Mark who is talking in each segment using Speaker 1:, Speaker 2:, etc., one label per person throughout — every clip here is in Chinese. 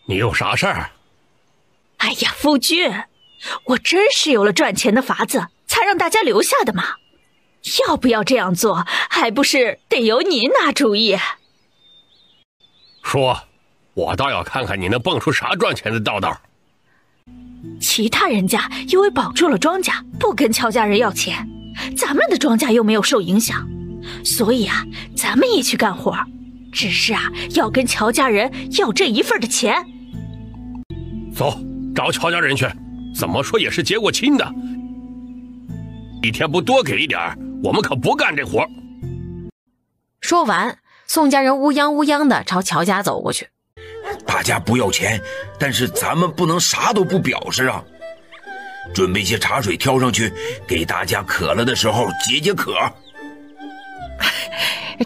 Speaker 1: 你有啥事儿？
Speaker 2: 哎呀，夫君，我真是有了赚钱的法子，才让大家留下的嘛。要不要这样做，还不是得由您拿主意。
Speaker 1: 说，我倒要看看你能蹦出啥赚钱的道道。
Speaker 2: 其他人家因为保住了庄稼，不跟乔家人要钱，咱们的庄稼又没有受影响，所以啊，咱们也去干活，只是啊，要跟乔家人要这一份的钱。
Speaker 1: 走，找乔家人去，怎么说也是结过亲的，一天不多给一点，我们可不干这活。
Speaker 3: 说完，宋家人乌泱乌泱的朝乔家走过去。
Speaker 4: 大家不要钱，但是咱们不能啥都不表示啊！准备些茶水挑上去，给大家渴了的时候解解渴。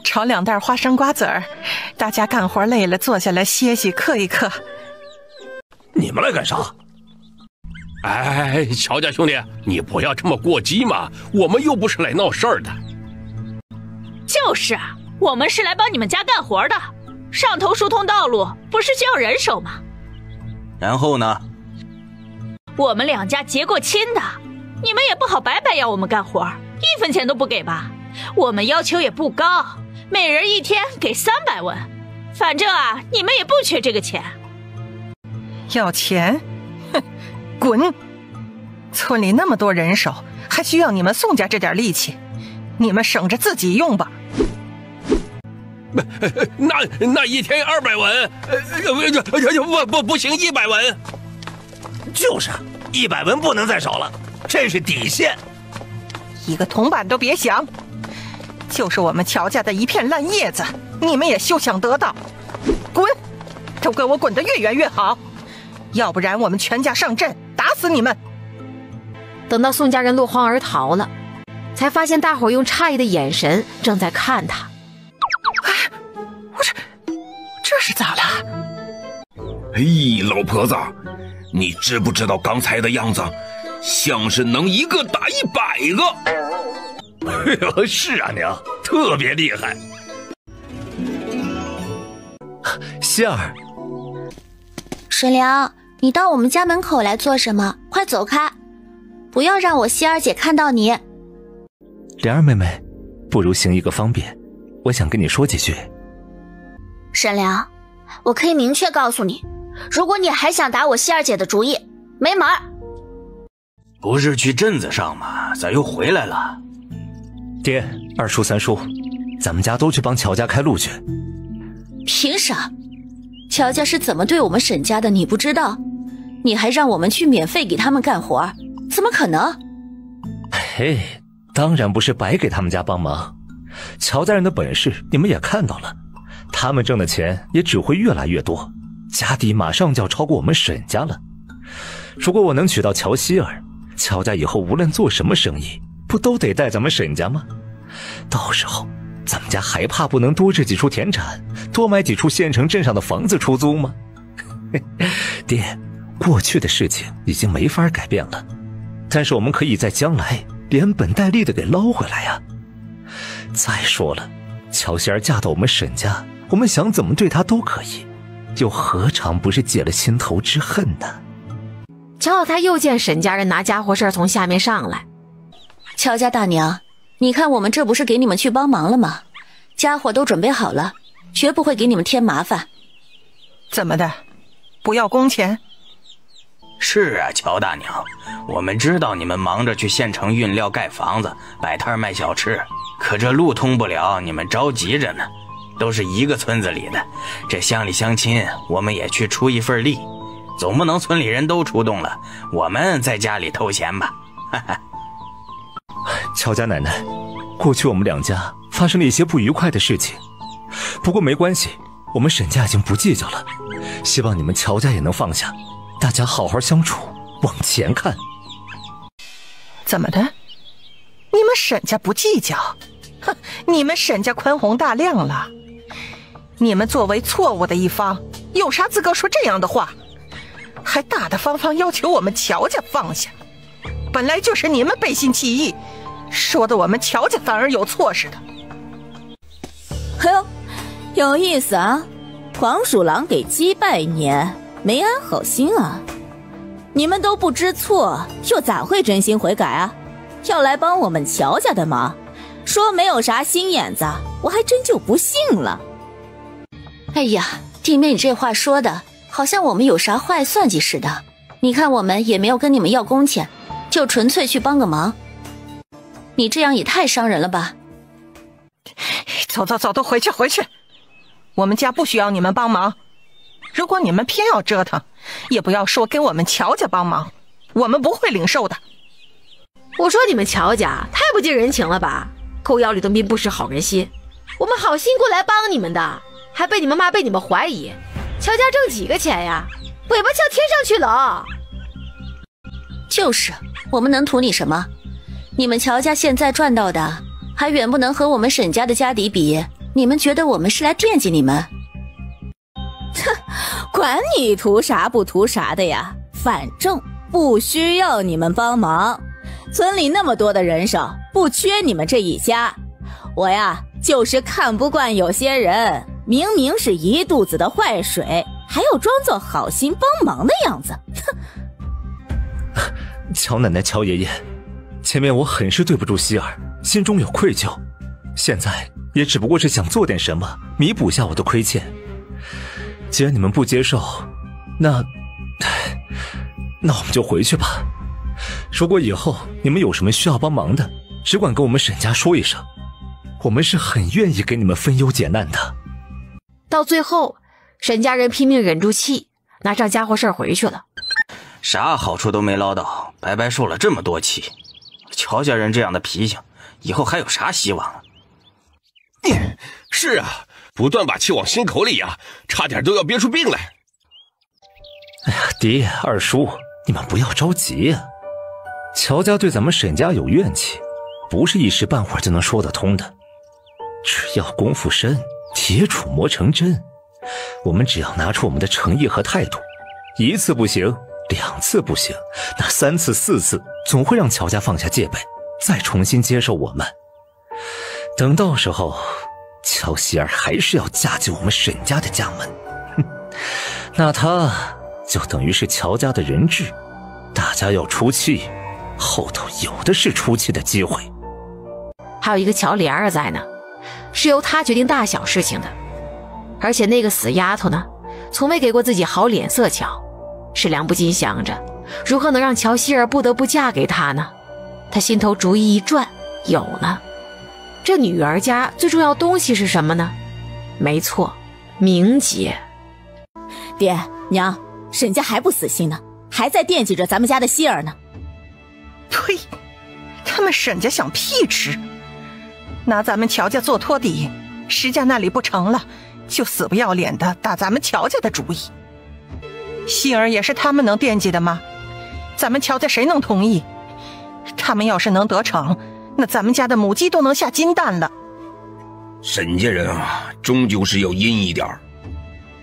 Speaker 5: 炒2袋花生瓜子儿，大家干活累了，坐下来歇息，嗑一嗑。
Speaker 6: 你们来干啥？
Speaker 1: 哎，乔家兄弟，你不要这么过激嘛，我们又不是来闹事儿的。
Speaker 2: 就是啊，我们是来帮你们家干活的。上头疏通道路不是需要人手吗？
Speaker 6: 然后呢？
Speaker 2: 我们2家结过亲的，你们也不好白白要我们干活，1分钱都不给吧？我们要求也不高，每人1天给300文，反正啊，你们也不缺这个钱。
Speaker 5: 要钱？哼，滚！村里那么多人手，还需要你们宋家这点力气？你们省着自己用吧。
Speaker 1: 那1天200文，不行，100文。
Speaker 6: 就是100文不能再少了，这是底线。
Speaker 5: 一个铜板都别想，就是我们乔家的一片烂叶子，你们也休想得到。滚！都给我滚得越远越好，要不然我们全家上阵打死你们。
Speaker 3: 等到宋家人落荒而逃了，才发现大伙用诧异的眼神正在看他。
Speaker 5: 这是咋了？
Speaker 4: 哎，老婆子，你知不知道刚才的样子，像是能一个打100
Speaker 6: 个？是啊，娘，特别厉害。
Speaker 7: 希儿，
Speaker 8: 沈良，你到我们家门口来做什么？快走开，不要让我希儿姐看到你。
Speaker 7: 莲儿妹妹，不如行一个方便，我想跟你说几句。
Speaker 8: 沈良，我可以明确告诉你，如果你还想打我希儿姐的主意，没门儿。
Speaker 6: 不是去镇子上吗？咋又回来了？
Speaker 7: 爹，二叔三叔，咱们家都去帮乔家开路去。
Speaker 8: 凭啥？乔家是怎么对我们沈家的你不知道？你还让我们去免费给他们干活，怎么可能？
Speaker 7: 嘿，当然不是白给他们家帮忙，乔家人的本事你们也看到了，他们挣的钱也只会越来越多，家底马上就要超过我们沈家了。如果我能娶到乔希儿，乔家以后无论做什么生意，不都得带咱们沈家吗？到时候咱们家还怕不能多置几处田产，多买几处县城镇上的房子出租吗？爹，过去的事情已经没法改变了，但是我们可以在将来连本带利的给捞回来呀。再说了，乔希儿嫁到我们沈家，我们想怎么对她都可以，又何尝不是解了心头之恨呢？
Speaker 3: 正好他又见沈家人拿家伙事儿从下面上来。
Speaker 8: 乔家大娘，你看我们这不是给你们去帮忙了吗？家伙都准备好了，绝不会给你们添麻烦。
Speaker 5: 怎么的？不要工钱？
Speaker 6: 是啊，乔大娘，我们知道你们忙着去县城运料盖房子，摆摊卖小吃，可这路通不了，你们着急着呢。都是一个村子里的，这乡里乡亲，我们也去出一份力，总不能村里人都出动了，我们在家里偷闲吧。
Speaker 7: 乔家奶奶，过去我们两家发生了一些不愉快的事情，不过没关系，我们沈家已经不计较了，希望你们乔家也能放下，大家好好相处，往前看。
Speaker 5: 怎么的？你们沈家不计较？哼，你们沈家宽宏大量了。你们作为错误的一方，有啥资格说这样的话？还大大方方要求我们乔家放下，本来就是你们背信弃义，说的我们乔家反而有错似的。
Speaker 9: 哎呦，有意思啊！黄鼠狼给鸡拜年，
Speaker 8: 没安好心啊！你们都不知错，又咋会真心悔改啊？要来帮我们乔家的忙，说没有啥心眼子，我还真就不信了。哎呀，弟妹，你这话说的好像我们有啥坏算计似的。你看我们也没有跟你们要工钱，就纯粹去帮个忙，你这样也太伤人了吧。
Speaker 5: 走，都回去。我们家不需要你们帮忙，如果你们偏要折腾，也不要说跟我们乔家帮忙，我们不会领受的。
Speaker 3: 我说你们乔家太不近人情了吧，狗咬吕洞宾不识好人心，我们好心过来帮你们的，还被你们骂，被你们怀疑，乔家挣几个钱呀？尾巴翘天上去了。
Speaker 8: 就是，我们能图你什么？你们乔家现在赚到的还远不能和我们沈家的家底比，你们觉得我们是来惦记你们？哼，管你图啥不图啥的呀，反正不需要你们帮忙。村里那么多的人手，不缺你们这一家。我呀，就是看不惯有些人明明是一肚子的坏水，还要装作好心帮忙的样子。哼！
Speaker 7: 乔奶奶、乔爷爷，前面我很是对不住希儿，心中有愧疚，现在也只不过是想做点什么弥补下我的亏欠。既然你们不接受，那我们就回去吧。如果以后你们有什么需要帮忙的，只管跟我们沈家说一声，我们是很愿意给你们分忧解难的。
Speaker 3: 到最后，沈家人拼命忍住气，拿上家伙事儿回去了。
Speaker 6: 啥好处都没捞到，白白受了这么多气。乔家人这样的脾性，以后还有啥希望啊？
Speaker 1: 是啊，不断把气往心口里压，差点都要憋出病来。
Speaker 7: 哎呀，爹二叔，你们不要着急呀。乔家对咱们沈家有怨气，不是一时半会儿就能说得通的。只要功夫深，铁杵磨成针。我们只要拿出我们的诚意和态度，一次不行，2次不行，那3次4次总会让乔家放下戒备，再重新接受我们。等到时候乔希儿还是要嫁进我们沈家的家门，那她就等于是乔家的人质，大家要出气，后头有的是出气的机会。
Speaker 3: 还有一个乔莲儿在呢，是由她决定大小事情的，而且那个死丫头呢，从未给过自己好脸色瞧。世良不禁想着，如何能让乔希儿不得不嫁给他呢？他心头主意一转，有了。这女儿家最重要东西是什么呢？没错，名节。
Speaker 8: 爹娘，沈家还不死心呢，还在惦记着咱们家的希儿呢。
Speaker 5: 呸！他们沈家想屁吃，拿咱们乔家做托底，石家那里不成了，就死不要脸的打咱们乔家的主意。希儿也是他们能惦记的吗？咱们乔家谁能同意？他们要是能得逞，那咱们家的母鸡都能下金蛋了。
Speaker 4: 沈家人啊，终究是要阴一点。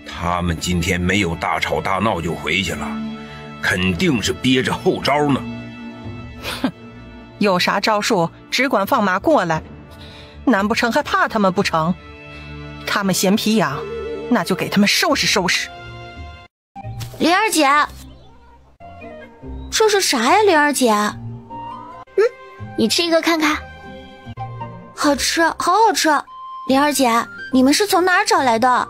Speaker 4: 他们今天没有大吵大闹就回去了，肯定是憋着后招呢。
Speaker 5: 哼，有啥招数只管放马过来，难不成还怕他们不成？他们嫌皮痒，那就给他们收拾收拾。
Speaker 8: 灵儿姐，这是啥呀？灵儿姐，
Speaker 2: 你吃一个看看。
Speaker 8: 好吃，好好吃。灵儿姐，你们是从哪儿找来的？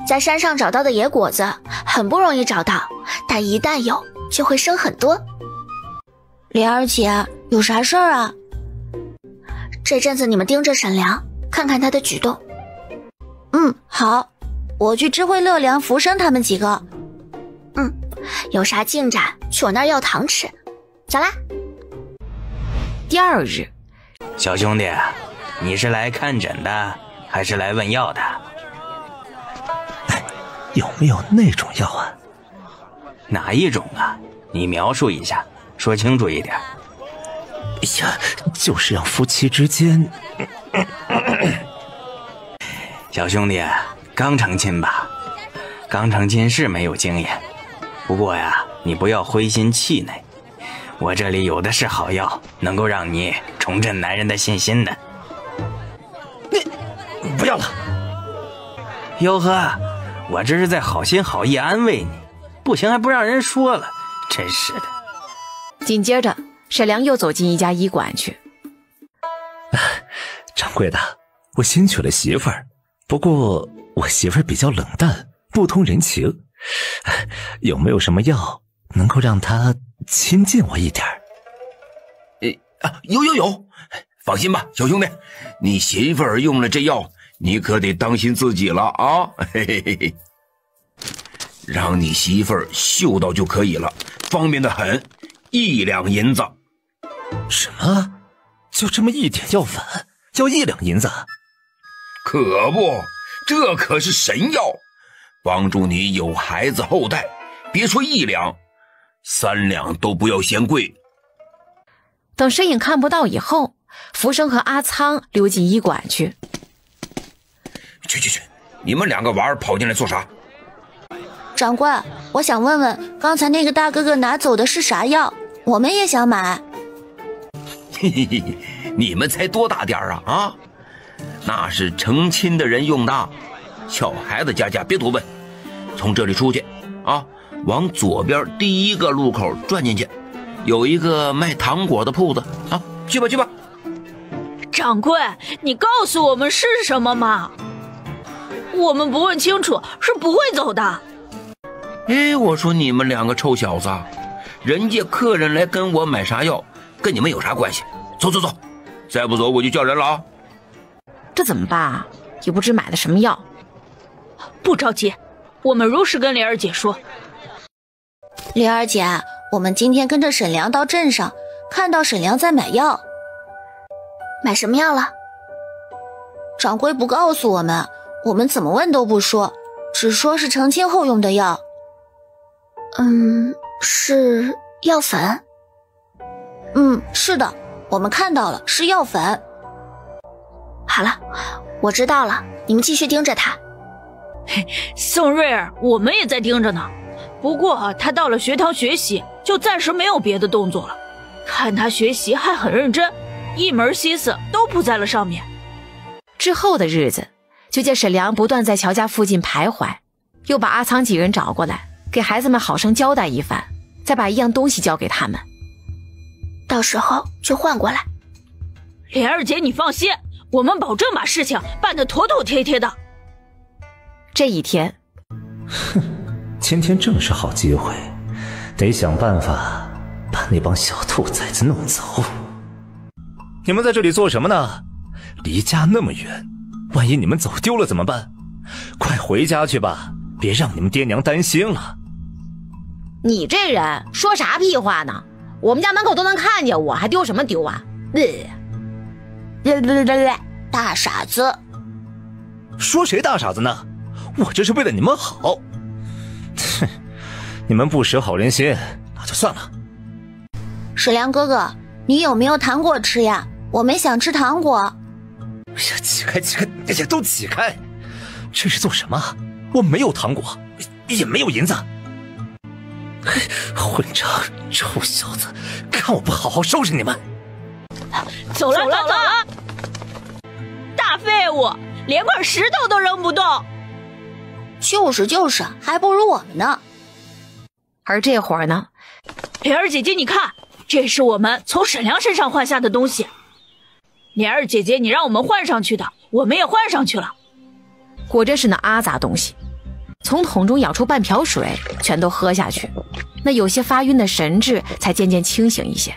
Speaker 2: 在山上找到的野果子，很不容易找到，但一旦有，就会生很多。
Speaker 8: 灵儿姐，有啥事儿啊？
Speaker 2: 这阵子你们盯着沈良，看看他的举动。
Speaker 8: 好，我去知会乐良、福生他们几个。
Speaker 2: 有啥进展，去我那儿要糖吃。走啦。
Speaker 3: 第2日，
Speaker 6: 小兄弟，你是来看诊的，还是来问药的？
Speaker 7: 有没有那种药啊？
Speaker 6: 哪一种啊？你描述一下，说清楚一点。
Speaker 7: 哎呀，就是让夫妻之间……
Speaker 6: 小兄弟，刚成亲吧？刚成亲是没有经验，不过呀，你不要灰心气馁，我这里有的是好药，能够让你重振男人的信心的。
Speaker 7: 你不要了。
Speaker 6: 哟呵，我这是在好心好意安慰你，不行还不让人说了，真是的。
Speaker 3: 紧接着，沈良又走进一家医馆去。
Speaker 7: 掌柜的，我新娶了媳妇儿，不过我媳妇儿比较冷淡，不通人情，有没有什么药能够让她亲近我一点？
Speaker 4: 有，放心吧，小兄弟，你媳妇儿用了这药，你可得当心自己了啊！嘿嘿嘿嘿，让你媳妇儿嗅到就可以了，方便得很，1两银子。
Speaker 7: 什么？就这么一点药粉，要1两银子？
Speaker 4: 可不，这可是神药，帮助你有孩子后代，别说1两，3两都不要嫌贵。
Speaker 3: 等身影看不到以后，福生和阿苍溜进医馆去。
Speaker 4: 去，你们2个娃儿跑进来做啥？
Speaker 8: 掌柜，我想问问，刚才那个大哥哥拿走的是啥药？我们也想买。
Speaker 4: 嘿嘿嘿，你们才多大点啊！那是成亲的人用的，小孩子家别多问。从这里出去啊，往左边第一个路口转进去，有一个卖糖果的铺子啊，去吧。
Speaker 2: 掌柜，你告诉我们是什么嘛？我们不问清楚是不会走的。
Speaker 4: 我说你们2个臭小子，人家客人来跟我买啥药，跟你们有啥关系？走，再不走我就叫人了啊！
Speaker 3: 这怎么办啊？也不知买的什么药。
Speaker 2: 不着急，我们如实跟莲儿姐说。
Speaker 8: 莲儿姐，我们今天跟着沈良到镇上，看到沈良在买药。买什么药了？掌柜不告诉我们，我们怎么问都不说，只说是成亲后用的药。是药粉？是的，我们看到了，是药粉。好了，我知道了，你们继续盯着他。
Speaker 2: 宋瑞儿，我们也在盯着呢，不过他到了学堂学习，就暂时没有别的动作了。看他学习还很认真，一门心思都不在了上面。
Speaker 3: 之后的日子，就见沈良不断在乔家附近徘徊，又把阿苍几人找过来，给孩子们好生交代一番，再把一样东西交给他们。
Speaker 8: 到时候就换过来。
Speaker 2: 莲儿姐，你放心，我们保证把事情办得妥妥帖帖的。
Speaker 3: 这一天，
Speaker 7: 今天正是好机会，得想办法把那帮小兔崽子弄走。你们在这里做什么呢？离家那么远，万一你们走丢了怎么办？快回家去吧，别让你们爹娘担心了。
Speaker 3: 你这人说啥屁话呢？我们家门口都能看见我，还丢什么丢啊？
Speaker 8: 大傻子！
Speaker 7: 说谁大傻子呢？我这是为了你们好。哼，你们不识好人心，那就算了。
Speaker 8: 沈良哥哥，你有没有糖果吃呀？我们想吃糖果。
Speaker 7: 起开！大家都起开！这是做什么？我没有糖果，也没有银子。混账臭小子，看我不好好收拾你们！
Speaker 2: 走了！大废物，连块石头都扔不动。
Speaker 8: 就是，还不如我们呢。
Speaker 3: 而这会儿呢，
Speaker 2: 莲儿姐姐，你看，这是我们从沈良身上换下的东西。莲儿姐姐，你让我们换上去的，我们也换上去了。
Speaker 3: 果真是那阿杂东西，从桶中舀出半瓢水，全都喝下去，那有些发晕的神智才渐渐清醒一些。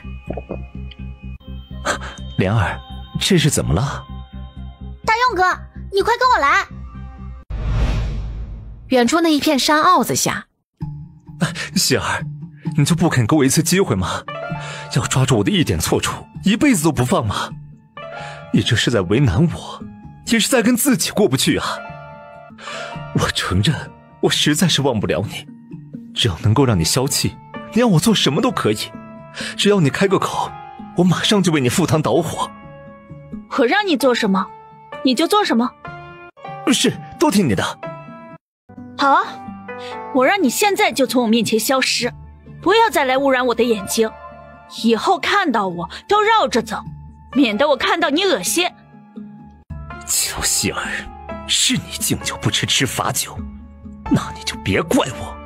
Speaker 7: 莲儿，这是怎么了？
Speaker 8: 大勇哥，你快跟我来！
Speaker 3: 远处那一片山坳子下，
Speaker 7: 喜儿，你就不肯给我一次机会吗？要抓住我的一点错处，一辈子都不放吗？你这是在为难我，也是在跟自己过不去啊。我承认，我实在是忘不了你，只要能够让你消气，你让我做什么都可以。只要你开个口，我马上就为你赴汤蹈火。
Speaker 2: 我让你做什么，你就做什么。
Speaker 7: 是，都听你的。
Speaker 2: 好啊，我让你现在就从我面前消失，不要再来污染我的眼睛，以后看到我都绕着走，免得我看到你恶心。
Speaker 7: 乔希儿，是你敬酒不吃吃罚酒，那你就别怪我，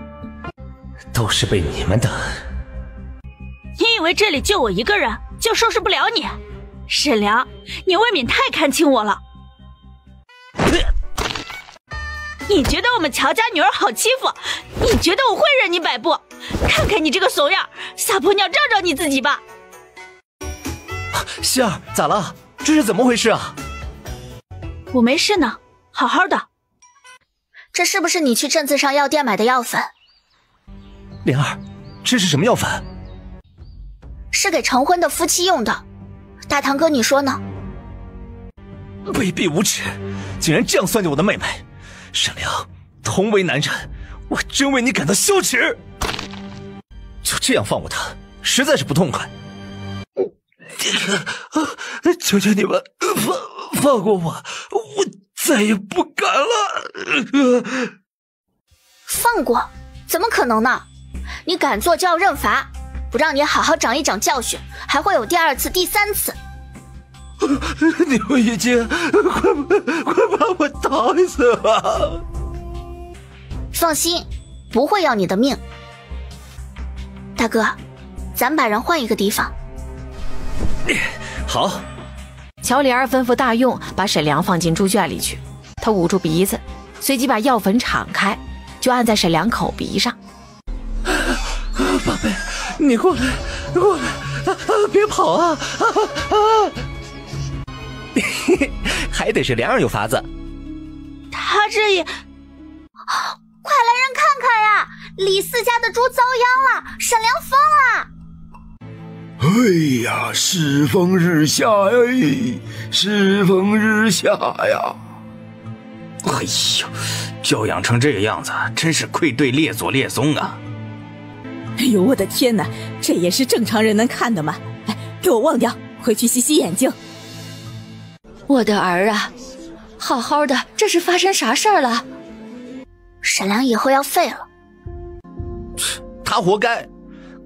Speaker 7: 都是被你们的。
Speaker 2: 你以为这里就我一个人就收拾不了你？沈良，你未免太看轻我了。你觉得我们乔家女儿好欺负？你觉得我会任你摆布？看看你这个怂样，撒泼尿照照你自己吧。
Speaker 7: 希儿，咋了？这是怎么回事啊？
Speaker 2: 我没事呢，好好的。
Speaker 8: 这是不是你去镇子上药店买的药粉？
Speaker 7: 莲儿，这是什么药粉？
Speaker 8: 是给成婚的夫妻用的。大堂哥，你说呢？
Speaker 7: 卑鄙无耻，竟然这样算计我的妹妹！沈良，同为男人，我真为你感到羞耻。就这样放过她，实在是不痛快。求求你们放过我，我再也不敢了。
Speaker 8: 放过？怎么可能呢？你敢做就要认罚，不让你好好长一长教训，还会有第二次、第三次。
Speaker 7: 你们已经快把我打死了。
Speaker 8: 放心，不会要你的命。大哥，咱把人换一个地方。
Speaker 7: 好。
Speaker 3: 乔莲儿吩咐大用把沈良放进猪圈里去，他捂住鼻子，随即把药粉敞开，就按在沈良口鼻上。宝贝，
Speaker 7: 你过来，别跑啊！还得是莲儿有法子。
Speaker 2: 他这也……
Speaker 8: 快来人看看呀！李四家的猪遭殃了，沈良疯了！
Speaker 9: 哎呀，世风日下呀，世风日下呀！
Speaker 6: 哎呦，教养成这个样子，真是愧对列祖列宗啊！
Speaker 10: 哎呦，我的天哪，这也是正常人能看的吗？哎，给我忘掉，回去洗洗眼睛。
Speaker 8: 我的儿啊，好好的，这是发生啥事儿了？沈良以后要废了。
Speaker 7: 他活该，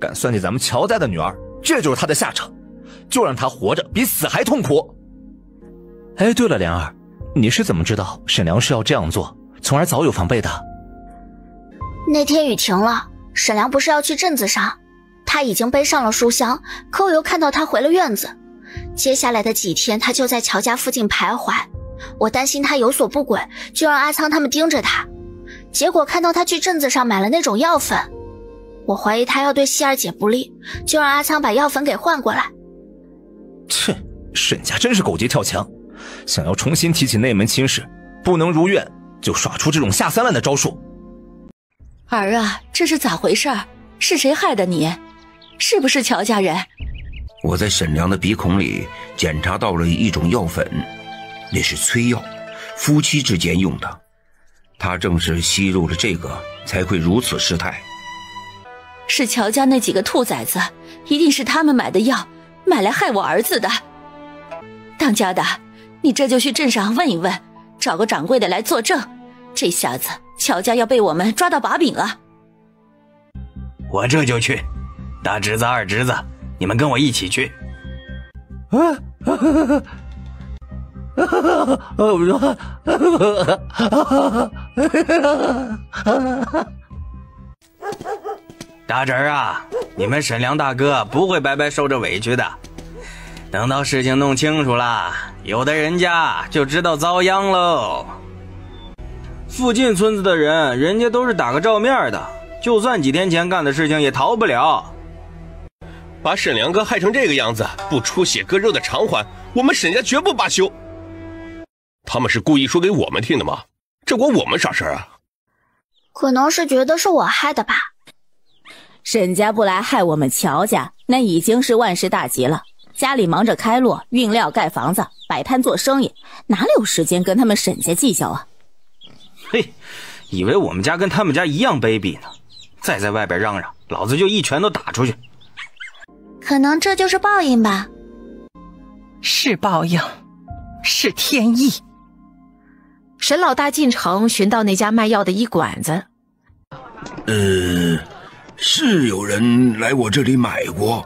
Speaker 7: 敢算计咱们乔家的女儿，这就是他的下场，就让他活着比死还痛苦。哎，对了，莲儿，你是怎么知道沈良是要这样做，从而早有防备的？
Speaker 8: 那天雨停了，沈良不是要去镇子上，他已经背上了书箱，可我又看到他回了院子。接下来的几天，他就在乔家附近徘徊。我担心他有所不轨，就让阿仓他们盯着他。结果看到他去镇子上买了那种药粉，我怀疑他要对希儿姐不利，就让阿仓把药粉给换过来。
Speaker 7: 切，沈家真是狗急跳墙，想要重新提起那门亲事，不能如愿，就耍出这种下三滥的招数。
Speaker 8: 儿啊，这是咋回事？是谁害的你？是不是乔家人？
Speaker 4: 我在沈良的鼻孔里检查到了一种药粉，那是催药，夫妻之间用的。他正是吸入了这个，才会如此失态。
Speaker 8: 是乔家那几个兔崽子，一定是他们买的药，买来害我儿子的。当家的，你这就去镇上问一问，找个掌柜的来作证。这下子乔家要被我们抓到把柄了。
Speaker 6: 我这就去，大侄子、二侄子，你们跟我一起去。大侄儿啊，你们沈良大哥不会白白受这委屈的。等到事情弄清楚了，有的人家就知道遭殃喽。附近村子的人，人家都是打个照面的，就算几天前干的事情也逃不了。
Speaker 1: 把沈良哥害成这个样子，不出血割肉的偿还，我们沈家绝不罢休。他们是故意说给我们听的吗？这关我们啥事啊？
Speaker 8: 可能是觉得是我害的吧。
Speaker 10: 沈家不来害我们乔家，那已经是万事大吉了。家里忙着开路、运料、盖房子、摆摊做生意，哪里有时间跟他们沈家计较啊？
Speaker 6: 嘿，以为我们家跟他们家一样卑鄙呢。再在外边嚷嚷，老子就一拳头打出去。
Speaker 8: 可能这就是报应吧。
Speaker 5: 是报应，是天意。
Speaker 3: 沈老大进城寻到那家卖药的医馆子。
Speaker 9: 是有人来我这里买过，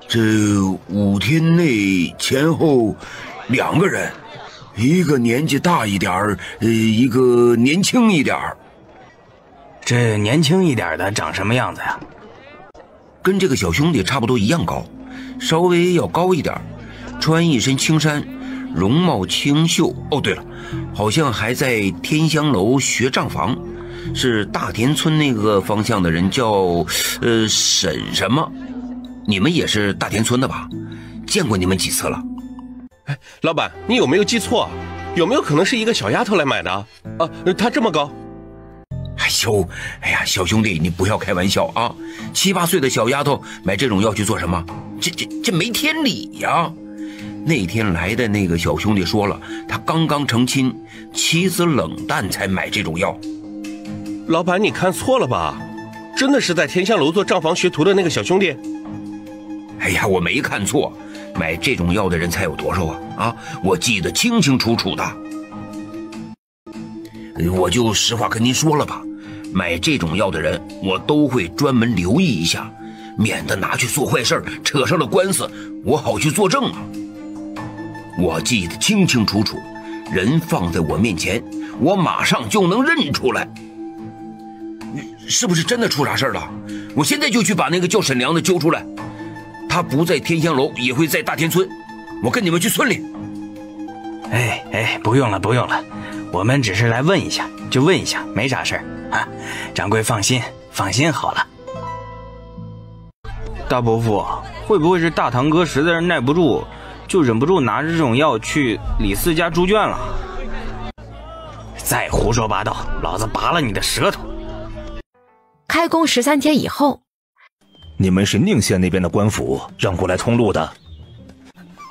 Speaker 9: 这5天内前后2个人，一个年纪大一点儿，一个年轻一点儿。
Speaker 6: 这年轻一点的长什么样子呀？
Speaker 4: 跟这个小兄弟差不多一样高，稍微要高一点，穿一身青衫，容貌清秀。哦，对了，好像还在天香楼学账房，是大田村那个方向的人，叫沈什么。你们也是大田村的吧？见过你们几次了。
Speaker 1: 哎，老板，你有没有记错？有没有可能是一个小丫头来买的啊？她这么高？
Speaker 4: 哎呀，小兄弟，你不要开玩笑啊！7、8岁的小丫头买这种药去做什么？这没天理呀！那天来的那个小兄弟说了，他刚刚成亲，妻子冷淡才买这种药。
Speaker 1: 老板，你看错了吧？真的是在天香楼做账房学徒的那个小兄弟？
Speaker 4: 哎呀，我没看错，买这种药的人才有多少啊！我记得清清楚楚的。我就实话跟您说了吧，买这种药的人我都会专门留意一下，免得拿去做坏事，扯上了官司，我好去作证啊。我记得清清楚楚，人放在我面前，我马上就能认出来。是不是真的出啥事了？我现在就去把那个叫沈良的揪出来，他不在天香楼也会在大田村，我跟你们去村里。
Speaker 6: 哎，不用了，我们只是来问一下，就问一下，没啥事啊。掌柜放心好了。大伯父，会不会是大堂哥实在是耐不住，就忍不住拿着这种药去李四家猪圈了？再胡说八道，老子拔了你的舌头！
Speaker 3: 开工13天以后，
Speaker 7: 你们是宁县那边的官府让过来通路的。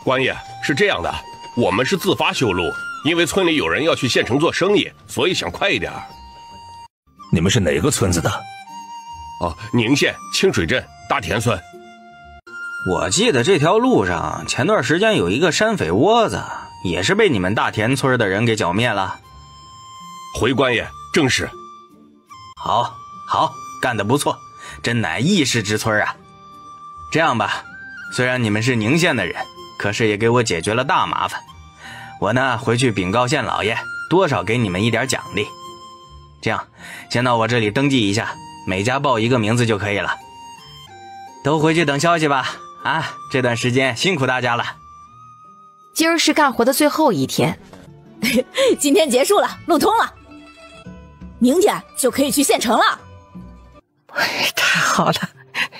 Speaker 1: 官爷，是这样的，我们是自发修路，因为村里有人要去县城做生意，所以想快一点。
Speaker 7: 你们是哪个村子的？
Speaker 1: 宁县清水镇大田村。
Speaker 6: 我记得这条路上前段时间有一个山匪窝子，也是被你们大田村的人给剿灭了。
Speaker 1: 回官爷，正是。
Speaker 6: 好，干得不错，真乃义士之村啊！这样吧，虽然你们是宁县的人，可是也给我解决了大麻烦。我呢，回去禀告县老爷，多少给你们一点奖励。这样，先到我这里登记一下，每家报一个名字就可以了。都回去等消息吧。这段时间辛苦大家了。
Speaker 3: 今儿是干活的最后一天，
Speaker 10: 今天结束了，路通了，明天就可以去县城了。
Speaker 5: 太好了，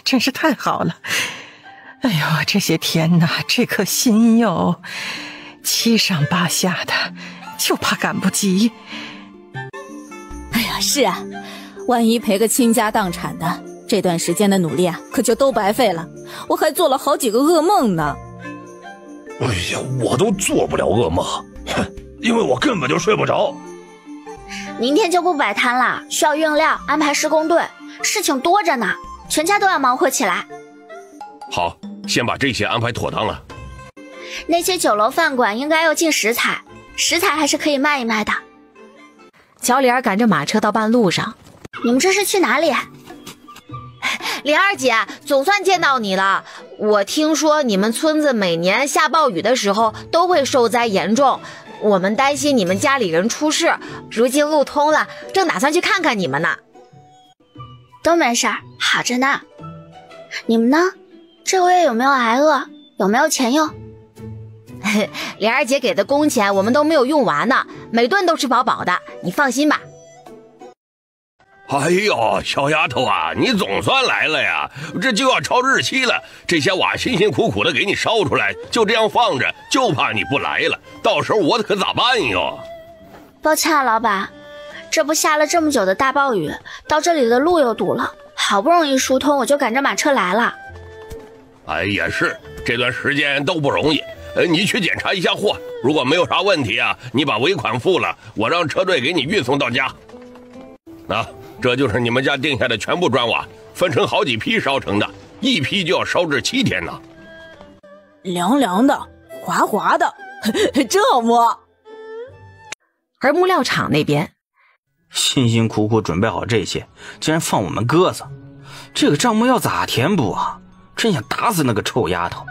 Speaker 5: 真是太好了！哎呦，这些天哪，这颗心哟，七上八下的，就怕赶不及。
Speaker 10: 哎呀，是啊，万一赔个倾家荡产的，这段时间的努力可就都白费了。我还做了好几个噩梦呢。
Speaker 7: 哎呀，我都做不了噩梦，因为我根本就睡不着。
Speaker 11: 明天就不摆摊了，需要运料，安排施工队，事情多着呢，全家都要忙活起来。
Speaker 1: 好，先把这些安排妥当了。
Speaker 11: 那些酒楼饭馆应该要进食材还是可以卖一卖的。
Speaker 3: 小李儿赶着马车到半路上，
Speaker 11: 你们这是去哪里？
Speaker 12: 莲儿姐，总算见到你了。我听说你们村子每年下暴雨的时候都会受灾严重，我们担心你们家里人出事，如今路通了，正打算去看看你们呢。
Speaker 11: 都没事儿，好着呢。你们呢？这个月有没有挨饿？有没有钱用？
Speaker 12: 莲儿姐给的工钱我们都没有用完呢，每顿都吃饱饱的，你放心吧。
Speaker 1: 哎呦，小丫头啊，你总算来了呀！这就要超日期了，这些瓦辛辛苦苦的给你烧出来，就这样放着，就怕你不来了，到时候我可咋办哟？
Speaker 11: 抱歉啊，老板，这不下了这么久的大暴雨，到这里的路又堵了，好不容易疏通，我就赶着马车来了。
Speaker 1: 哎，也是，这段时间都不容易。你去检查一下货，如果没有啥问题啊，你把尾款付了，我让车队给你运送到家。这就是你们家定下的全部砖瓦，分成好几批烧成的，一批就要烧制7天呢。
Speaker 10: 凉凉的，滑滑的，真好摸。
Speaker 3: 而木料厂那边，
Speaker 6: 辛辛苦苦准备好这些，竟然放我们鸽子，这个账目要咋填补啊？真想打死那个臭丫头。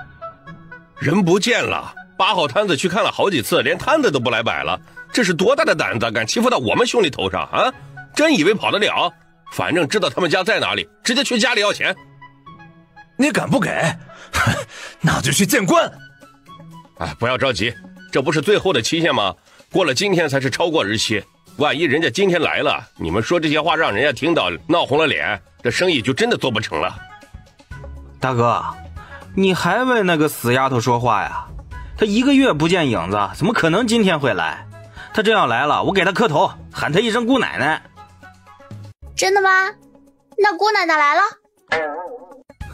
Speaker 1: 人不见了，摆好摊子去看了好几次，连摊子都不来摆了，这是多大的胆子，敢欺负到我们兄弟头上啊？真以为跑得了？反正知道他们家在哪里，直接去家里要钱。
Speaker 7: 你敢不给？那就去见官。
Speaker 1: 哎，不要着急，这不是最后的期限吗？过了今天才是超过日期。万一人家今天来了，你们说这些话让人家听到，闹红了脸，这生意就真的做不成了。
Speaker 6: 大哥，你还为那个死丫头说话呀？她1个月不见影子，怎么可能今天会来？她真要来了，我给她磕头，喊她一声姑奶奶。
Speaker 11: 真的吗？那姑奶奶来了？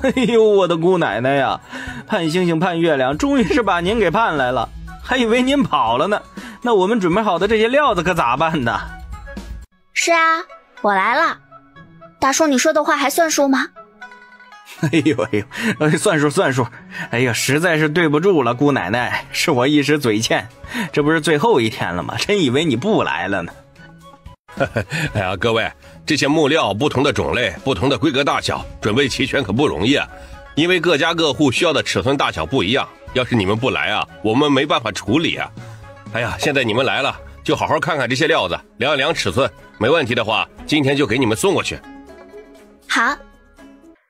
Speaker 6: 哎呦，我的姑奶奶呀！盼星星盼月亮，终于是把您给盼来了，还以为您跑了呢。那我们准备好的这些料子可咋办呢？
Speaker 11: 是啊，我来了。大叔，你说的话还算数吗？
Speaker 6: 哎呦，算数。哎呀，实在是对不住了，姑奶奶，是我一时嘴欠。这不是最后一天了吗？真以为你不来了呢。
Speaker 1: 哎呀，各位，这些木料不同的种类、不同的规格大小，准备齐全可不容易啊。因为各家各户需要的尺寸大小不一样，要是你们不来啊，我们没办法处理啊。哎呀，现在你们来了，就好好看看这些料子，量一量尺寸，没问题的话，今天就给你们送过去。
Speaker 11: 好。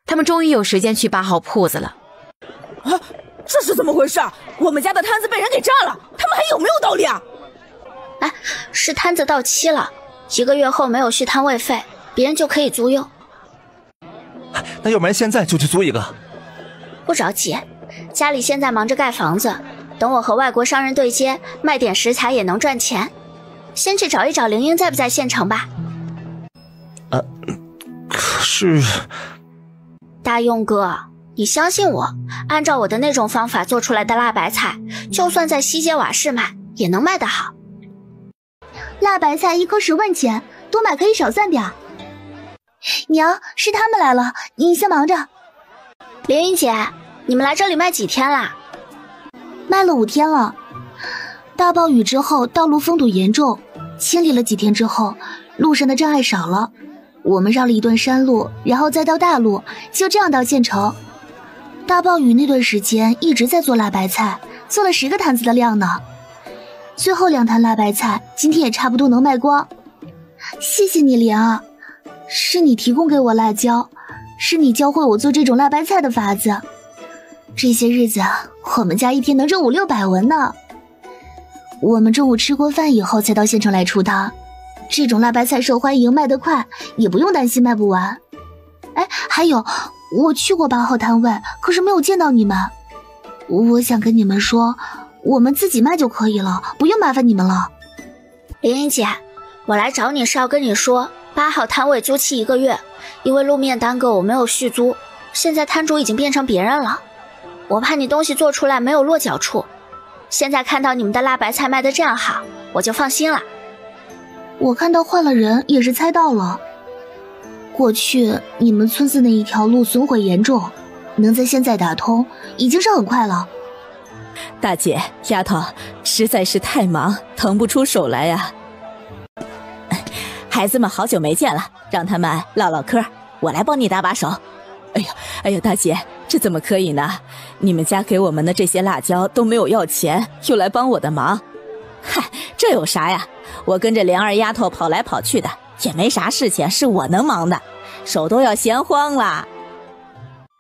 Speaker 3: 他们终于有时间去8号铺子了。
Speaker 13: 啊，这是怎么回事？我们家的摊子被人给占了，他们还有没有道理啊？
Speaker 11: 哎，是摊子到期了，1个月后没有续摊位费，别人就可以租用。
Speaker 7: 那要不然现在就去租一个？
Speaker 11: 不着急，家里现在忙着盖房子，等我和外国商人对接，卖点食材也能赚钱。先去找一找灵英在不在县城吧。
Speaker 7: 可是
Speaker 11: 大用哥，你相信我，按照我的那种方法做出来的辣白菜，就算在西街瓦市卖，也能卖得好。
Speaker 14: 辣白菜1颗10文钱，多买可以少算点。娘，是他们来了，您先忙着。
Speaker 11: 灵英姐，你们来这里卖几天啦？
Speaker 14: 卖了5天了。大暴雨之后，道路封堵严重，清理了几天之后，路上的障碍少了。我们绕了一段山路，然后再到大路，就这样到县城。大暴雨那段时间一直在做辣白菜，做了10个坛子的量呢。最后2坛辣白菜今天也差不多能卖光。谢谢你，莲儿，是你提供给我辣椒，是你教会我做这种辣白菜的法子。这些日子我们家一天能挣500-600文呢。我们中午吃过饭以后才到县城来出摊，这种辣白菜受欢迎，卖得快，也不用担心卖不完。哎，还有，我去过8号摊位，可是没有见到你们。我想跟你们说，我们自己卖就可以了，不用麻烦你们了。
Speaker 11: 玲玲姐，我来找你是要跟你说，8号摊位租期1个月，因为路面耽搁我没有续租，现在摊主已经变成别人了，我怕你东西做出来没有落脚处。现在看到你们的辣白菜卖得这样好，我就放心了。
Speaker 14: 我看到换了人也是猜到了。过去你们村子那一条路损毁严重，能在现在打通已经是很快了。
Speaker 13: 大姐，丫头实在是太忙，腾不出手来呀。孩子们好久没见了，让他们唠唠嗑，我来帮你搭把手。哎呀，大姐，这怎么可以呢？你们家给我们的这些辣椒都没有要钱，又来帮我的忙。嗨，这有啥呀？我跟着莲儿丫头跑来跑去的，也没啥事情是我能忙的，手都要闲慌了。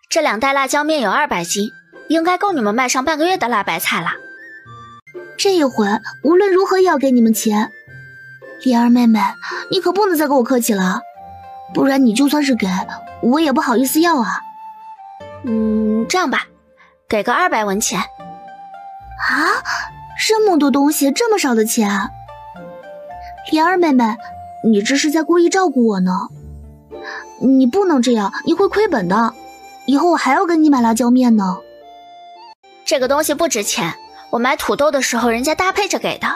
Speaker 11: 这2袋辣椒面有200斤，应该够你们卖上半个月的辣白菜了。
Speaker 14: 这一回无论如何也要给你们钱。莲儿妹妹，你可不能再跟我客气了，不然你就算是给我也不好意思要啊。
Speaker 11: 这样吧，给个200文钱。
Speaker 14: 啊，这么多东西，这么少的钱？莲儿妹妹，你这是在故意照顾我呢。你不能这样，你会亏本的。以后我还要跟你买辣椒面呢。
Speaker 11: 这个东西不值钱，我买土豆的时候人家搭配着给的，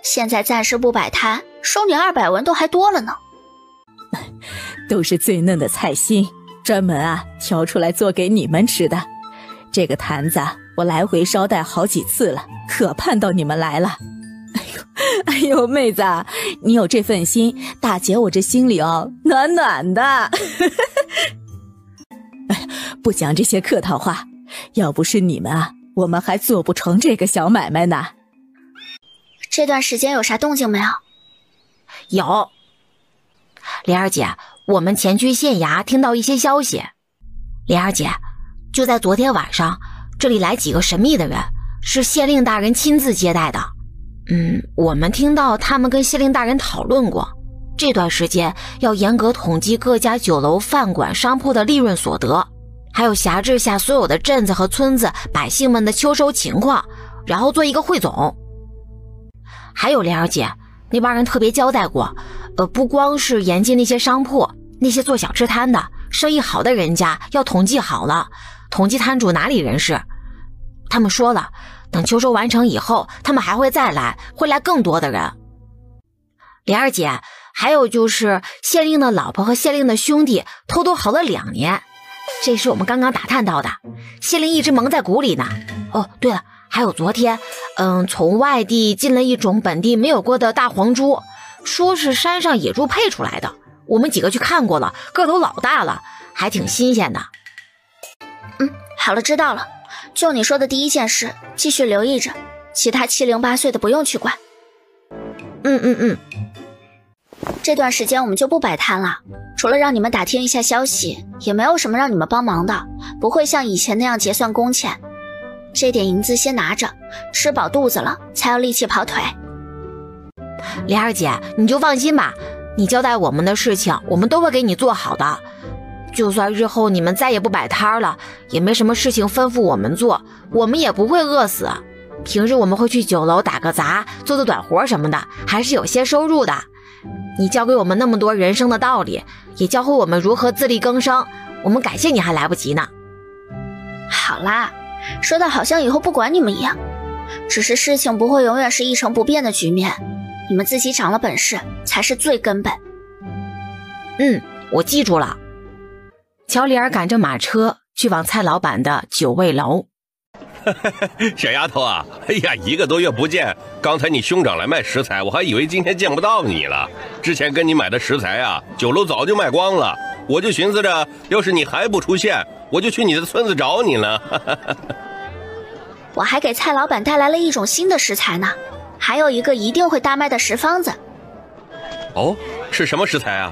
Speaker 11: 现在暂时不摆摊，收你200文都还多了呢。
Speaker 13: 都是最嫩的菜心，专门挑出来做给你们吃的。这个坛子我来回捎带好几次了，可盼到你们来了。哎呦，妹子，你有这份心，大姐我这心里暖暖的。不讲这些客套话，要不是你们我们还做不成这个小买卖呢。
Speaker 11: 这段时间有啥动静没有？
Speaker 3: 有。莲儿姐，我们前去县衙听到一些消息。莲儿姐，就在昨天晚上，这里来几个神秘的人，是县令大人亲自接待的。我们听到他们跟县令大人讨论过，这段时间要严格统计各家酒楼、饭馆、商铺的利润所得，还有辖制下所有的镇子和村子百姓们的秋收情况，然后做一个汇总。还有莲儿姐，那帮人特别交代过，不光是严禁那些商铺，那些做小吃摊的、生意好的人家要统计好了，统计摊主哪里人士。他们说了，等秋收完成以后，他们还会再来，会来更多的人。莲儿姐，还有就是县令的老婆和县令的兄弟偷逃了2年，这是我们刚刚打探到的，县令一直蒙在鼓里呢。哦，对了，还有昨天，从外地进了一种本地没有过的大黄猪，说是山上野猪配出来的，我们几个去看过了，个头老大了，还挺新鲜的。
Speaker 11: 好了，知道了。就你说的第一件事，继续留意着，其他7、0、8岁的不用去管。这段时间我们就不摆摊了，除了让你们打听一下消息，也没有什么让你们帮忙的，不会像以前那样结算工钱。这点银子先拿着，吃饱肚子了才有力气跑腿。
Speaker 3: 莲儿姐，你就放心吧，你交代我们的事情，我们都会给你做好的。就算日后你们再也不摆摊了，也没什么事情吩咐我们做，我们也不会饿死。平日我们会去酒楼打个杂，做做短活什么的，还是有些收入的。你教给我们那么多人生的道理，也教会我们如何自力更生，我们感谢你还来不及呢。
Speaker 11: 好啦，说的好像以后不管你们一样，只是事情不会永远是一成不变的局面，你们自己长了本事才是最根本。
Speaker 3: 我记住了。乔丽儿赶着马车去往蔡老板的酒味楼。
Speaker 1: 小丫头啊，哎呀，1个多月不见，刚才你兄长来卖食材，我还以为今天见不到你了。之前跟你买的食材啊，酒楼早就卖光了，我就寻思着，要是你还不出现，我就去你的村子找你了。
Speaker 11: 我还给蔡老板带来了一种新的食材呢，还有一个一定会大卖的食方子。
Speaker 1: 哦，是什么食材啊？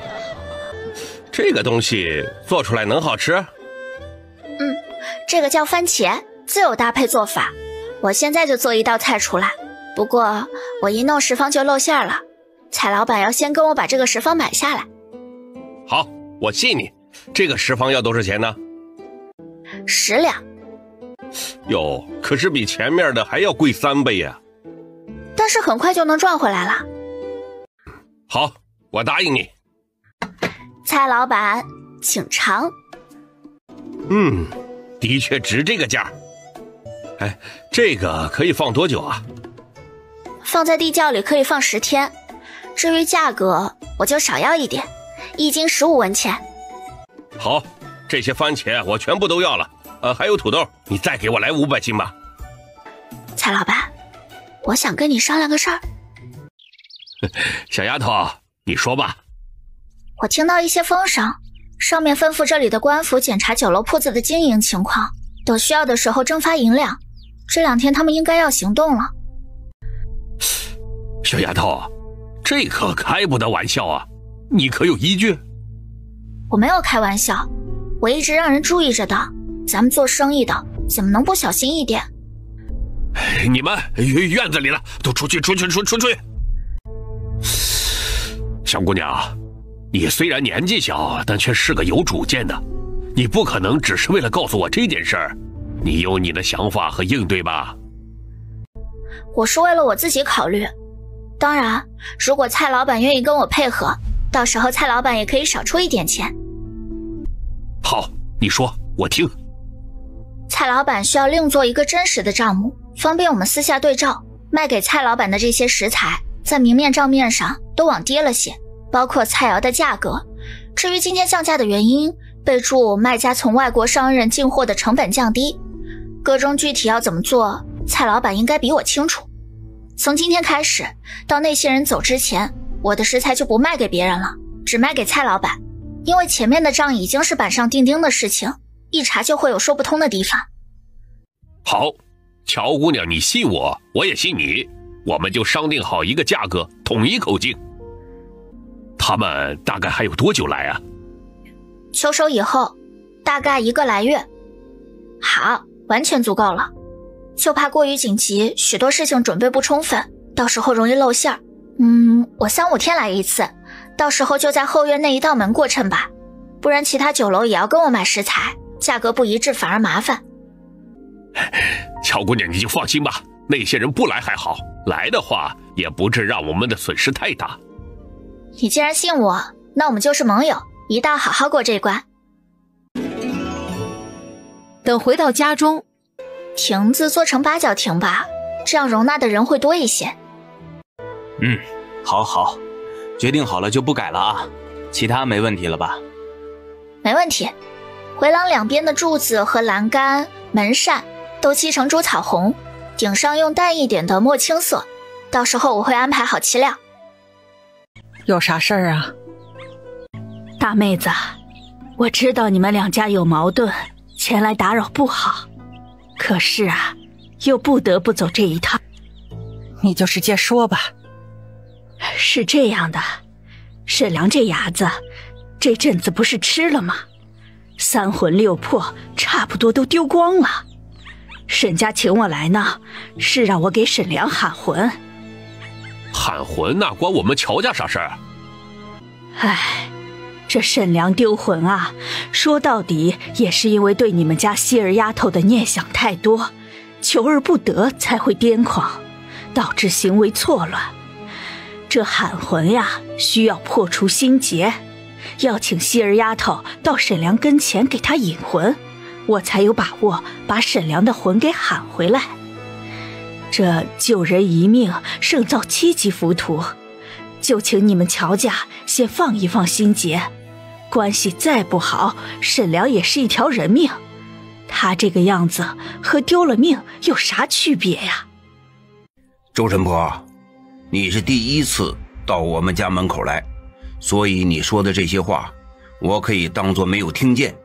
Speaker 1: 这个东西做出来能好吃？
Speaker 11: 这个叫番茄，自有搭配做法。我现在就做一道菜出来，不过我一弄食方就露馅了，蔡老板要先跟我把这个食方买下来。
Speaker 1: 好，我信你。这个食方要多少钱呢
Speaker 11: ？10两。
Speaker 1: 哟，可是比前面的还要贵3倍呀。
Speaker 11: 但是很快就能赚回来了。
Speaker 1: 好，我答应你。
Speaker 11: 蔡老板，请尝。
Speaker 1: 的确值这个价。哎，这个可以放多久啊？
Speaker 11: 放在地窖里可以放10天。至于价格，我就少要一点，1斤15文钱。
Speaker 1: 好，这些番茄我全部都要了。还有土豆，你再给我来500斤吧。
Speaker 11: 蔡老板，我想跟你商量个事儿。
Speaker 1: 小丫头，你说吧。
Speaker 11: 我听到一些风声，上面吩咐这里的官府检查酒楼铺子的经营情况，等需要的时候征发银两。这2天他们应该要行动了。
Speaker 1: 小丫头，这可开不得玩笑啊，你可有依据？
Speaker 11: 我没有开玩笑，我一直让人注意着的。咱们做生意的怎么能不小心一点？
Speaker 1: 你们院子里了，都出去！小姑娘，你虽然年纪小，但却是个有主见的。你不可能只是为了告诉我这件事儿，你有你的想法和应对吧？
Speaker 11: 我是为了我自己考虑。当然，如果蔡老板愿意跟我配合，到时候蔡老板也可以少出一点钱。
Speaker 1: 好，你说，我听。
Speaker 11: 蔡老板需要另做一个真实的账目，方便我们私下对照。卖给蔡老板的这些食材，在明面账面上都往跌了些，包括菜肴的价格。至于今天降价的原因，备注卖家从外国商人进货的成本降低。个中具体要怎么做，蔡老板应该比我清楚。从今天开始，到那些人走之前，我的食材就不卖给别人了，只卖给蔡老板。因为前面的账已经是板上钉钉的事情，一查就会有说不通的地方。
Speaker 1: 好，乔姑娘，你信我，我也信你，我们就商定好一个价格，统一口径。他们大概还有多久来啊？
Speaker 11: 秋收以后，大概1个来月。好，完全足够了。就怕过于紧急，许多事情准备不充分，到时候容易露馅儿。我3、5天来一次，到时候就在后院那一道门过秤吧，不然其他酒楼也要跟我买食材，价格不一致反而麻烦。
Speaker 1: 乔姑娘你就放心吧，那些人不来还好，来的话也不致让我们的损失太大。
Speaker 11: 你既然信我，那我们就是盟友，一道好好过这一关。
Speaker 3: 等回到家中，
Speaker 11: 亭子做成8角亭吧，这样容纳的人会多一些。
Speaker 6: 好，决定好了就不改了啊。其他没问题了吧？
Speaker 11: 没问题。回廊两边的柱子和栏杆、门扇都漆成朱草红，顶上用淡一点的墨青色，到时候我会安排好漆料。
Speaker 5: 有啥事儿啊？
Speaker 2: 大妹子，我知道你们2家有矛盾，前来打扰不好，可是啊，又不得不走这一趟。
Speaker 5: 你就直接说吧。
Speaker 2: 是这样的，沈良这伢子这阵子不是吃了吗？3魂6魄差不多都丢光了。沈家请我来呢，是让我给沈良喊魂。
Speaker 1: 喊魂那关我们乔家啥事儿？
Speaker 2: 这沈良丢魂啊，说到底也是因为对你们家希儿丫头的念想太多，求而不得才会癫狂，导致行为错乱。这喊魂呀，需要破除心结，要请希儿丫头到沈良跟前给她引魂，我才有把握把沈良的魂给喊回来。这救人一命胜造7级浮屠，就请你们乔家先放一放心结。关系再不好，沈良也是一条人命，他这个样子和丢了命有啥区别呀？
Speaker 9: 周神婆，你是第1次到我们家门口来，所以你说的这些话我可以当作没有听见，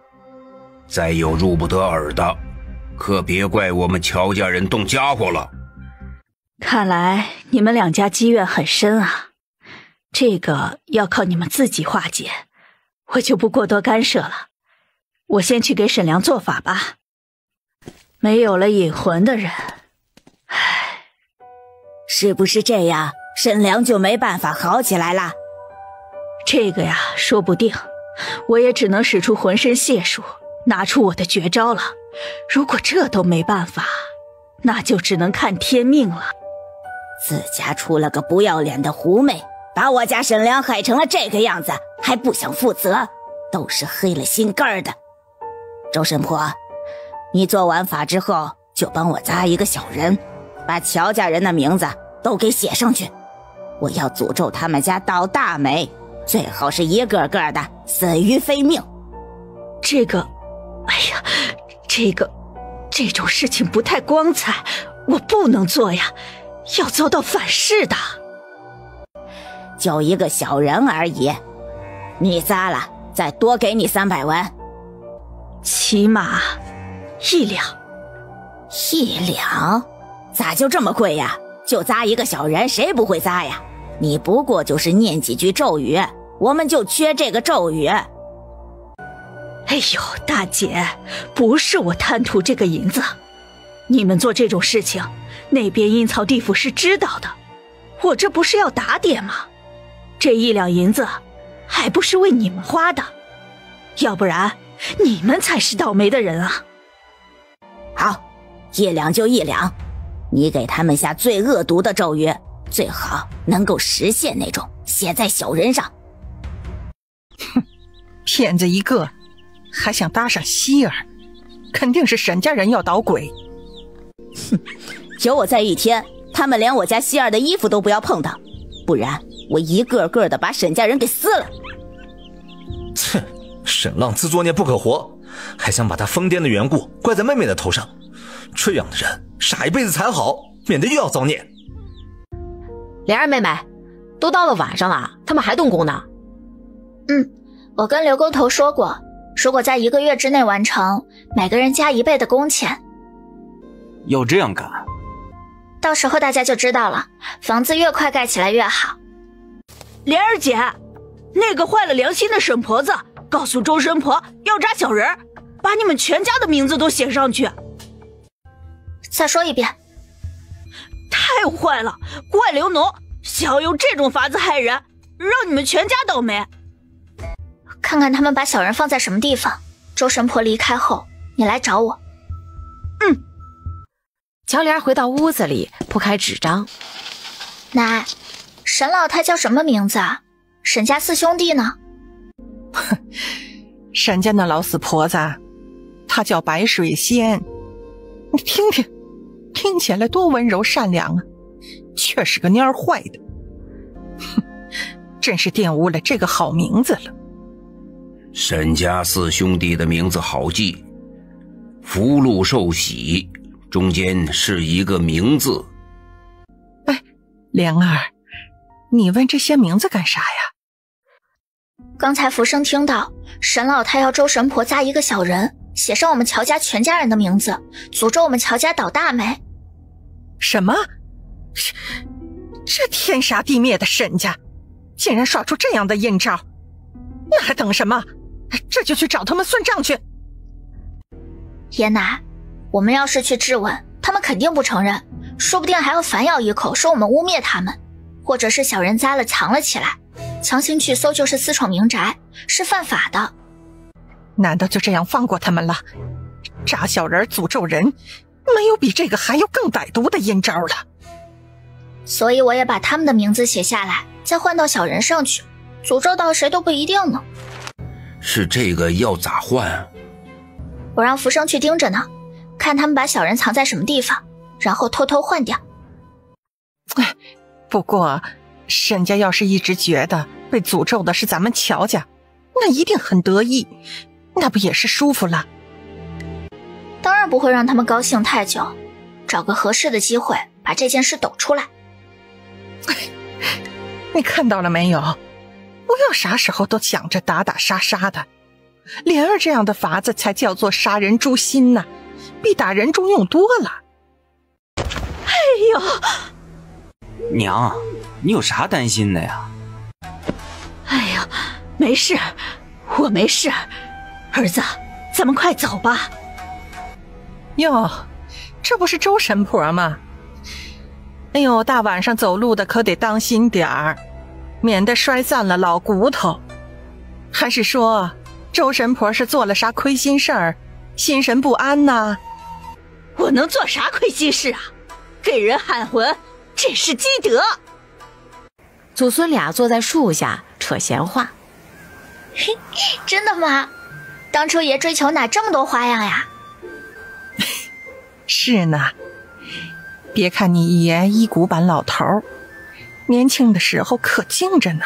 Speaker 9: 再有入不得耳的，可别怪我们乔家人动家伙了。
Speaker 2: 看来你们2家积怨很深啊，这个要靠你们自己化解，我就不过多干涉了。我先去给沈良做法吧。没有了引魂的人，
Speaker 10: 是不是这样，沈良就没办法好起来了？
Speaker 2: 这个呀，说不定。我也只能使出浑身解数，拿出我的绝招了。如果这都没办法，那就只能看天命了。
Speaker 10: 自家出了个不要脸的狐媚，把我家沈良害成了这个样子，还不想负责，都是黑了心肝的。周神婆，你做完法之后就帮我扎一个小人，把乔家人的名字都给写上去，我要诅咒他们家倒大霉，最好是一个个的死于非命。
Speaker 2: 这种事情不太光彩，我不能做呀，要遭到反噬的。
Speaker 10: 就一个小人而已，你扎了再多给你300文，
Speaker 2: 起码1两。
Speaker 10: 1两？咋就这么贵呀？就扎一个小人，谁不会扎呀？你不过就是念几句咒语，我们就缺这个咒语。
Speaker 2: 哎呦，大姐，不是我贪图这个银子，你们做这种事情，那边阴曹地府是知道的，我这不是要打点吗？这1两银子还不是为你们花的，要不然你们才是倒霉的人啊。
Speaker 10: 好，1两就1两，你给他们下最恶毒的咒语，最好能够实现那种，写在小人上。
Speaker 5: 哼，骗子一个，还想搭上希儿，肯定是沈家人要捣鬼。
Speaker 10: 哼，求我在1天，他们连我家希儿的衣服都不要碰到，不然我一个个的把沈家人给撕了。
Speaker 7: 哼，沈浪自作孽不可活，还想把他疯癫的缘故怪在妹妹的头上，这样的人傻一辈子才好，免得又要遭孽。
Speaker 3: 莲儿妹妹，都到了晚上了，他们还动工呢。
Speaker 11: 我跟刘工头说过，如果在1个月之内完成，每个人加1倍的工钱。
Speaker 6: 要这样干？
Speaker 11: 到时候大家就知道了，房子越快盖起来越好。
Speaker 2: 莲儿姐，那个坏了良心的沈婆子告诉周神婆要扎小人，把你们全家的名字都写上去。
Speaker 11: 再说一遍。
Speaker 2: 太坏了，怪流脓，想要用这种法子害人，让你们全家倒霉。
Speaker 11: 看看他们把小人放在什么地方，周神婆离开后，你来找我。
Speaker 3: 乔莲回到屋子里，铺开纸张。
Speaker 11: 奶，沈老太叫什么名字啊？沈家四兄弟呢？
Speaker 5: 沈家那老死婆子，她叫白水仙。你听听，听起来多温柔善良啊，却是个蔫坏的。哼，真是玷污了这个好名字了。
Speaker 9: 沈家四兄弟的名字好记，福禄寿喜，中间是一个名字。
Speaker 5: 哎，莲儿，你问这些名字干啥呀？
Speaker 11: 刚才福生听到沈老太要周神婆扎一个小人，写上我们乔家全家人的名字，诅咒我们乔家倒大霉。
Speaker 5: 什么？这天杀地灭的沈家竟然耍出这样的阴招，那还等什么？这就去找他们算账去。
Speaker 11: 爷奶，我们要是去质问，他们肯定不承认，说不定还要反咬一口说我们污蔑他们，或者是小人栽了藏了起来，强行去搜就是私闯民宅，是犯法的。
Speaker 5: 难道就这样放过他们了？扎小人诅咒人，没有比这个还要更歹毒的阴招了。
Speaker 11: 所以我也把他们的名字写下来，再换到小人上去，诅咒到谁都不一定呢。
Speaker 9: 是这个要咋换？
Speaker 11: 我让福生去盯着呢，看他们把小人藏在什么地方，然后偷偷换掉。
Speaker 5: 不过沈家要是一直觉得被诅咒的是咱们乔家，那一定很得意，那不也是舒服了？
Speaker 11: 当然不会让他们高兴太久，找个合适的机会把这件事抖出来。
Speaker 5: 你看到了没有？不要啥时候都想着打打杀杀的，莲儿这样的法子才叫做杀人诛心呢，比打人中用多了。
Speaker 2: 哎呦，
Speaker 6: 娘，你有啥担心的呀？
Speaker 2: 哎呀，没事，我没事。儿子，咱们快走吧。
Speaker 5: 哟，这不是周神婆吗？哎呦，大晚上走路的可得当心点儿，免得摔散了老骨头。还是说周神婆是做了啥亏心事儿，心神不安呢？
Speaker 2: 我能做啥亏心事啊？给人喊魂，这是积德。
Speaker 3: 祖孙俩坐在树下扯闲话。
Speaker 11: 真的吗？当初爷追求哪这么多花样呀？
Speaker 5: 是呢，别看你爷一古板老头，年轻的时候可精着呢。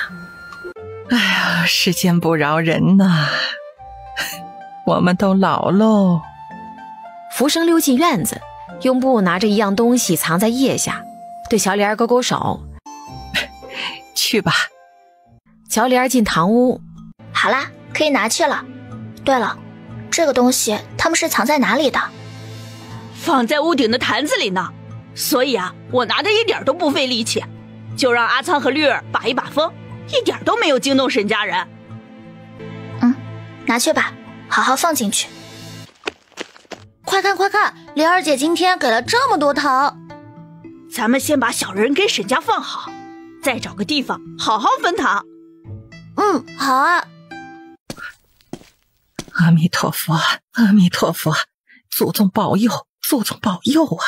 Speaker 5: 哎呀，世间不饶人呐，我们都老喽。
Speaker 3: 福生溜进院子，用布拿着一样东西藏在腋下，对乔莲勾勾手。
Speaker 5: 去吧。
Speaker 3: 乔莲进堂屋。
Speaker 11: 好啦，可以拿去了。对了，这个东西他们是藏在哪里的？
Speaker 2: 放在屋顶的坛子里呢，所以啊，我拿的一点都不费力气，就让阿仓和绿儿把一把风，一点都没有惊动沈家人。
Speaker 11: 拿去吧，好好放进去。
Speaker 8: 快看快看，莲儿姐今天给了这么多糖。
Speaker 2: 咱们先把小人给沈家放好，再找个地方好好分糖。
Speaker 8: 好啊。
Speaker 5: 阿弥陀佛，阿弥陀佛，祖宗保佑，祖宗保佑啊！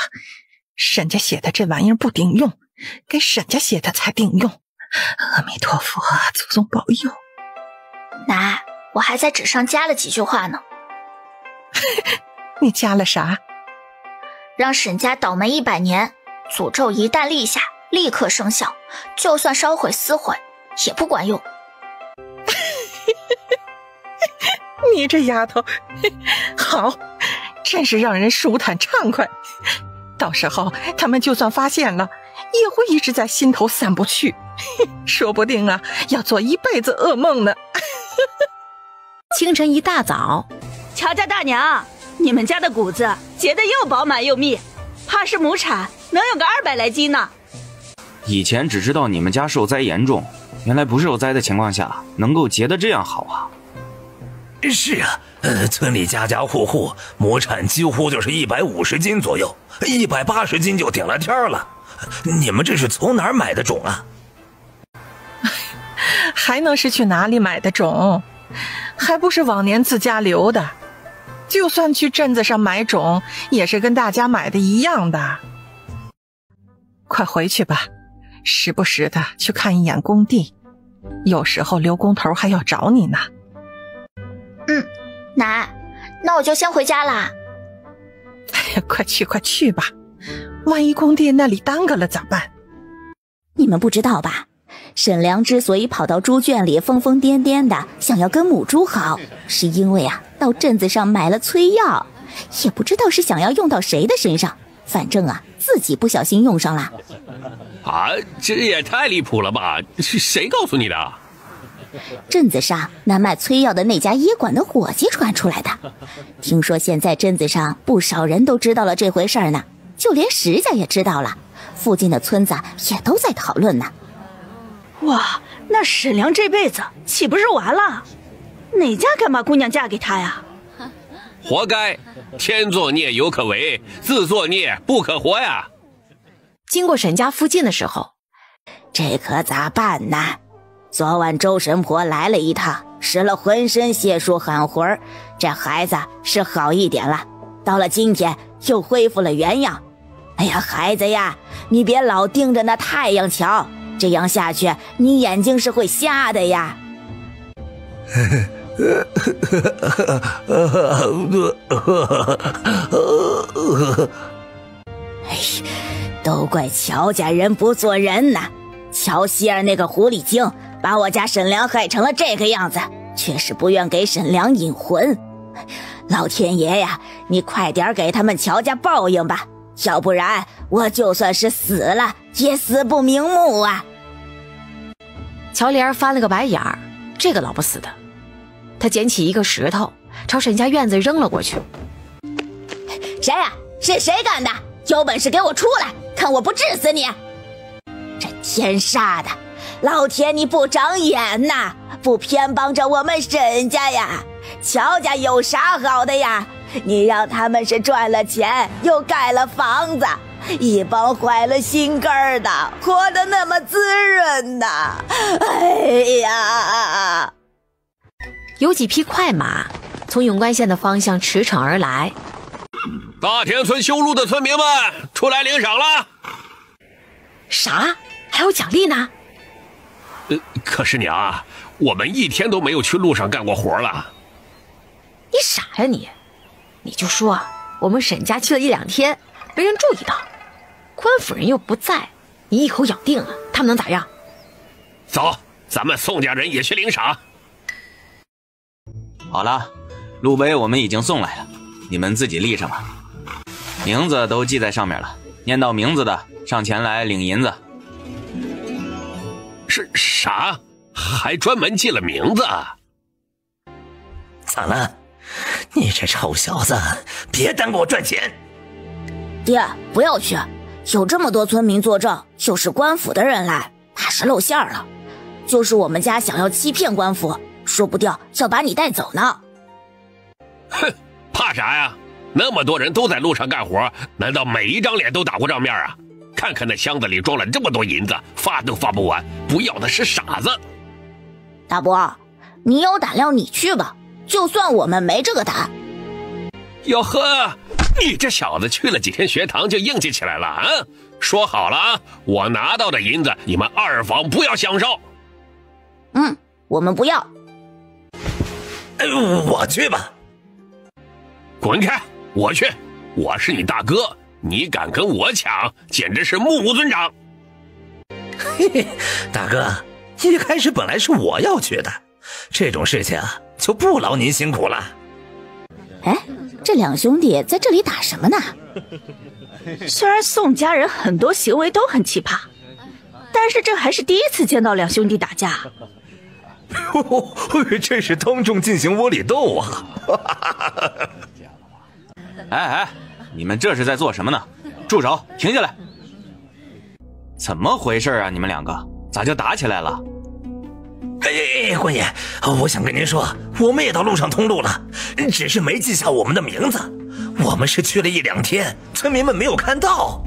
Speaker 5: 沈家写的这玩意儿不顶用，给沈家写的才顶用。阿弥陀佛，祖宗保佑。
Speaker 11: 奶，我还在纸上加了几句话呢。
Speaker 5: 你加了啥？
Speaker 11: 让沈家倒霉100年，诅咒一旦立下，立刻生效，就算烧毁撕毁也不管用。
Speaker 5: 你这丫头，好，真是让人舒坦畅快。到时候他们就算发现了，也会一直在心头散不去，说不定啊，要做一辈子噩梦呢。
Speaker 3: 清晨一大早，
Speaker 2: 乔家大娘，你们家的谷子结得又饱满又密，怕是亩产能有个200来斤呢。
Speaker 6: 以前只知道你们家受灾严重，原来不受灾的情况下能够结得这样好啊。
Speaker 7: 是啊，村里家家户户亩产几乎就是150斤左右，180斤就顶了天了。你们这是从哪儿买的种啊？
Speaker 5: 还能是去哪里买的种？还不是往年自家留的。就算去镇子上买种，也是跟大家买的一样的。快回去吧，时不时的去看一眼工地，有时候刘工头还要找你呢。
Speaker 11: 奶，那我就先回家啦。
Speaker 5: 哎呀，快去吧，万一工地那里耽搁了咋办？
Speaker 10: 你们不知道吧？沈良之所以跑到猪圈里疯疯癫癫的想要跟母猪好，是因为到镇子上买了催药，也不知道是想要用到谁的身上，反正自己不小心用上了。
Speaker 1: 这也太离谱了吧？是谁告诉你的？
Speaker 10: 镇子上那卖催药的那家医馆的伙计传出来的。听说现在镇子上不少人都知道了这回事呢，就连石家也知道了，附近的村子也都在讨论呢。
Speaker 2: 哇，那沈良这辈子岂不是完了？哪家敢把姑娘嫁给他呀？
Speaker 1: 活该，天作孽犹可为，自作孽不可活呀！
Speaker 3: 经过沈家附近的时候，
Speaker 10: 这可咋办呢？昨晚周神婆来了一趟，使了浑身解数狠活儿，这孩子是好一点了，到了今天又恢复了原样。哎呀，孩子呀，你别老盯着那太阳瞧，这样下去你眼睛是会瞎的呀。哎，都怪乔家人不做人呐！乔希儿那个狐狸精把我家沈良害成了这个样子，却是不愿给沈良引魂。老天爷呀，你快点给他们乔家报应吧，要不然我就算是死了也死不瞑目啊！
Speaker 3: 乔莲儿翻了个白眼儿，这个老不死的，他捡起一个石头朝沈家院子扔了过去。
Speaker 10: 谁呀？是谁干的？有本事给我出来，看我不治死你！这天杀的，老天你不长眼呐，不偏帮着我们沈家呀？乔家有啥好的呀？你让他们是赚了钱又盖了房子，一帮坏了心肝儿的，活得那么滋润呐！哎呀！
Speaker 3: 有几匹快马从永关县的方向驰骋而来。
Speaker 1: 大田村修路的村民们出来领赏了。
Speaker 3: 啥？还有奖励呢？
Speaker 1: 可是娘，我们一天都没有去路上干过活了。
Speaker 3: 你傻呀你！你就说我们沈家去了1-2天，被人注意到，官府人又不在，你一口咬定了，他们能咋样？
Speaker 1: 走，咱们宋家人也去领赏。
Speaker 6: 好了，路碑我们已经送来了，你们自己立上吧，名字都记在上面了，念到名字的上前来领银子。
Speaker 1: 是啥？还专门记了名字？
Speaker 7: 咋了？你这臭小子，别耽搁我赚钱！
Speaker 10: 爹，不要去，有这么多村民作证，又是官府的人来，怕是露馅了。就是我们家想要欺骗官府，说不定要把你带走呢。
Speaker 1: 哼，怕啥呀？那么多人都在路上干活，难道每一张脸都打过账面啊？看看那箱子里装了这么多银子，发都发不完，不要的是傻子。
Speaker 10: 大伯，你有胆量你去吧，就算我们没这个胆。
Speaker 1: 哟呵，你这小子去了几天学堂就硬气起来了啊！说好了啊，我拿到的银子你们二房不要享受。
Speaker 10: 我们不要。
Speaker 7: 我去吧。
Speaker 1: 滚开！我去，我是你大哥，你敢跟我抢，简直是目无尊长。
Speaker 7: 嘿嘿，大哥，一开始本来是我要去的，这种事情就不劳您辛苦了。
Speaker 10: 哎，这两兄弟在这里打什么呢？
Speaker 2: 虽然宋家人很多行为都很奇葩，但是这还是第一次见到两兄弟打架。
Speaker 7: 这是当众进行窝里斗啊！
Speaker 6: 哎，你们这是在做什么呢？住手，停下来！怎么回事啊？你们两个咋就打起来了？
Speaker 7: 官爷，我想跟您说，我们也到路上通路了，只是没记下我们的名字。我们是去了1、2天，村民们没有看到。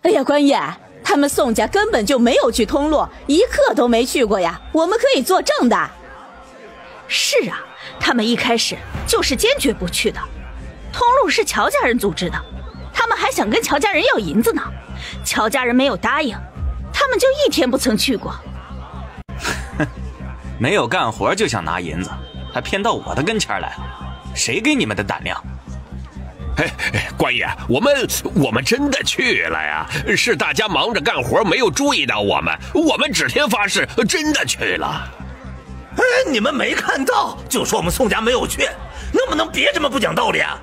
Speaker 13: 哎呀，官爷，他们宋家根本就没有去通路，一刻都没去过呀，我们可以作证的。
Speaker 2: 是啊，他们一开始就是坚决不去的。通路是乔家人组织的，他们还想跟乔家人要银子呢，乔家人没有答应，他们就1天不曾去过。
Speaker 6: 没有干活就想拿银子，还骗到我的跟前来了，谁给你们的胆量？
Speaker 1: 官爷，我们真的去了呀，是大家忙着干活没有注意到我们指天发誓真的去了。
Speaker 7: 你们没看到就说我们宋家没有去，能不能别这么不讲道理啊？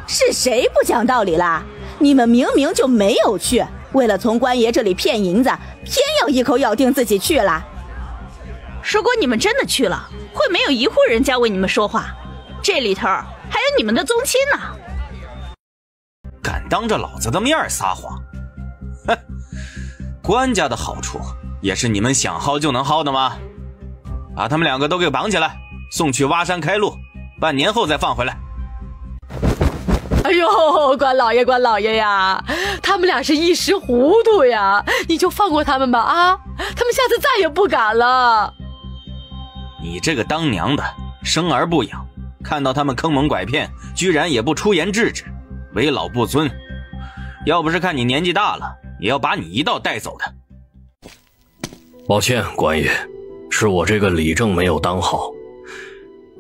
Speaker 13: 是谁不讲道理啦？你们明明就没有去，为了从官爷这里骗银子，偏要一口咬定自己去了。
Speaker 2: 如果你们真的去了，会没有一户人家为你们说话，这里头还有你们的宗亲呢。
Speaker 6: 敢当着老子的面撒谎，哼！官家的好处也是你们想薅就能薅的吗？把他们2个都给绑起来，送去挖山开路，半年后再放回来。
Speaker 15: 哎呦，官老爷呀，他们俩是一时糊涂呀，你就放过他们吧啊！他们下次再也不敢了。
Speaker 6: 你这个当娘的生而不养，看到他们坑蒙拐骗，居然也不出言制止，为老不尊。要不是看你年纪大了，也要把你一道带走的。
Speaker 16: 抱歉，官爷，是我这个理政没有当好。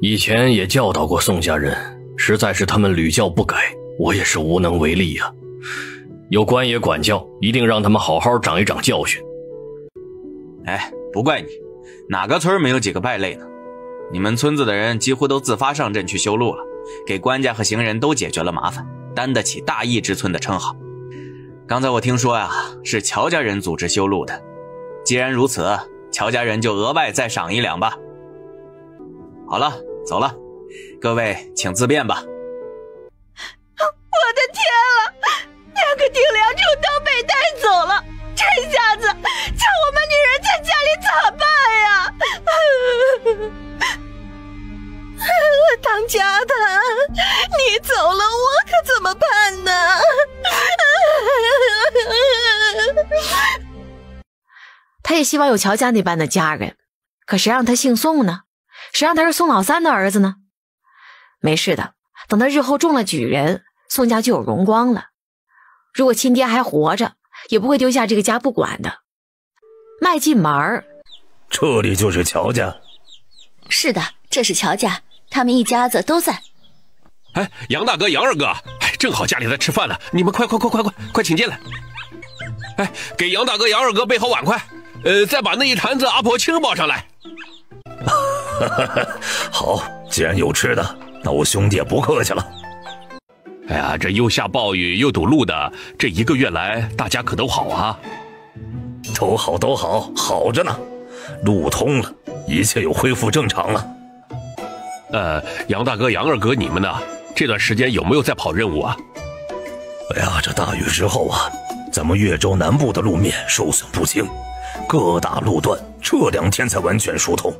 Speaker 16: 以前也教导过宋家人，实在是他们屡教不改，我也是无能为力呀。有官爷管教，一定让他们好好长一长教训。
Speaker 6: 不怪你，哪个村没有几个败类呢？你们村子的人几乎都自发上阵去修路了，给官家和行人都解决了麻烦，担得起大义之村的称号。刚才我听说是乔家人组织修路的，既然如此，乔家人就额外再赏1两吧。好了，走了，各位请自便吧。
Speaker 2: 我的天啊，2个顶梁柱都被带走了，这下子叫我们女人在家里咋办呀？当家的，你走了我可怎么办呢？
Speaker 3: 他也希望有乔家那般的家人，可谁让他姓宋呢？谁让他是宋老三的儿子呢？没事的，等他日后中了举人，宋家就有荣光了。如果亲爹还活着，也不会丢下这个家不管的。迈进门儿，
Speaker 7: 这里就是乔家。
Speaker 8: 是的，这是乔家，他们一家子都在。
Speaker 1: 杨大哥、杨二哥，正好家里在吃饭呢，你们快请进来。给杨大哥、杨二哥备好碗筷，再把那一坛子阿婆青抱上来。
Speaker 7: 好，既然有吃的，那我兄弟也不客气了。
Speaker 1: 哎呀，这又下暴雨又堵路的，这1个月来大家可都好啊？
Speaker 7: 都好，好着呢。路通了，一切又恢复正常了。
Speaker 1: 杨大哥、杨二哥，你们呢？这段时间有没有在跑任务啊？
Speaker 7: 哎呀，这大雨之后咱们越州南部的路面受损不轻，各大路段这2天才完全疏通。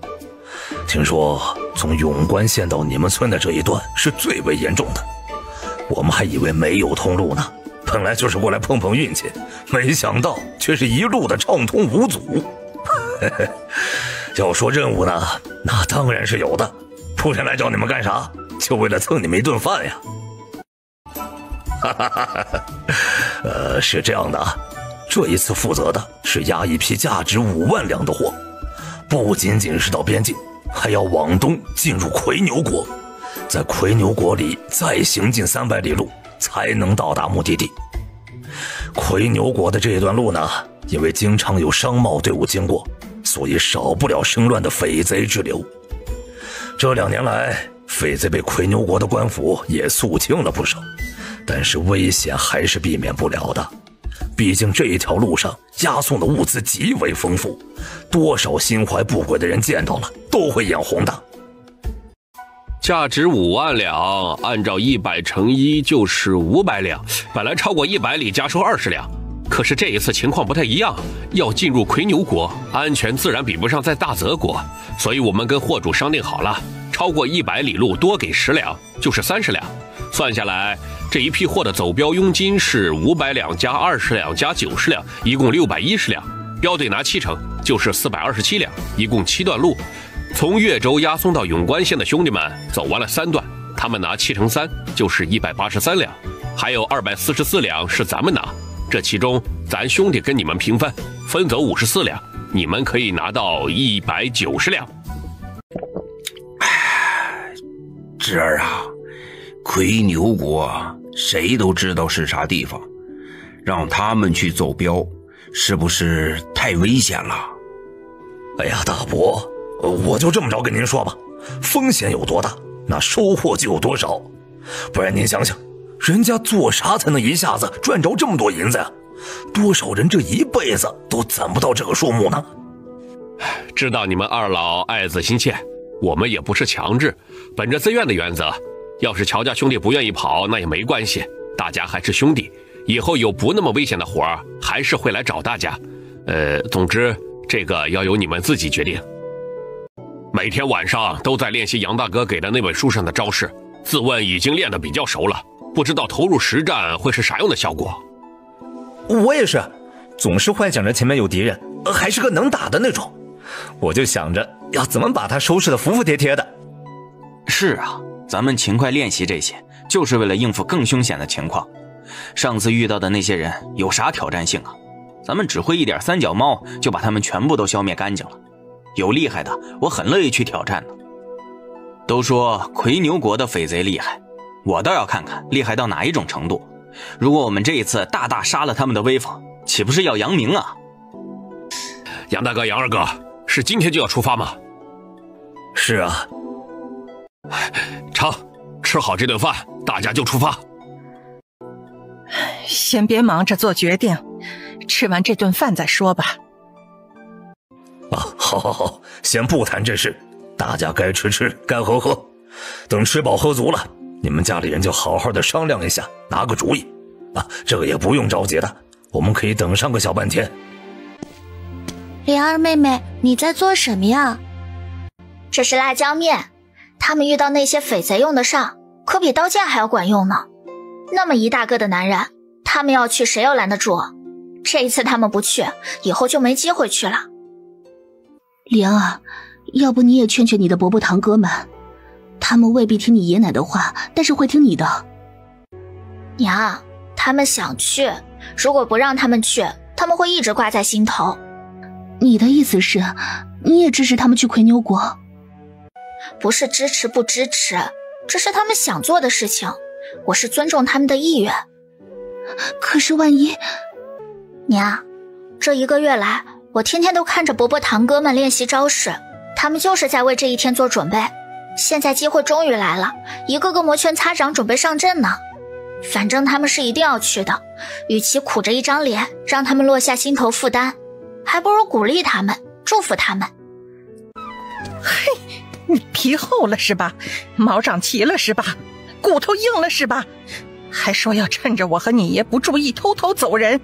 Speaker 7: 听说从永关县到你们村的这一段是最为严重的，我们还以为没有通路呢，本来就是过来碰碰运气，没想到却是一路的畅通无阻。要说任务呢，那当然是有的，不然来找你们干啥？就为了蹭你们一顿饭呀。是这样的，这一次负责的是押一批价值5万两的货，不仅仅是到边境，还要往东进入魁牛国，在魁牛国里再行进300里路才能到达目的地。魁牛国的这一段路呢，因为经常有商贸队伍经过，所以少不了生乱的匪贼之流。这2年来，匪贼被魁牛国的官府也肃清了不少，但是危险还是避免不了的。毕竟这一条路上押送的物资极为丰富，多少心怀不轨的人见到了都会眼红的。
Speaker 1: 价值5万两，按照100乘1就是500两，本来超过100里加收20两，可是这一次情况不太一样，要进入魁牛国，安全自然比不上在大泽国，所以我们跟货主商定好了，超过100里路多给10两，就是30两。算下来，这一批货的走标佣金是500两加20两加90两，一共610两。标队拿7成，就是427两，一共7段路。从越州押送到永关县的兄弟们走完了3段，他们拿7乘3，就是183两，还有244两是咱们拿。这其中，咱兄弟跟你们平分，分走54两，你们可以拿到190两。
Speaker 9: 侄儿啊，魁牛国谁都知道是啥地方，让他们去走标，是不是太危险了？
Speaker 7: 哎呀，大伯，我就这么着跟您说吧，风险有多大，那收获就有多少。不然您想想，人家做啥才能一下子赚着这么多银子呀？多少人这一辈子都攒不到这个数目呢。
Speaker 1: 知道你们二老爱子心切，我们也不是强制，本着自愿的原则，要是乔家兄弟不愿意跑，那也没关系，大家还是兄弟，以后有不那么危险的活儿，还是会来找大家。总之这个要由你们自己决定。每天晚上都在练习杨大哥给的那本书上的招式，自问已经练得比较熟了，不知道投入实战会是啥样的效果。
Speaker 7: 我也是，总是幻想着前面有敌人，还是个能打的那种，我就想着要怎么把他收拾得服服帖帖的。
Speaker 6: 是啊，咱们勤快练习这些，就是为了应付更凶险的情况。上次遇到的那些人有啥挑战性啊？咱们只会一点三脚猫就把他们全部都消灭干净了。有厉害的，我很乐意去挑战的。都说魁牛国的匪贼厉害，我倒要看看厉害到哪一种程度。如果我们这一次大大杀了他们的威风，岂不是要扬名啊？
Speaker 1: 杨大哥、杨二哥，是今天就要出发吗？
Speaker 7: 是啊。
Speaker 1: 成，吃好这顿饭，大家就出发。
Speaker 5: 先别忙着做决定，吃完这顿饭再说吧。
Speaker 7: 好，先不谈这事，大家该吃吃，该喝喝，等吃饱喝足了，你们家里人就好好的商量一下，拿个主意这个也不用着急的，我们可以等上个小半天。
Speaker 11: 灵儿妹妹，你在做什么呀？这是辣椒面，他们遇到那些匪贼用得上，可比刀剑还要管用呢。那么一大个的男人，他们要去谁又拦得住？这一次他们不去，以后就没机会去了。
Speaker 14: 莲儿，要不你也劝劝你的伯伯堂哥们，他们未必听你爷奶的话，但是会听你的。
Speaker 11: 娘，他们想去，如果不让他们去，他们会一直挂在心头。
Speaker 14: 你的意思是，你也支持他们去魁牛国？
Speaker 11: 不是支持不支持，这是他们想做的事情，我是尊重他们的意愿。
Speaker 14: 可是万一……
Speaker 11: 娘，这1个月来，我天天都看着伯伯堂哥们练习招式，他们就是在为这一天做准备。现在机会终于来了，一个个摩拳擦掌准备上阵呢。反正他们是一定要去的，与其苦着一张脸让他们落下心头负担，还不如鼓励他们，祝福他们。
Speaker 5: 嘿，你皮厚了是吧？毛长齐了是吧？骨头硬了是吧？还说要趁着我和你爷不注意偷偷走人，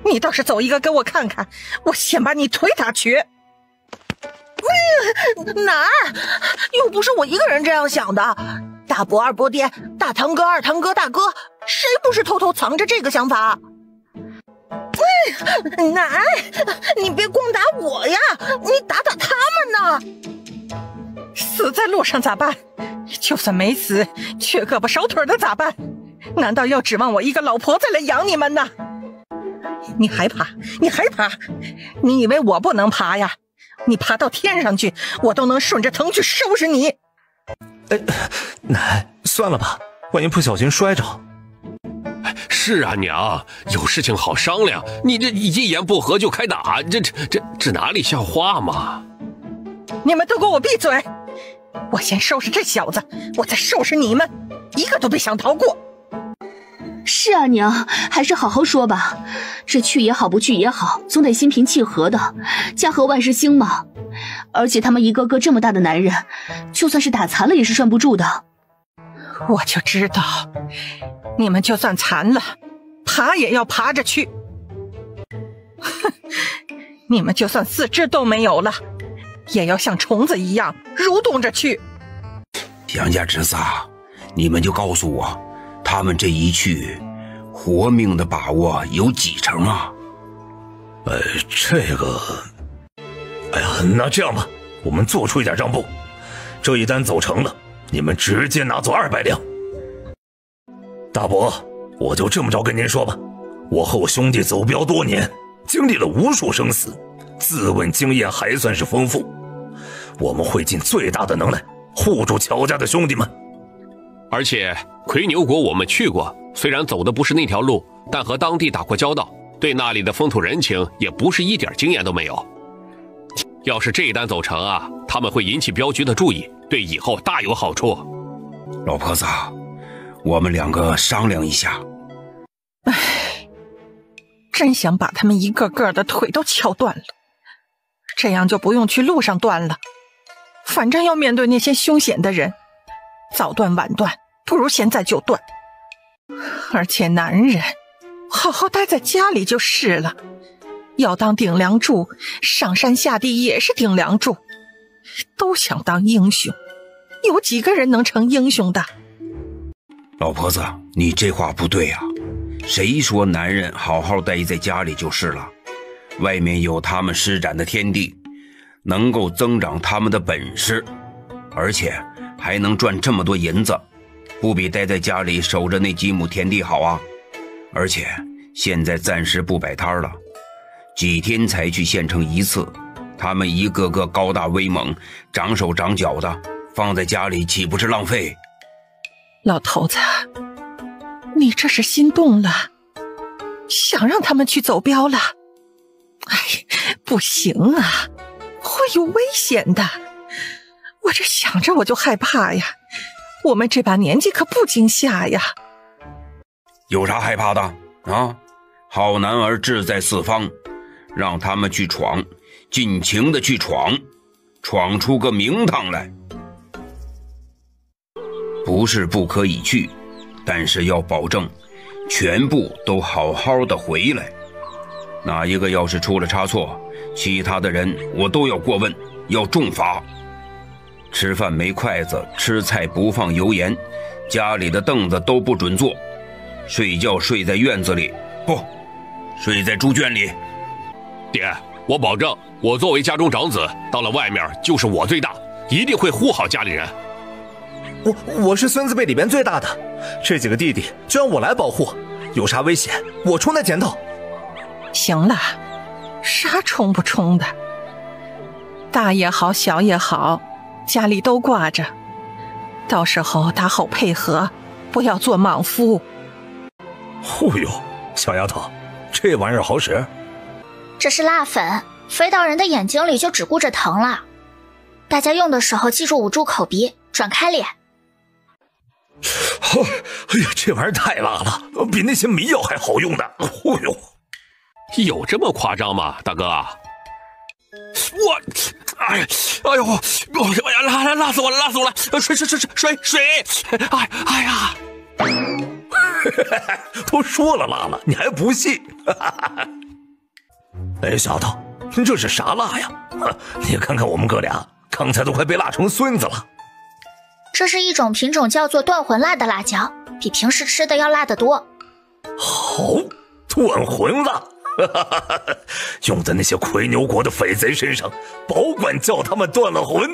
Speaker 5: 你倒是走一个给我看看，我先把你腿打瘸。哪儿？又不是我一个人这样想的，大伯、二伯爹、大堂哥、二堂哥、大哥，谁不是偷偷藏着这个想法？奶，你别光打我呀，你打打他们呢。死在路上咋办？就算没死，缺胳膊少腿的咋办？难道要指望我一个老婆子来养你们呢？你还爬？你还爬？你以为我不能爬呀？你爬到天上去，我都能顺着藤去收拾你。
Speaker 7: 奶，算了吧，万一不小心摔着。
Speaker 1: 是啊，娘，有事情好商量，你这一言不合就开打，这哪里像话嘛？
Speaker 5: 你们都给我闭嘴！我先收拾这小子，我再收拾你们，一个都别想逃过。
Speaker 14: 是啊，娘，还是好好说吧。这去也好，不去也好，总得心平气和的，家和万事兴嘛。而且他们一个个这么大的男人，就算是打残了也是拴不住的。
Speaker 5: 我就知道，你们就算残了，爬也要爬着去。你们就算四肢都没有了，也要像虫子一样蠕动着去。
Speaker 9: 杨家侄子，你们就告诉我，他们这一去，活命的把握有几成啊？
Speaker 7: 这个，哎呀，那这样吧，我们做出一点让步，这一单走成了，你们直接拿走200两。大伯，我就这么着跟您说吧，我和我兄弟走镖多年，经历了无数生死，自问经验还算是丰富，我们会尽最大的能耐护住乔家的兄弟们。
Speaker 1: 而且魁牛国我们去过，虽然走的不是那条路，但和当地打过交道，对那里的风土人情也不是一点经验都没有。要是这一单走成啊，他们会引起镖局的注意，对以后大有好处。
Speaker 9: 老婆子，我们2个商量一下。
Speaker 5: 真想把他们一个个的腿都敲断了，这样就不用去路上断了。反正要面对那些凶险的人，早断晚断，不如现在就断。而且男人好好待在家里就是了，要当顶梁柱，上山下地也是顶梁柱。都想当英雄，有几个人能成英雄的？
Speaker 9: 老婆子，你这话不对啊，谁说男人好好待在家里就是了？外面有他们施展的天地，能够增长他们的本事，而且还能赚这么多银子，不比待在家里守着那几亩田地好啊？而且现在暂时不摆摊了，几天才去县城一次，他们一个个高大威猛，长手长脚的，放在家里岂不是浪费？
Speaker 5: 老头子，你这是心动了，想让他们去走镖了？哎，不行啊，会有危险的。我这想着我就害怕呀，我们这把年纪可不经下呀。
Speaker 9: 有啥害怕的啊？好男儿志在四方，让他们去闯，尽情的去闯，闯出个名堂来。不是不可以去，但是要保证全部都好好的回来。哪一个要是出了差错，其他的人我都要过问，要重罚。吃饭没筷子，吃菜不放油盐，家里的凳子都不准坐，睡觉睡在院子里，不，睡在猪圈里。
Speaker 1: 爹，我保证，我作为家中长子，到了外面就是我最大，一定会护好家里人。
Speaker 7: 我是孙子辈里边最大的，这几个弟弟就让我来保护，有啥危险我冲在前头。
Speaker 5: 行了，啥冲不冲的，大也好小也好，家里都挂着，到时候打好配合，不要做莽夫。
Speaker 7: 哦呦，小丫头，这玩意儿好使？
Speaker 11: 这是蜡粉，飞到人的眼睛里就只顾着疼了。大家用的时候记住捂住口鼻，转开脸。
Speaker 7: 哎呀，这玩意儿太辣了，比那些迷药还好用的。哦呦，
Speaker 1: 有这么夸张吗，大哥？哎呦，辣死我了，辣死我了！水！哎呀！
Speaker 7: 都说了辣了，你还不信？哎，小头，这是啥辣呀？你看看我们哥俩，刚才都快被辣成孙子了。
Speaker 11: 这是一种品种叫做断魂辣的辣椒，比平时吃的要辣得多。
Speaker 7: 好，断魂辣，用在那些魁牛国的匪贼身上，保管叫他们断了魂。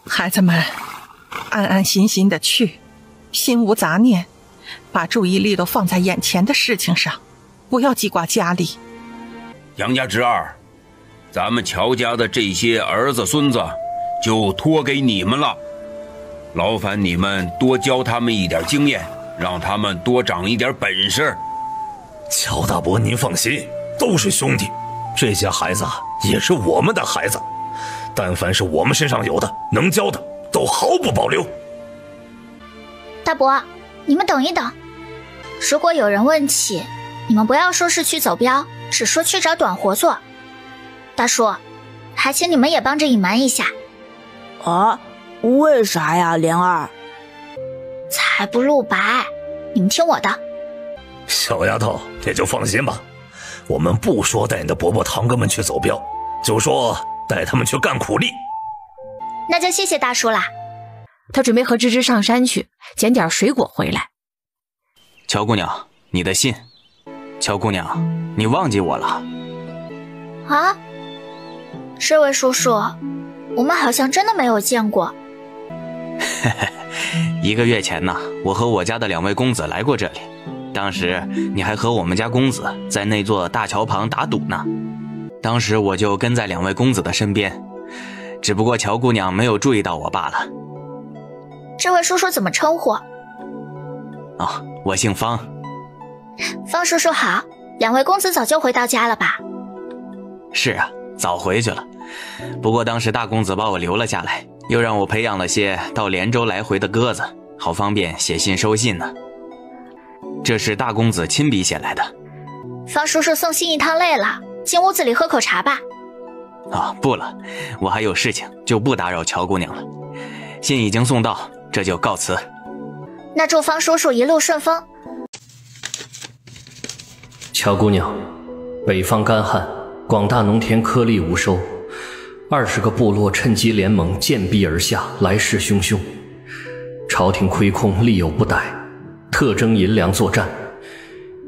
Speaker 5: 孩子们，安安心心的去，心无杂念，把注意力都放在眼前的事情上，不要记挂家里。
Speaker 9: 杨家侄儿，咱们乔家的这些儿子孙子就托给你们了，劳烦你们多教他们一点经验，让他们多长一点本事。
Speaker 7: 乔大伯您放心，都是兄弟，这些孩子也是我们的孩子，但凡是我们身上有的能教的都毫不保留。
Speaker 11: 大伯，你们等一等，如果有人问起，你们不要说是去走镖，只说去找短活做。大叔，还请你们也帮着隐瞒一下。
Speaker 12: 啊，为啥呀，莲儿？
Speaker 11: 财不露白，你们听我的。
Speaker 7: 小丫头，也就放心吧，我们不说带你的伯伯堂哥们去走镖，就说带他们去干苦力。
Speaker 11: 那就谢谢大叔啦。
Speaker 3: 他准备和芝芝上山去捡点水果回来。
Speaker 6: 乔姑娘，你的信。乔姑娘，你忘记我了？
Speaker 11: 啊？这位叔叔，我们好像真的没有见过。
Speaker 6: 1个月前呢，我和我家的2位公子来过这里，当时你还和我们家公子在那座大桥旁打赌呢。当时我就跟在2位公子的身边，只不过乔姑娘没有注意到我罢了。
Speaker 11: 这位叔叔怎么称呼？
Speaker 6: 哦，我姓方。
Speaker 11: 方叔叔好，2位公子早就回到家了吧？
Speaker 6: 是啊，早回去了。不过当时大公子把我留了下来，又让我培养了些到连州来回的鸽子，好方便写信收信呢。这是大公子亲笔写来的。
Speaker 11: 方叔叔送信一趟累了，进屋子里喝口茶吧。
Speaker 6: 啊，不了，我还有事情，就不打扰乔姑娘了。信已经送到，这就告辞。
Speaker 11: 那祝方叔叔一路顺风。
Speaker 16: 乔姑娘，北方干旱，广大农田颗粒无收，20个部落趁机联盟，剑逼而下，来势汹汹。朝廷亏空，力有不逮，特征银粮作战。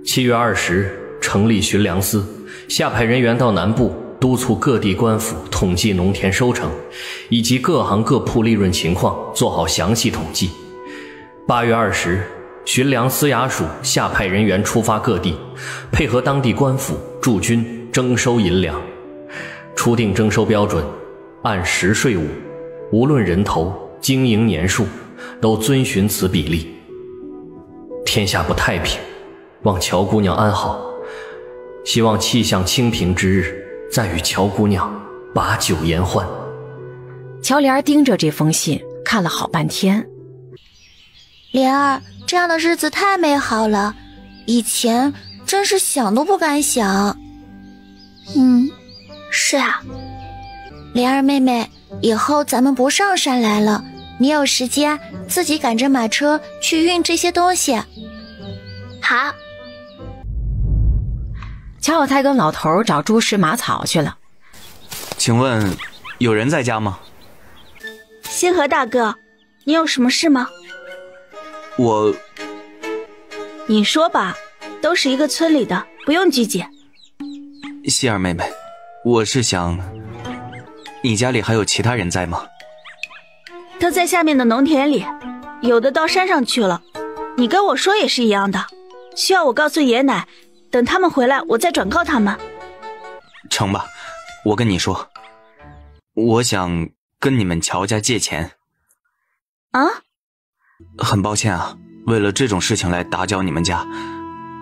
Speaker 16: 7月20成立巡粮司，下派人员到南部督促各地官府统计农田收成，以及各行各铺利润情况，做好详细统计。8月20巡粮司衙署下派人员出发各地，配合当地官府驻军征收银粮，初定征收标准，按时税务，无论人头、经营年数，都遵循此比例。天下不太平，望乔姑娘安好。希望气象清平之日，再与乔姑娘把酒言欢。
Speaker 3: 乔莲盯着这封信看了好半天。
Speaker 8: 莲儿，这样的日子太美好了，以前真是想都不敢想。
Speaker 11: 是啊。
Speaker 8: 莲儿妹妹，以后咱们不上山来了，你有时间自己赶着马车去运这些东西。
Speaker 11: 好。
Speaker 3: 乔老太跟老头找猪食马草去了。
Speaker 6: 请问有人在家吗？
Speaker 2: 星河大哥，你有什么事吗？你说吧，都是一个村里的，不用拘谨。
Speaker 6: 希儿妹妹，我是想，你家里还有其他人在吗？
Speaker 2: 都在下面的农田里，有的到山上去了。你跟我说也是一样的，需要我告诉爷奶，等他们回来我再转告他们。
Speaker 6: 成吧，我跟你说，我想跟你们乔家借钱。
Speaker 2: 啊？
Speaker 6: 很抱歉啊，为了这种事情来打搅你们家，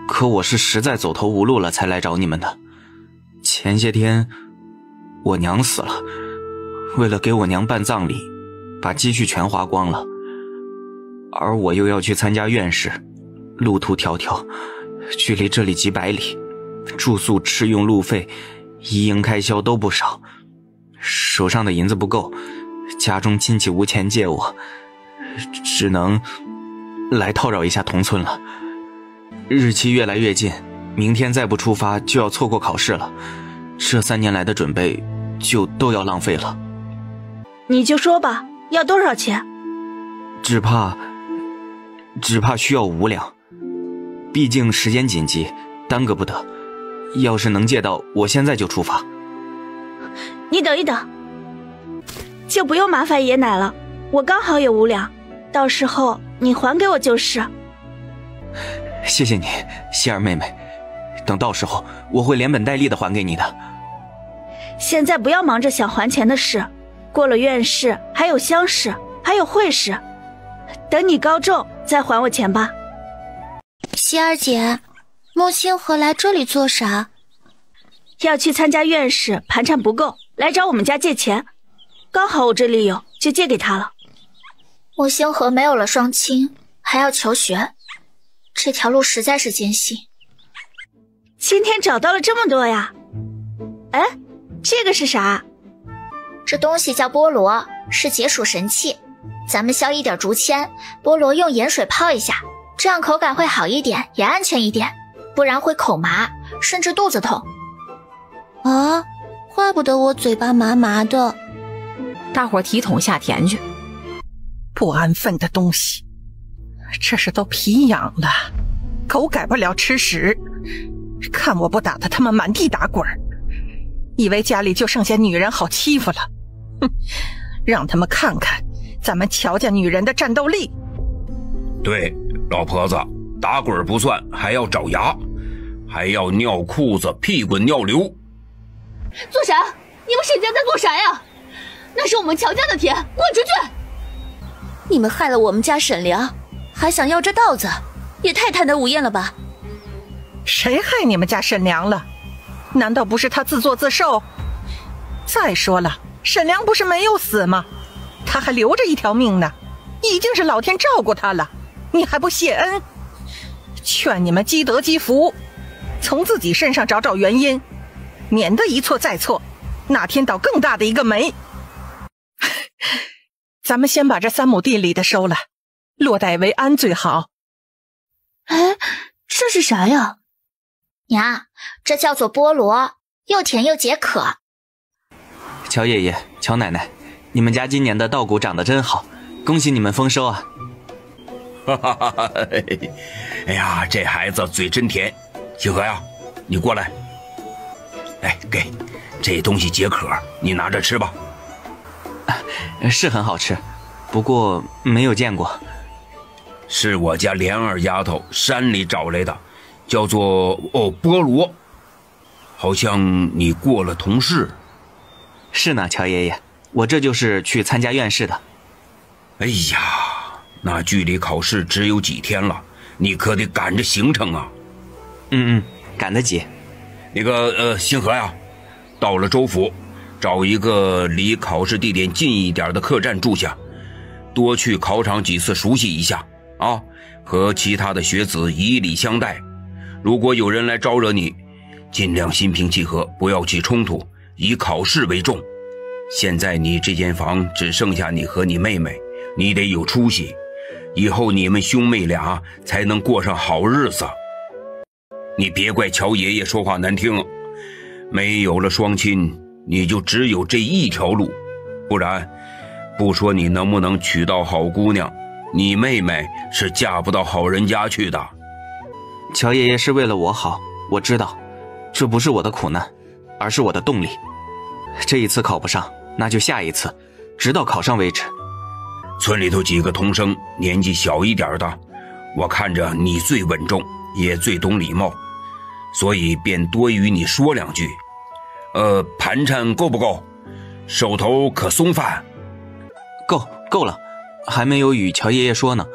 Speaker 6: 可我是实在走投无路了才来找你们的。前些天我娘死了，为了给我娘办葬礼，把积蓄全花光了，而我又要去参加院试，路途迢迢，距离这里几百里，住宿吃用路费一应开销都不少，手上的银子不够，家中亲戚无钱借我，只能来套扰一下同村了。日期越来越近，明天再不出发就要错过考试了，这3年来的准备就都要浪费了。
Speaker 2: 你就说吧，要多少钱？
Speaker 6: 只怕需要5两，毕竟时间紧急，耽搁不得。要是能借到，我现在就出发。
Speaker 2: 你等一等，就不用麻烦爷奶了，我刚好有5两，到时候你还给我就是。
Speaker 6: 谢谢你，希儿妹妹，等到时候我会连本带利的还给你的。
Speaker 2: 现在不要忙着想还钱的事，过了院试，还有乡试，还有会试，等你高中再还我钱吧。
Speaker 8: 希儿姐，莫星河来这里做啥？
Speaker 2: 要去参加院试，盘缠不够，来找我们家借钱，刚好我这里有，就借给他了。
Speaker 11: 莫星河没有了双亲，还要求学，这条路实在是艰辛。
Speaker 2: 今天找到了这么多呀？哎，这个是啥？
Speaker 11: 这东西叫菠萝，是解暑神器。咱们削一点竹签，菠萝用盐水泡一下，这样口感会好一点，也安全一点，不然会口麻，甚至肚子痛。
Speaker 8: 啊，怪不得我嘴巴麻麻的。
Speaker 3: 大伙提桶下田去。
Speaker 5: 不安分的东西，这是都皮痒了，狗改不了吃屎。看我不打得他们满地打滚，以为家里就剩下女人好欺负了。哼，让他们看看咱们乔家女人的战斗力。
Speaker 9: 对，老婆子，打滚不算，还要找牙，还要尿裤子，屁滚尿流。
Speaker 2: 做啥？你们沈家在做啥呀？那是我们乔家的田，滚出去！
Speaker 8: 你们害了我们家沈良，还想要这稻子，也太贪得无厌了吧？
Speaker 5: 谁害你们家沈良了？难道不是他自作自受？再说了，沈良不是没有死吗？他还留着一条命呢，已经是老天照顾他了，你还不谢恩？劝你们积德积福，从自己身上找找原因，免得一错再错，哪天倒更大的一个霉。咱们先把这3亩地里的收了，落袋为安最好。
Speaker 14: 哎，这是啥呀？
Speaker 11: 娘，这叫做菠萝，又甜又解渴。
Speaker 6: 乔爷爷、乔奶奶，你们家今年的稻谷长得真好，恭喜你们丰收啊！
Speaker 9: 哈哈哈哈！哎呀，这孩子嘴真甜。星河呀，你过来。哎，给，这东西解渴，你拿着吃吧。
Speaker 6: 是很好吃，不过没有见过。
Speaker 9: 是我家莲儿丫头山里找来的，叫做菠萝。好像你过了童试。
Speaker 6: 是呢，乔爷爷，我这就是去参加院试的。
Speaker 9: 哎呀，那距离考试只有几天了，你可得赶着行程啊。
Speaker 6: 赶得及。
Speaker 9: 那个星河呀，到了州府，找一个离考试地点近一点的客栈住下，多去考场几次熟悉一下啊，和其他的学子以礼相待。如果有人来招惹你，尽量心平气和，不要起冲突，以考试为重。现在你这间房只剩下你和你妹妹，你得有出息，以后你们兄妹俩才能过上好日子。你别怪乔爷爷说话难听，没有了双亲，你就只有这一条路，不然不说你能不能娶到好姑娘，你妹妹是嫁不到好人家去的。
Speaker 6: 乔爷爷是为了我好，我知道，这不是我的苦难，而是我的动力。这一次考不上，那就下一次，直到考上为止。
Speaker 9: 村里头几个童生年纪小一点的，我看着你最稳重，也最懂礼貌，所以便多与你说两句。盘缠够不够？手头可松饭？
Speaker 6: 够了，还没有与乔爷爷说呢。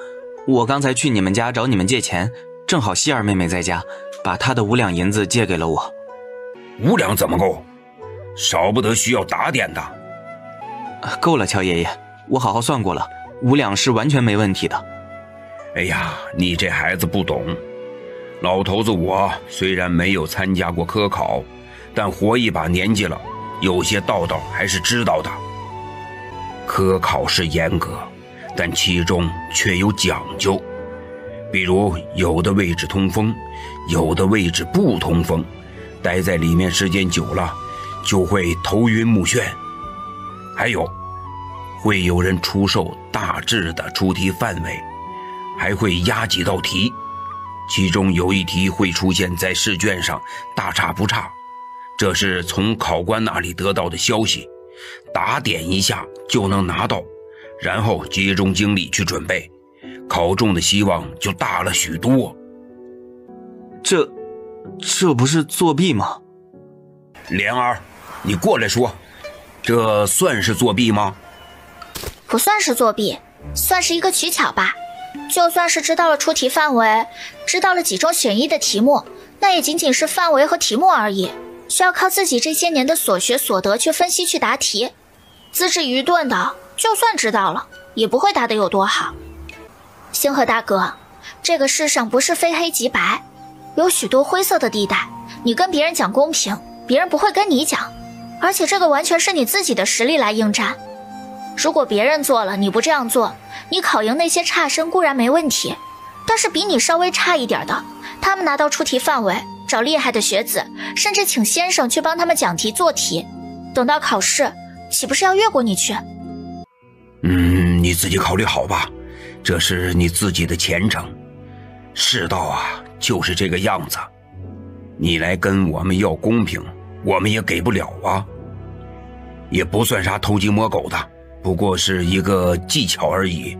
Speaker 6: 我刚才去你们家找你们借钱，正好希儿妹妹在家，把她的5两银子借给了我。
Speaker 9: 5两怎么够？少不得需要打点的。
Speaker 6: 够了，乔爷爷，我好好算过了，5两是完全没问题的。
Speaker 9: 哎呀，你这孩子不懂。老头子我虽然没有参加过科考，但活一把年纪了，有些道道还是知道的。科考是严格，但其中却有讲究。比如有的位置通风，有的位置不通风，待在里面时间久了就会头晕目眩。还有会有人出售大致的出题范围，还会压几道题，其中有一题会出现在试卷上大差不差，这是从考官那里得到的消息，打点一下就能拿到，然后集中精力去准备，考中的希望就大了许多。
Speaker 6: 这不是作弊吗？
Speaker 9: 莲儿，你过来说，这算是作弊吗？
Speaker 11: 不算是作弊，算是一个取巧吧。就算是知道了出题范围，知道了几中选一的题目，那也仅仅是范围和题目而已，需要靠自己这些年的所学所得去分析去答题。资质愚钝的，就算知道了，也不会答得有多好。星河大哥，这个世上不是非黑即白，有许多灰色的地带，你跟别人讲公平，别人不会跟你讲，而且这个完全是你自己的实力来应战。如果别人做了，你不这样做，你考赢那些差生固然没问题，但是比你稍微差一点的，他们拿到出题范围，找厉害的学子，甚至请先生去帮他们讲题做题，等到考试，岂不是要越过你去？
Speaker 9: 你自己考虑好吧，这是你自己的前程。世道啊，就是这个样子。你来跟我们要公平，我们也给不了啊。也不算啥偷鸡摸狗的，不过是一个技巧而已。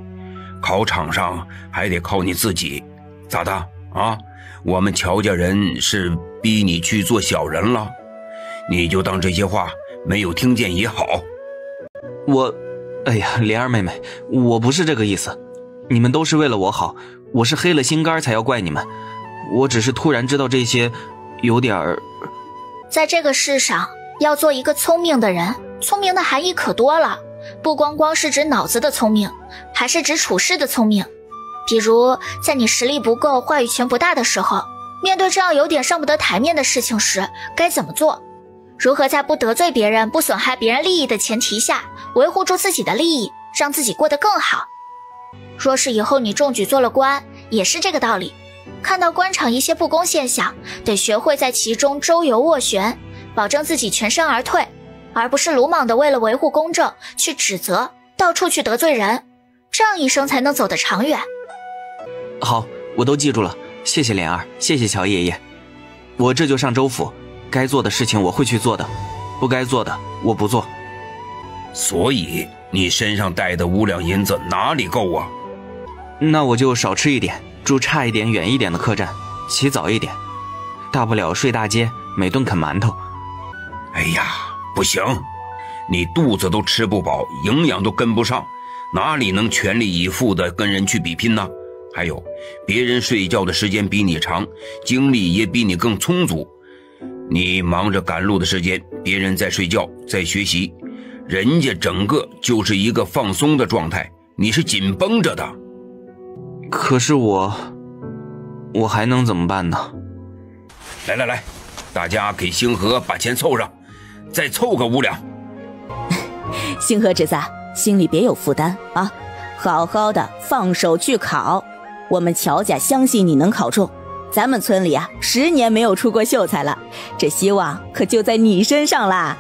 Speaker 9: 考场上还得靠你自己，咋的啊？我们乔家人是逼你去做小人了？你就当这些话没有听见也好。
Speaker 6: 哎呀，莲儿妹妹，我不是这个意思，你们都是为了我好，我是黑了心肝才要怪你们，我只是突然知道这些，有点儿。
Speaker 11: 在这个世上，要做一个聪明的人，聪明的含义可多了，不光是指脑子的聪明，还是指处事的聪明。比如，在你实力不够、话语权不大的时候，面对这样有点上不得台面的事情时，该怎么做？如何在不得罪别人、不损害别人利益的前提下，维护住自己的利益，让自己过得更好？若是以后你中举做了官，也是这个道理。看到官场一些不公现象，得学会在其中周游斡旋，保证自己全身而退，而不是鲁莽的为了维护公正去指责，到处去得罪人，这样一生才能走得长远。
Speaker 6: 好，我都记住了，谢谢莲儿，谢谢乔爷爷。我这就上州府，该做的事情我会去做的，不该做的我不做。
Speaker 9: 所以你身上带的5两银子哪里够啊？
Speaker 6: 那我就少吃一点，住差一点远一点的客栈，起早一点，大不了睡大街，每顿啃馒头。
Speaker 9: 哎呀，不行，你肚子都吃不饱，营养都跟不上，哪里能全力以赴的跟人去比拼呢？还有，别人睡觉的时间比你长，精力也比你更充足。你忙着赶路的时间，别人在睡觉，在学习，人家整个就是一个放松的状态，你是紧绷着的。
Speaker 6: 可是我还能怎么办呢？
Speaker 9: 来，大家给星河把钱凑上，再凑个5两。
Speaker 13: 星河侄子，心里别有负担啊，好好的放手去考，我们乔家相信你能考中。咱们村里啊，10年没有出过秀才了，这希望可就在你身上啦。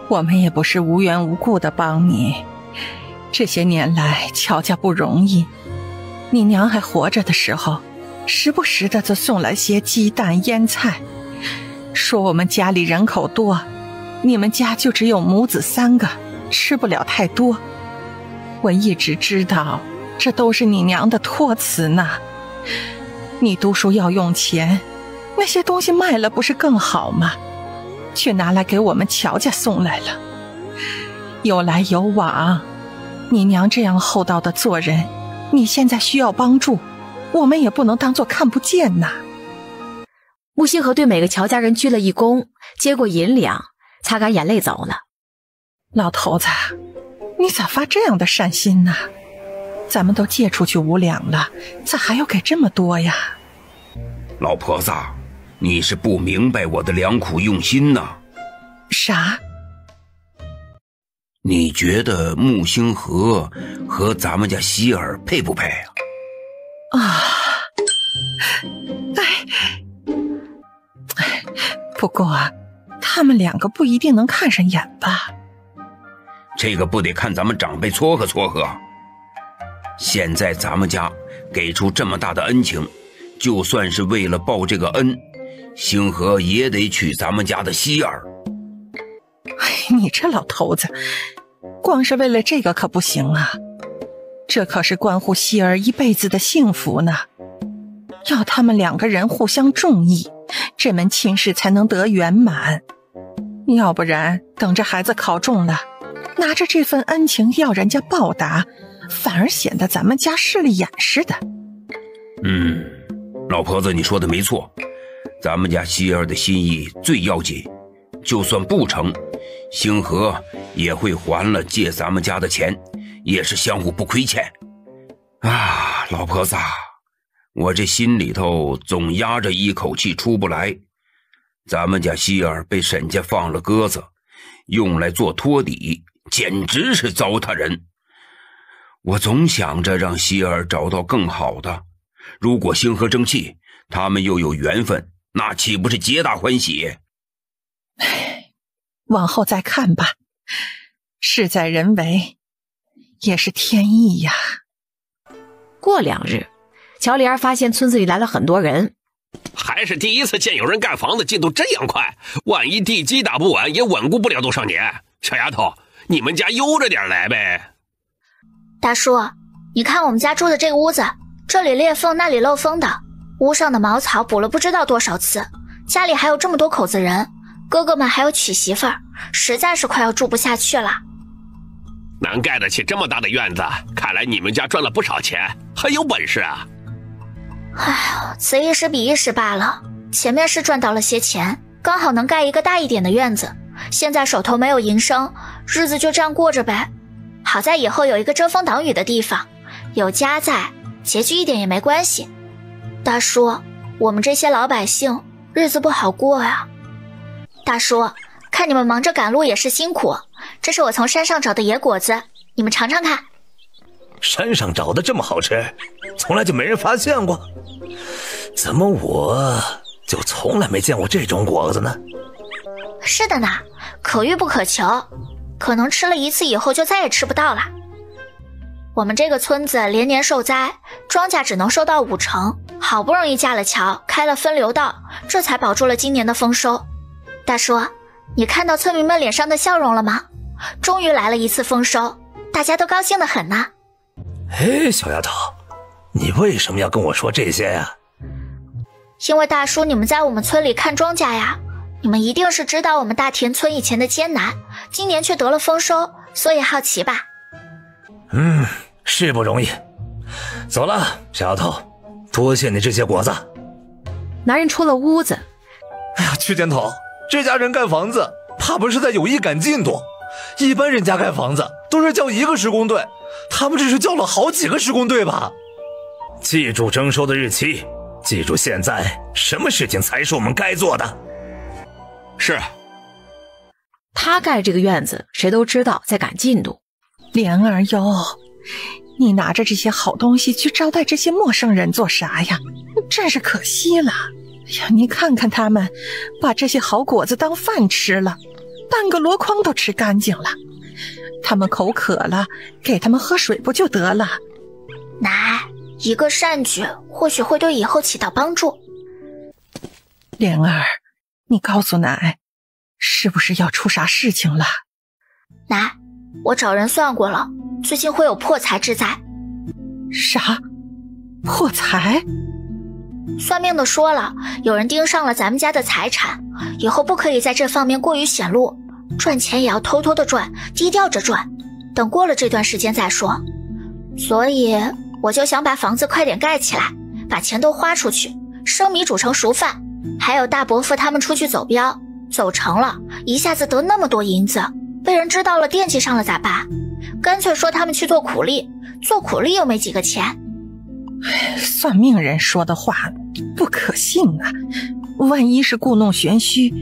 Speaker 5: 我们也不是无缘无故的帮你，这些年来乔家不容易，你娘还活着的时候，时不时的就送来些鸡蛋腌菜，说我们家里人口多，你们家就只有母子3个，吃不了太多。我一直知道这都是你娘的托词呢。你读书要用钱，那些东西卖了不是更好吗？却拿来给我们乔家送来了，有来有往。你娘这样厚道的做人，你现在需要帮助，我们也不能当作看不见呐。
Speaker 3: 穆星河对每个乔家人鞠了一躬，接过银两，擦干眼泪走了。
Speaker 5: 老头子，你咋发这样的善心呢？咱们都借出去5两了，咋还要给这么多呀？
Speaker 9: 老婆子，你是不明白我的良苦用心呐。
Speaker 5: 啥？
Speaker 9: 你觉得穆星河和咱们家希儿配不配啊？
Speaker 5: 不过他们2个不一定能看上眼吧？
Speaker 9: 这个不得看咱们长辈撮合撮合。现在咱们家给出这么大的恩情，就算是为了报这个恩，星河也得娶咱们家的希儿。
Speaker 5: 你这老头子，光是为了这个可不行啊，这可是关乎希儿一辈子的幸福呢。要他们2个人互相中意，这门亲事才能得圆满。要不然等着孩子考中了，拿着这份恩情要人家报答，反而显得咱们家势利眼似的。
Speaker 9: 老婆子你说的没错，咱们家希儿的心意最要紧，就算不成，星河也会还了借咱们家的钱，也是相互不亏欠啊。老婆子，我这心里头总压着一口气出不来。咱们家希儿被沈家放了鸽子，用来做托底，简直是糟蹋人。我总想着让希儿找到更好的，如果星河争气，他们又有缘分，那岂不是皆大欢喜？
Speaker 5: 往后再看吧，事在人为，也是天意呀。
Speaker 3: 过2日，乔丽儿发现村子里来了很多人，
Speaker 1: 还是第一次见有人盖房子进度这样快，万一地基打不稳，也稳固不了多少年。小丫头，你们家悠着点来呗。
Speaker 11: 大叔，你看我们家住的这个屋子，这里裂缝那里漏风的，屋上的茅草补了不知道多少次，家里还有这么多口子人，哥哥们还有娶媳妇儿，实在是快要住不下去了。
Speaker 1: 能盖得起这么大的院子，看来你们家赚了不少钱，很有本事啊。
Speaker 11: 唉，此一时彼一时罢了，前面是赚到了些钱，刚好能盖一个大一点的院子，现在手头没有营生，日子就这样过着呗。好在以后有一个遮风挡雨的地方，有家在，拮据一点也没关系。大叔，我们这些老百姓日子不好过呀。大叔，看你们忙着赶路也是辛苦，这是我从山上找的野果子，你们尝尝看。
Speaker 7: 山上找的这么好吃，从来就没人发现过，怎么我就从来没见过这种果子呢？
Speaker 11: 是的呢，可遇不可求，可能吃了一次以后就再也吃不到了。我们这个村子连年受灾，庄稼只能收到5成，好不容易架了桥，开了分流道，这才保住了今年的丰收。大叔，你看到村民们脸上的笑容了吗？终于来了一次丰收，大家都高兴得很呢。
Speaker 7: 哎，小丫头，你为什么要跟我说这些呀？
Speaker 11: 因为大叔你们在我们村里看庄稼呀，你们一定是知道我们大田村以前的艰难，今年却得了丰收，所以好奇吧。
Speaker 7: 是不容易。走了，小丫头，多谢你这些果子。
Speaker 3: 男人出了屋子。
Speaker 7: 哎呀，曲检讨，这家人盖房子怕不是在有意赶进度，一般人家盖房子都是叫1个施工队，他们这是叫了好几个施工队吧？记住征收的日期，记住现在什么事情才是我们该做的。
Speaker 1: 是。
Speaker 3: 他盖这个院子，谁都知道在赶进度。
Speaker 5: 莲儿哟，你拿着这些好东西去招待这些陌生人做啥呀？真是可惜了。哎呀，你看看他们，把这些好果子当饭吃了，半个箩筐都吃干净了。他们口渴了，给他们喝水不就得了？
Speaker 11: 奶，一个善举或许会对以后起到帮助。
Speaker 5: 莲儿，你告诉奶，是不是要出啥事情了？
Speaker 11: 奶，我找人算过了，最近会有破财之灾。
Speaker 5: 啥？破财？
Speaker 11: 算命的说了，有人盯上了咱们家的财产，以后不可以在这方面过于显露，赚钱也要偷偷的赚，低调着赚，等过了这段时间再说。所以我就想把房子快点盖起来，把钱都花出去，生米煮成熟饭，还有大伯父他们出去走镖，走成了，一下子得那么多银子，被人知道了惦记上了咋办？干脆说他们去做苦力，做苦力又没几个钱。
Speaker 5: 算命人说的话不可信啊，万一是故弄玄虚。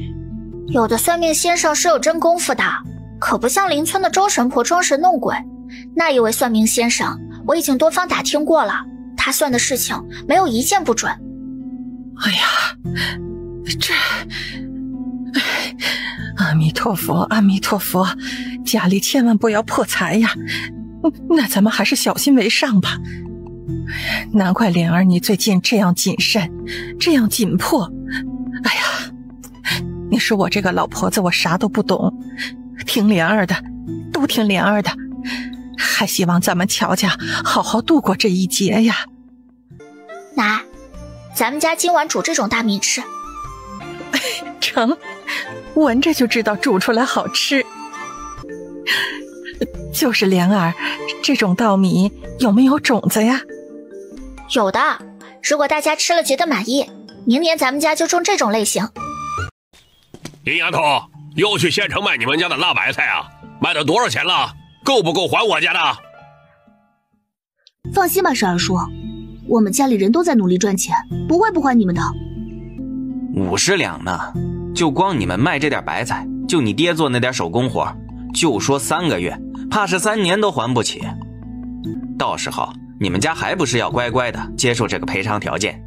Speaker 11: 有的算命先生是有真功夫的，可不像邻村的周神婆装神弄鬼。那一位算命先生我已经多方打听过了，他算的事情没有一件不准。
Speaker 5: 哎呀，这阿弥陀佛，阿弥陀佛，家里千万不要破财呀。那咱们还是小心为上吧。难怪莲儿你最近这样谨慎，这样紧迫。哎呀，你说我这个老婆子我啥都不懂，听莲儿的，都听莲儿的，还希望咱们乔家好好度过这一劫呀。
Speaker 11: 奶，咱们家今晚煮这种大米吃。
Speaker 5: 成，闻着就知道煮出来好吃。就是莲儿，这种稻米有没有种子呀？
Speaker 11: 有的，如果大家吃了觉得满意，明年咱们家就种这种类型。
Speaker 1: 林丫头，又去县城卖你们家的辣白菜啊？卖了多少钱了？够不够还我家的？
Speaker 14: 放心吧，十二叔，我们家里人都在努力赚钱，不会不还你们的。
Speaker 6: 50两呢，就光你们卖这点白菜，就你爹做那点手工活，就说3个月，怕是3年都还不起。到时候你们家还不是要乖乖的接受这个赔偿条件？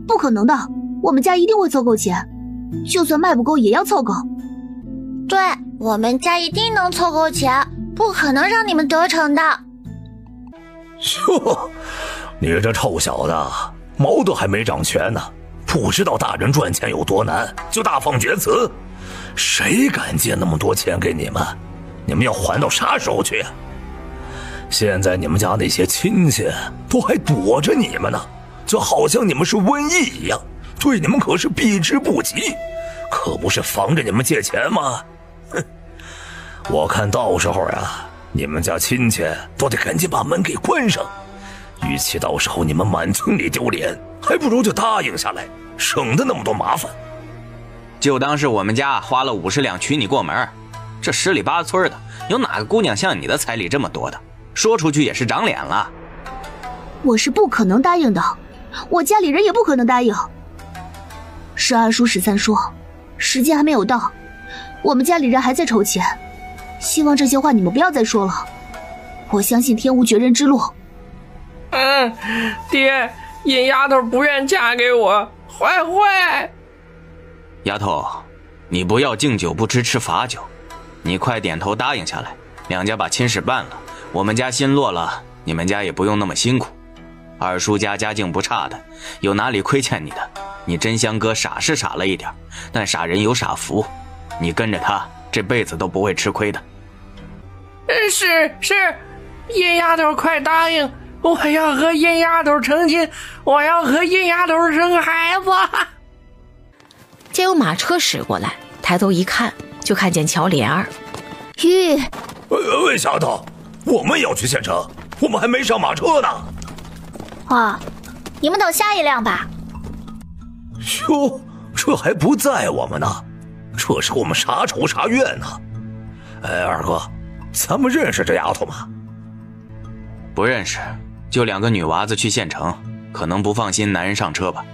Speaker 14: 不可能的，我们家一定会凑够钱，就算卖不够也要凑够。
Speaker 11: 对，我们家一定能凑够钱，不可能让你们得逞的。
Speaker 7: 哟，你这臭小子，毛都还没长全呢，不知道大人赚钱有多难，就大放厥词。谁敢借那么多钱给你们？你们要还到啥时候去啊？现在你们家那些亲戚都还躲着你们呢，就好像你们是瘟疫一样，对你们可是避之不及，可不是防着你们借钱吗？哼，我看到时候呀，你们家亲戚都得赶紧把门给关上，与其到时候你们满村里丢脸，还不如就答应下来，省得那么多麻烦。
Speaker 6: 就当是我们家花了50两娶你过门，这10里8村的，有哪个姑娘像你的彩礼这么多的？说出去也是长脸了。
Speaker 14: 我是不可能答应的，我家里人也不可能答应。12叔13说，时间还没有到，我们家里人还在筹钱，希望这些话你们不要再说了。我相信天无绝人之路。
Speaker 17: 爹，殷丫头不愿嫁给我，坏。
Speaker 6: 丫头，你不要敬酒不吃吃罚酒，你快点头答应下来，两家把亲事办了，我们家心落了，你们家也不用那么辛苦。二叔家家境不差的，有哪里亏欠你的？你真香哥傻是傻了一点，但傻人有傻福，你跟着他这辈子都不会吃亏的。
Speaker 17: 是，殷丫头快答应，我要和殷丫头成亲，我要和殷丫头生孩子。
Speaker 3: 见有马车驶过来，抬头一看，就看见乔莲儿。
Speaker 14: 咦，
Speaker 7: 喂，丫头，我们也要去县城，我们还没上马车呢。
Speaker 11: 啊，你们等下一辆吧。
Speaker 7: 哟，这还不在我们呢，这是我们啥仇啥怨呢？二哥，咱们认识这丫头吗？
Speaker 6: 不认识，就2个女娃子去县城，可能不放心男人上车吧。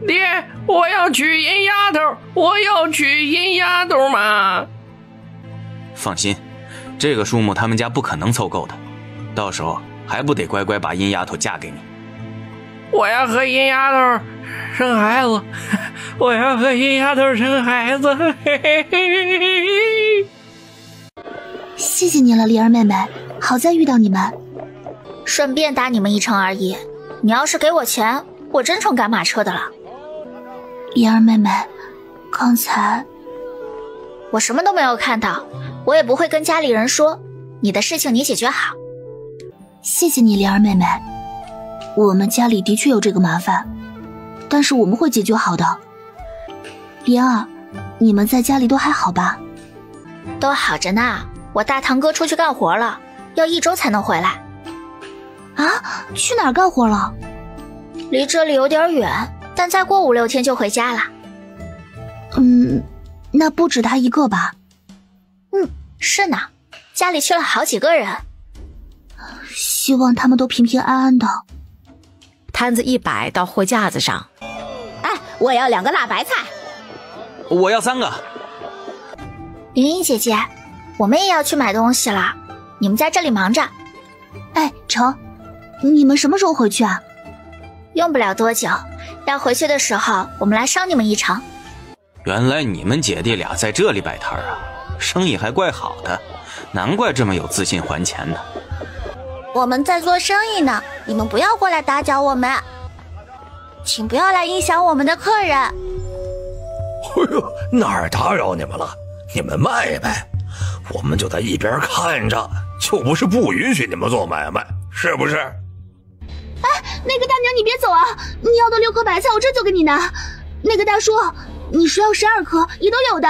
Speaker 17: 爹，我要娶殷丫头，我要娶殷丫头嘛！
Speaker 6: 放心，这个数目他们家不可能凑够的，到时候还不得乖乖把殷丫头嫁给你。
Speaker 17: 我要和殷丫头生孩子，我要和殷丫头生孩子。
Speaker 14: 谢谢你了，梨儿妹妹，好在遇到你们。
Speaker 11: 顺便搭你们一程而已，你要是给我钱，我真成赶马车的了。
Speaker 14: 梨儿妹妹，刚才
Speaker 11: 我什么都没有看到，我也不会跟家里人说，你的事情你解决好。
Speaker 14: 谢谢你，梨儿妹妹，我们家里的确有这个麻烦，但是我们会解决好的。莲儿，你们在家里都还好吧？
Speaker 11: 都好着呢，我大堂哥出去干活了，要1周才能回来。
Speaker 14: 啊？去哪儿干活了？
Speaker 11: 离这里有点远，但再过5、6天就回家了。
Speaker 14: 那不止他一个吧？
Speaker 11: 是呢，家里去了好几个人。
Speaker 14: 希望他们都平平安安的。
Speaker 3: 摊子一摆到货架子上，
Speaker 12: 我要2个辣白菜。
Speaker 6: 我要3个。
Speaker 11: 玲玲姐姐，我们也要去买东西了，你们在这里忙着。
Speaker 14: 成，你们什么时候回去啊？
Speaker 11: 用不了多久，要回去的时候我们来捎你们一程。
Speaker 6: 原来你们姐弟俩在这里摆摊啊，生意还怪好的，难怪这么有自信还钱呢。
Speaker 11: 我们在做生意呢，你们不要过来打搅我们，请不要来影响我们的客人。
Speaker 7: 哎呦，哪儿打扰你们了？你们卖呗，我们就在一边看着，就不是不允许你们做买卖，是不是？
Speaker 14: 那个大娘你别走啊，你要的6颗白菜我这就给你拿。那个大叔，你说要12颗也都有的。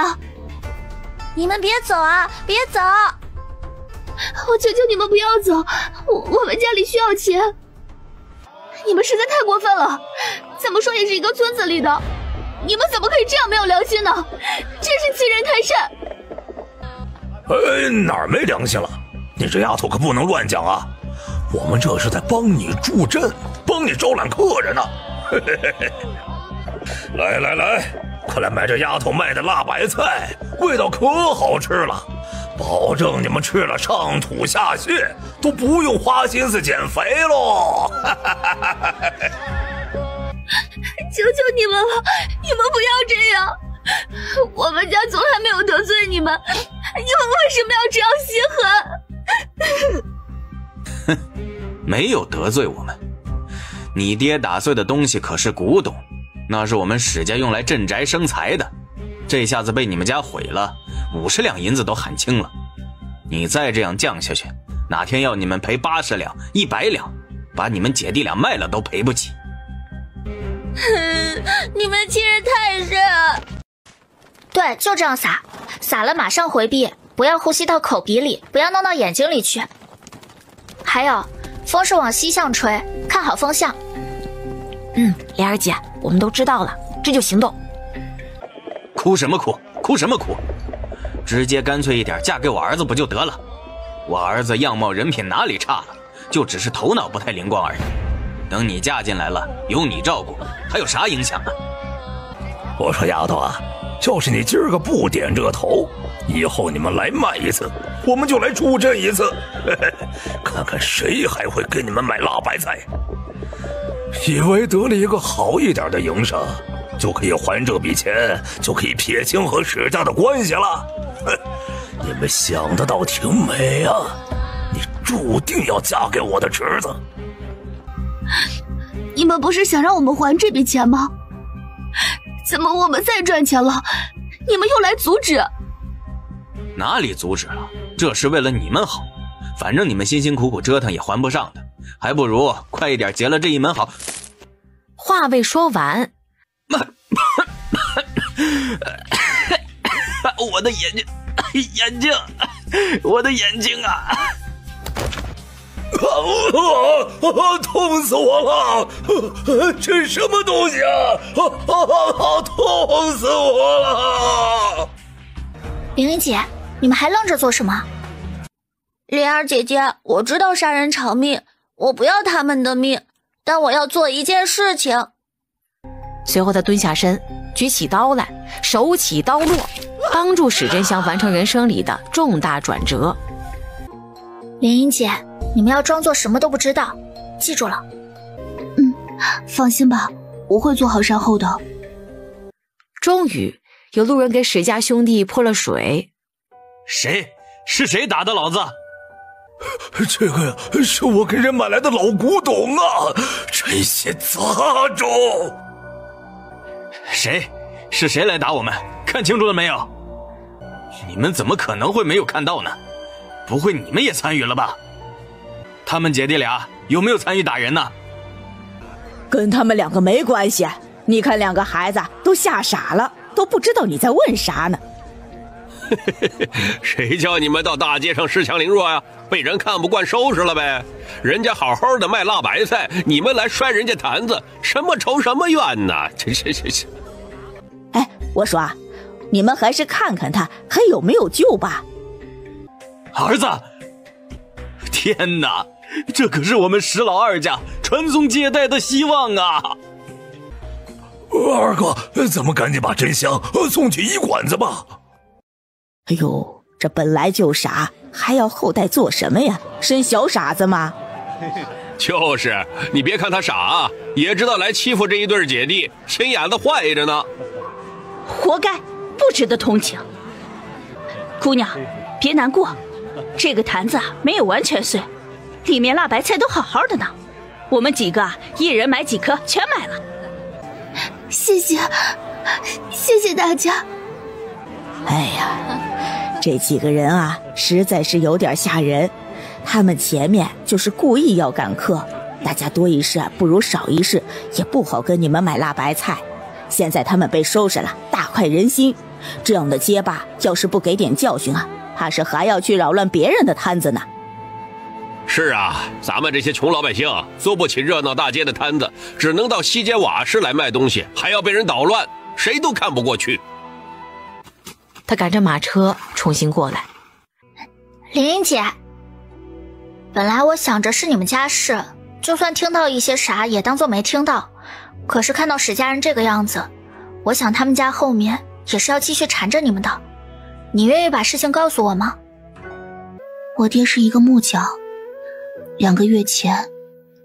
Speaker 11: 你们别走啊，别走！
Speaker 14: 我求求你们不要走，我们家里需要钱。你们实在太过分了，怎么说也是一个村子里的，你们怎么可以这样没有良心呢？真是欺人太甚！
Speaker 7: 哪儿没良心了？你这丫头可不能乱讲啊！我们这是在帮你助阵，帮你招揽客人呢。来，快来买这丫头卖的辣白菜，味道可好吃了，保证你们吃了上吐下泻，都不用花心思减肥喽。
Speaker 11: 求求你们了，你们不要这样！我们家从来没有得罪你们，你们为什么要这样心狠？
Speaker 6: 哼，没有得罪我们。你爹打碎的东西可是古董，那是我们史家用来镇宅生财的，这下子被你们家毁了，50两银子都喊清了。你再这样降下去，哪天要你们赔80两、100两，把你们姐弟俩卖了都赔不起。
Speaker 11: 你们欺人太甚！
Speaker 14: 对，就这样撒，撒了马上回避，不要呼吸到口鼻里，不要弄到眼睛里去。还有，风是往西向吹，看好风向。
Speaker 3: 莲儿姐，我们都知道了，这就行动。
Speaker 6: 哭什么哭？哭什么哭？直接干脆一点，嫁给我儿子不就得了？我儿子样貌人品哪里差了，就只是头脑不太灵光而已。等你嫁进来了，有你照顾，还有啥影响啊？
Speaker 7: 我说丫头啊，就是你今儿个不点这个头，以后你们来卖一次，我们就来助阵一次，看看谁还会跟你们买辣白菜。以为得了一个好一点的营生，就可以还这笔钱，就可以撇清和史家的关系了。你们想的倒挺美啊，你注定要嫁给我的侄子。
Speaker 14: 你们不是想让我们还这笔钱吗？怎么我们再赚钱了，你们又来阻止？
Speaker 6: 哪里阻止了？这是为了你们好，反正你们辛辛苦苦折腾也还不上的，还不如快一点结了这一门好。
Speaker 3: 话未说完，
Speaker 6: 我的眼睛，我的眼睛啊！
Speaker 7: 痛死我了！这什么东西啊！痛死我了！
Speaker 14: 玲玲姐，你们还愣着做什么？
Speaker 8: 莲儿姐姐，我知道杀人偿命，我不要他们的命，但我要做一件事情。
Speaker 3: 随后他蹲下身，举起刀来，手起刀落，帮助史真香完成人生里的重大转折。
Speaker 14: 玲玲姐，你们要装作什么都不知道，记住了。放心吧，我会做好善后的。
Speaker 3: 终于有路人给史家兄弟泼了水。
Speaker 6: 谁？是谁打的老子？
Speaker 7: 这个呀，是我给人买来的老古董啊！这些杂种！
Speaker 6: 谁？是谁来打我们？看清楚了没有？你们怎么可能会没有看到呢？不会你们也参与了吧？他们姐弟俩有没有参与打人呢？
Speaker 13: 跟他们两个没关系，你看两个孩子都吓傻了，都不知道你在问啥呢。
Speaker 1: 谁叫你们到大街上恃强凌弱呀？被人看不惯收拾了呗。人家好好的卖辣白菜，你们来摔人家坛子，什么仇什么怨呢？这。
Speaker 13: 哎，我说啊，你们还是看看他还有没有救吧。
Speaker 6: 儿子，天哪，这可是我们史老二家传宗接代的希望啊！
Speaker 7: 二哥，咱们赶紧把真香送去医馆子吧。
Speaker 13: 哎呦，这本来就傻，还要后代做什么呀？生小傻子吗？
Speaker 1: 就是，你别看他傻，也知道来欺负这一对姐弟，心眼子坏着呢。
Speaker 2: 活该，不值得同情。姑娘，别难过，这个坛子没有完全碎，里面辣白菜都好好的呢。我们几个一人买几颗，全买了。
Speaker 14: 谢谢大家。
Speaker 13: 哎呀，这几个人啊，实在是有点吓人。他们前面就是故意要赶客，大家多一事不如少一事，也不好跟你们买辣白菜。现在他们被收拾了，大快人心。这样的街霸要是不给点教训啊，怕是还要去扰乱别人的摊子呢。
Speaker 1: 是啊，咱们这些穷老百姓租不起热闹大街的摊子，只能到西街瓦市来卖东西，还要被人捣乱，谁都看不过去。
Speaker 3: 他赶着马车重新过来。
Speaker 14: 玲玲姐，本来我想着是你们家事，就算听到一些啥也当作没听到，可是看到史家人这个样子，我想他们家后面也是要继续缠着你们的。你愿意把事情告诉我吗？我爹是一个木匠，2个月前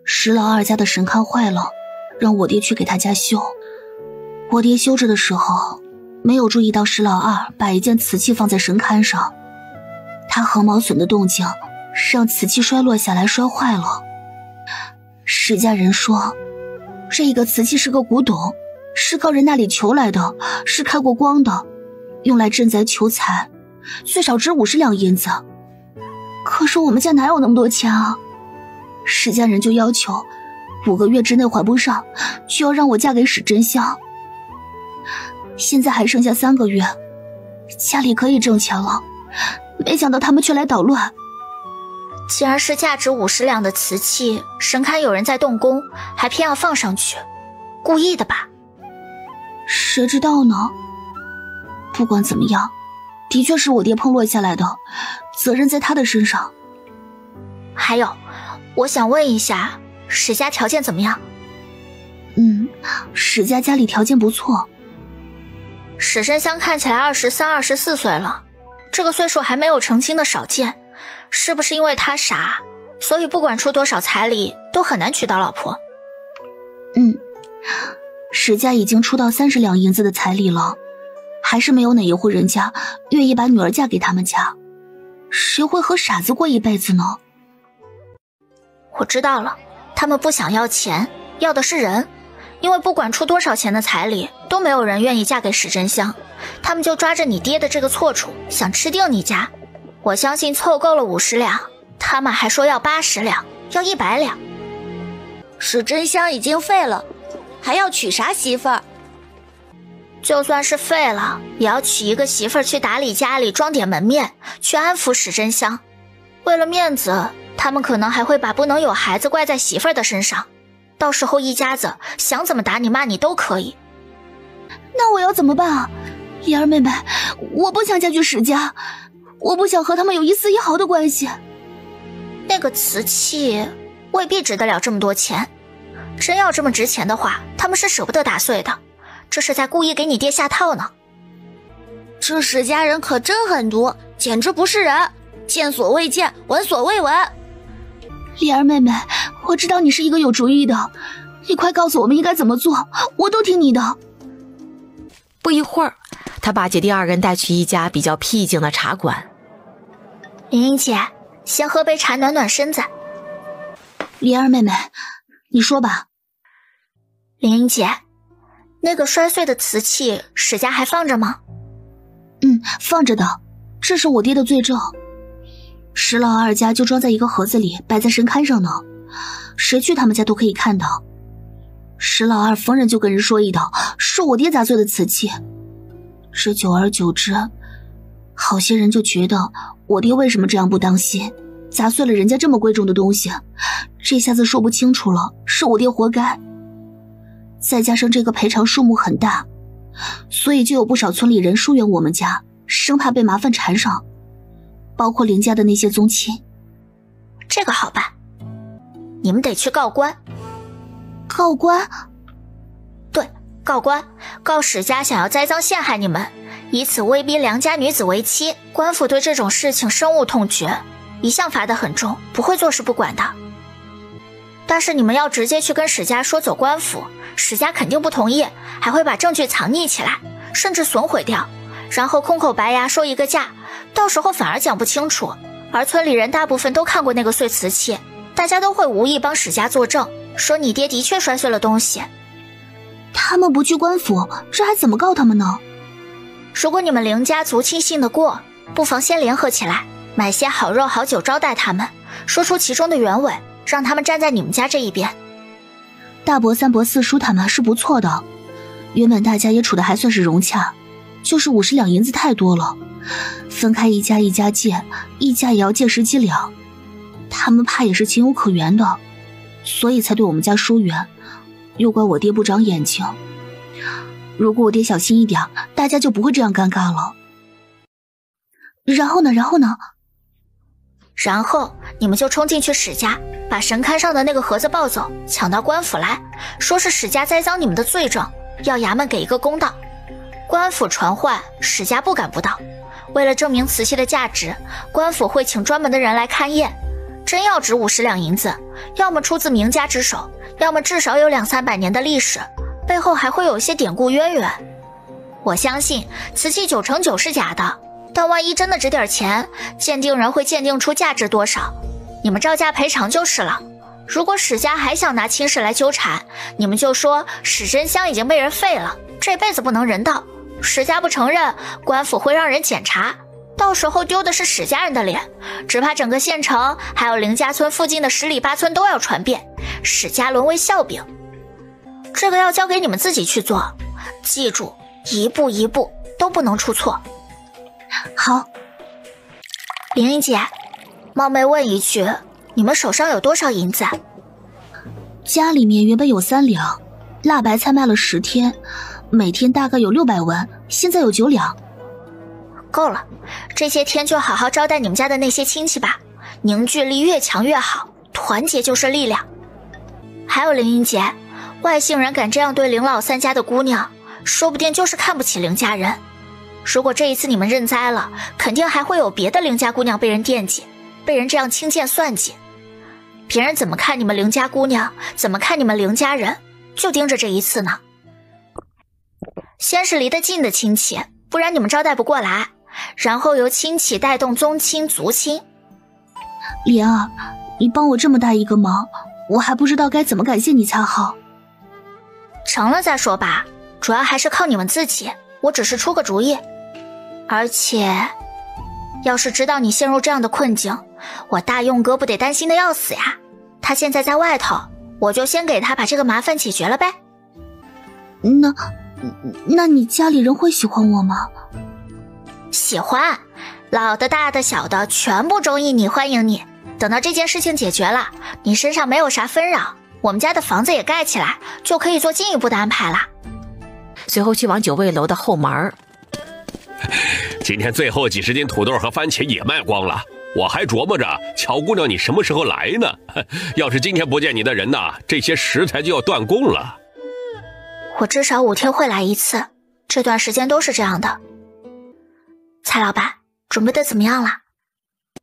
Speaker 14: 史老二家的神龛坏了，让我爹去给他家修，我爹修着的时候，没有注意到石老二把一件瓷器放在神龛上，他横毛笋的动静让瓷器摔落下来摔坏了。石家人说，这个瓷器是个古董，是高人那里求来的，是开过光的，用来镇宅求财，最少值50两银子。可是我们家哪有那么多钱啊？石家人就要求5个月之内还不上，就要让我嫁给史真香。现在还剩下3个月，家里可以挣钱了，没想到他们却来捣乱。
Speaker 11: 既然是价值50两的瓷器，神龛有人在动工，还偏要放上去，故意的吧？
Speaker 14: 谁知道呢？不管怎么样，的确是我爹碰落下来的，责任在他的身上。
Speaker 11: 还有，我想问一下，史家条件怎么样？
Speaker 14: 史家家里条件不错。
Speaker 11: 史真香看起来23、24岁了，这个岁数还没有成亲的少见，是不是因为他傻，所以不管出多少彩礼都很难娶到老婆？
Speaker 14: 史家已经出到30两银子的彩礼了，还是没有哪一户人家愿意把女儿嫁给他们家。谁会和傻子过一辈子呢？
Speaker 11: 我知道了，他们不想要钱，要的是人。因为不管出多少钱的彩礼，都没有人愿意嫁给史真香，他们就抓着你爹的这个错处，想吃定你家。我相信凑够了50两，他们还说要80两，要100两。
Speaker 8: 史真香已经废了，还要娶啥媳妇儿？
Speaker 11: 就算是废了，也要娶一个媳妇儿去打理家里，装点门面，去安抚史真香。为了面子，他们可能还会把不能有孩子怪在媳妇儿的身上。到时候一家子想怎么打你骂你都可以。
Speaker 14: 那我要怎么办啊？妍儿妹妹，我不想嫁去史家，我不想和他们有一丝一毫的关系。
Speaker 11: 那个瓷器未必值得了这么多钱，真要这么值钱的话，他们是舍不得打碎的，这是在故意给你爹下套呢。
Speaker 8: 这史家人可真狠毒，简直不是人，见所未见，闻所未闻。
Speaker 14: 莲儿妹妹，我知道你是一个有主意的，你快告诉我们应该怎么做，我都听你的。
Speaker 3: 不一会儿，他把姐弟2人带去一家比较僻静的茶馆。
Speaker 11: 玲玲姐，先喝杯茶暖暖身子。
Speaker 14: 莲儿妹妹，你说吧。
Speaker 11: 玲玲姐，那个摔碎的瓷器史家还放着吗？
Speaker 14: 放着的，这是我爹的罪证。石老二家就装在一个盒子里，摆在神龛上呢，谁去他们家都可以看到。石老二逢人就跟人说一道，是我爹砸碎的瓷器。这久而久之，好些人就觉得我爹为什么这样不当心，砸碎了人家这么贵重的东西，这下子说不清楚了，是我爹活该。再加上这个赔偿数目很大，所以就有不少村里人疏远我们家，生怕被麻烦缠上，包括林家的那些宗亲。
Speaker 11: 这个好办，你们得去告官。
Speaker 14: 告官？
Speaker 11: 对，告官，告史家想要栽赃陷害你们，以此威逼良家女子为妻。官府对这种事情深恶痛绝，一向罚得很重，不会坐视不管的。但是你们要直接去跟史家说走官府，史家肯定不同意，还会把证据藏匿起来，甚至损毁掉，然后空口白牙说一个价，到时候反而讲不清楚。而村里人大部分都看过那个碎瓷器，大家都会无意帮史家作证，说你爹的确摔碎了东西。
Speaker 14: 他们不去官府，这还怎么告他们呢？
Speaker 11: 如果你们林家族亲信得过，不妨先联合起来，买些好肉好酒招待他们，说出其中的原委，让他们站在你们家这一边。
Speaker 14: 大伯、三伯、四叔他们是不错的，原本大家也处得还算是融洽，就是50两银子太多了，分开一家一家借，一家也要借10几两，他们怕也是情有可原的，所以才对我们家疏远，又怪我爹不长眼睛。如果我爹小心一点，大家就不会这样尴尬了。然后呢？然后你们就冲进去史家，把神龛上的那个盒子抱走，抢到官府来，说是史家栽赃你们的罪证，要衙门给一个公道。官府传唤，史家不敢不到。为了证明瓷器的价值，官府会请专门的人来勘验，真要值50两银子，要么出自名家之手，要么至少有200-300年的历史，
Speaker 11: 背后还会有一些典故渊源。我相信瓷器9成9是假的，但万一真的值点钱，鉴定人会鉴定出价值多少，你们照价赔偿就是了。如果史家还想拿亲事来纠缠，你们就说史真香已经被人废了，这辈子不能人道。史家不承认，官府会让人检查，到时候丢的是史家人的脸，只怕整个县城还有凌家村附近的10里8村都要传遍，史家沦为笑柄。这个要交给你们自己去做，记住，一步一步都不能出错。
Speaker 14: 好。
Speaker 11: 玲玲姐，冒昧问一句，你们手上有多少银子？
Speaker 14: 家里面原本有3两，辣白菜卖了10天，每天大概有600文，现在有9两。
Speaker 11: 够了，这些天就好好招待你们家的那些亲戚吧，凝聚力越强越好，团结就是力量。还有玲玲姐，外姓人敢这样对林老三家的姑娘，说不定就是看不起林家人。如果这一次你们认栽了，肯定还会有别的林家姑娘被人惦记，被人这样轻贱算计。别人怎么看你们林家姑娘，怎么看你们林家人，就盯着这一次呢。先是离得近的亲戚，不然你们招待不过来，然后由亲戚带动宗亲族亲。
Speaker 14: 莲儿，你帮我这么大一个忙，我还不知道该怎么感谢你才好。
Speaker 11: 成了再说吧，主要还是靠你们自己，我只是出个主意。而且要是知道你陷入这样的困境，我大用哥不得担心的要死呀。他现在在外头，我就先给他把这个麻烦解决了呗。
Speaker 14: 那你家里人会喜欢我吗？
Speaker 11: 喜欢，老的大的小的全部中意你，欢迎你。等到这件事情解决了，你身上没有啥纷扰，我们家的房子也盖起来，就可以做进一步的安排了。
Speaker 3: 随后去往9味楼的后门。
Speaker 1: 今天最后几十斤土豆和番茄也卖光了，我还琢磨着乔姑娘你什么时候来呢？要是今天不见你的人呢，这些食材就要断供了。
Speaker 11: 我至少5天会来一次，这段时间都是这样的。蔡老板，准备的怎么样了？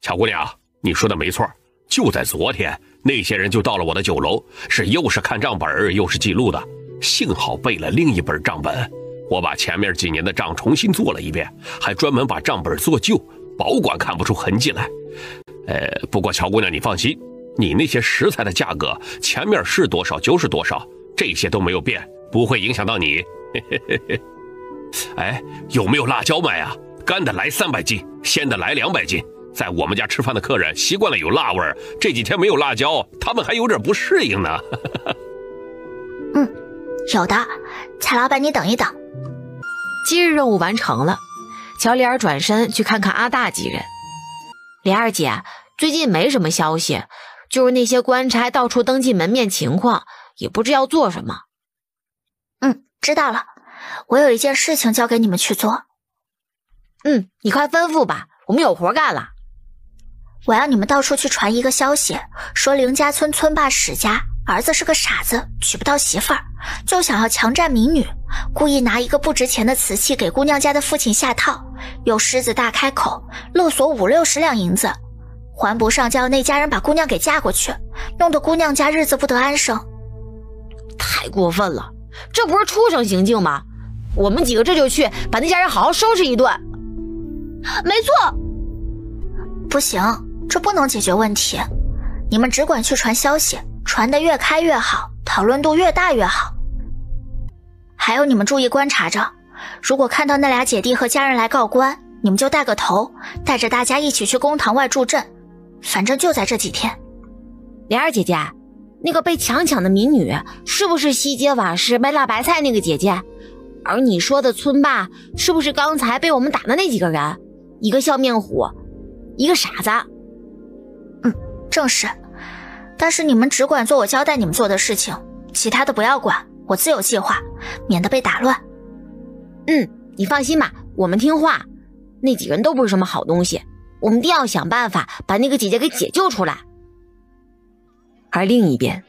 Speaker 1: 乔姑娘，你说的没错，就在昨天，那些人就到了我的酒楼，又是看账本又是记录的，幸好备了另一本账本。我把前面几年的账重新做了一遍，还专门把账本做旧，保管看不出痕迹来。不过乔姑娘你放心，你那些食材的价格前面是多少就是多少，这些都没有变，不会影响到你。有没有辣椒卖啊？干的来300斤，鲜的来200斤。在我们家吃饭的客人习惯了有辣味，这几天没有辣椒，他们还有点不适应呢。
Speaker 11: 有的，蔡老板你等一等。
Speaker 3: 今日任务完成了，乔丽儿转身去看看阿大几人。莲儿姐，最近没什么消息，就是那些官差到处登记门面情况，也不知要做什么。
Speaker 11: 知道了，我有一件事情交给你们去做。
Speaker 3: 你快吩咐吧，我们有活干了。
Speaker 11: 我要你们到处去传一个消息，说凌家村村霸史家儿子是个傻子，娶不到媳妇儿，就想要强占民女，故意拿一个不值钱的瓷器给姑娘家的父亲下套，又狮子大开口，勒索50-60两银子，还不上就要那家人把姑娘给嫁过去，弄得姑娘家日子不得安生。
Speaker 3: 太过分了，这不是畜生行径吗？我们几个这就去把那家人好好收拾一顿。
Speaker 11: 没错。不行，这不能解决问题，你们只管去传消息，传得越开越好，讨论度越大越好。还有你们注意观察着，如果看到那俩姐弟和家人来告官，你们就带个头，带着大家一起去公堂外助阵，反正就在这几天。
Speaker 3: 莲儿姐姐，那个被强抢的民女是不是西街瓦市卖辣白菜那个姐姐？而你说的村霸是不是刚才被我们打的那几个人？一个笑面虎，一个傻子。
Speaker 11: 正是，但是你们只管做我交代你们做的事情，其他的不要管，我自有计划，免得被打乱。
Speaker 3: 你放心吧，我们听话。那几个人都不是什么好东西，我们一定要想办法把那个姐姐给解救出来。而另一边，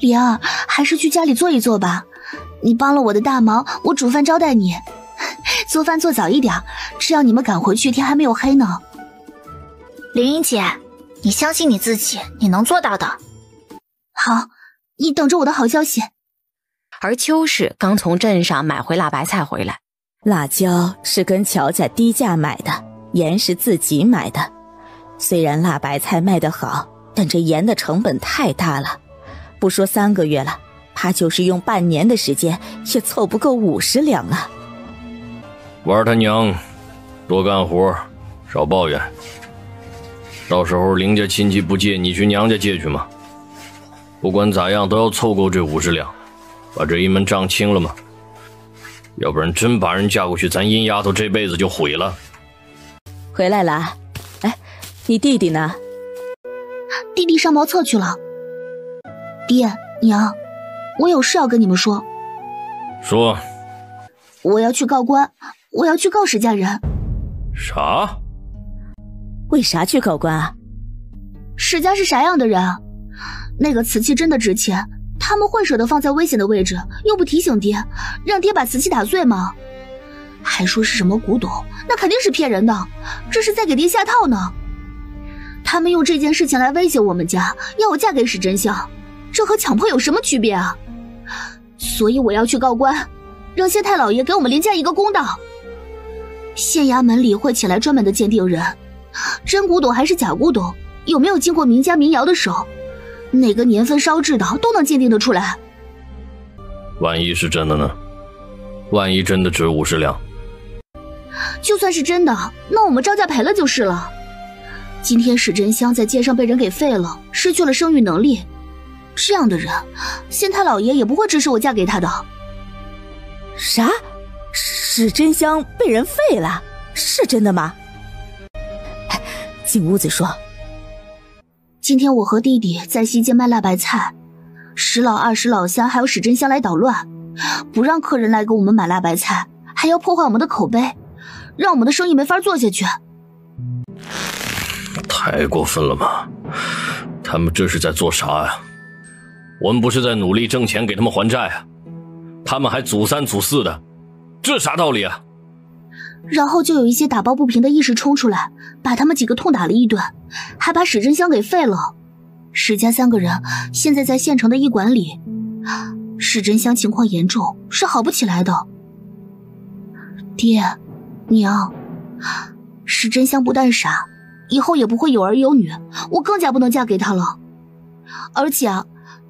Speaker 14: 莲儿，还是去家里坐一坐吧，你帮了我的大忙，我煮饭招待你，做饭做早一点，这样你们赶回去天还没有黑呢。
Speaker 11: 林英姐，你相信你自己，你能做到的。
Speaker 14: 好，你等着我的好消息。
Speaker 3: 而邱氏刚从镇上买回辣白菜回来。
Speaker 13: 辣椒是跟乔家低价买的，盐是自己买的。虽然辣白菜卖得好，但这盐的成本太大了，不说3个月了，怕就是用半年的时间也凑不够50两啊。
Speaker 16: 玩他娘，多干活，少抱怨。到时候邻家亲戚不借，你去娘家借去嘛。不管咋样，都要凑够这50两，把这一门账清了嘛。要不然真把人嫁过去，咱阴丫头这辈子就毁了。
Speaker 13: 回来了，哎，你弟弟呢？
Speaker 14: 弟弟上茅厕去了。爹娘，我有事要跟你们说。
Speaker 16: 说。
Speaker 14: 我要去告官，我要去告史家人。
Speaker 16: 啥？
Speaker 13: 为啥去告官啊？
Speaker 14: 史家是啥样的人？那个瓷器真的值钱，他们会舍得放在危险的位置，又不提醒爹，让爹把瓷器打碎吗？还说是什么古董，那肯定是骗人的，这是在给爹下套呢。他们用这件事情来威胁我们家，要我嫁给史真香，这和强迫有什么区别啊？所以我要去告官，让县太老爷给我们林家一个公道。县衙门里会请来专门的鉴定人，真古董还是假古董，有没有经过名家名窑的手，哪个年份烧制的都能鉴定得出来。
Speaker 16: 万一是真的呢？万一真的值50两？
Speaker 14: 就算是真的，那我们招价赔了就是了。今天史真香在街上被人给废了，失去了生育能力，这样的人，县太老爷也不会支持我嫁给他的。
Speaker 13: 啥？史真香被人废了？是真的吗？进屋子说。
Speaker 14: 今天我和弟弟在西街卖辣白菜，史老二、史老三还有史真香来捣乱，不让客人来给我们买辣白菜，还要破坏我们的口碑，让我们的生意没法做下去。
Speaker 16: 太过分了吧？他们这是在做啥呀？我们不是在努力挣钱给他们还债啊？他们还祖3祖4的，这啥道理啊？
Speaker 14: 然后就有一些打抱不平的义士冲出来，把他们几个痛打了一顿，还把史真香给废了。史家3个人现在在县城的医馆里，史真香情况严重，是好不起来的。爹娘，史真香不但傻，以后也不会有儿有女，我更加不能嫁给他了。而且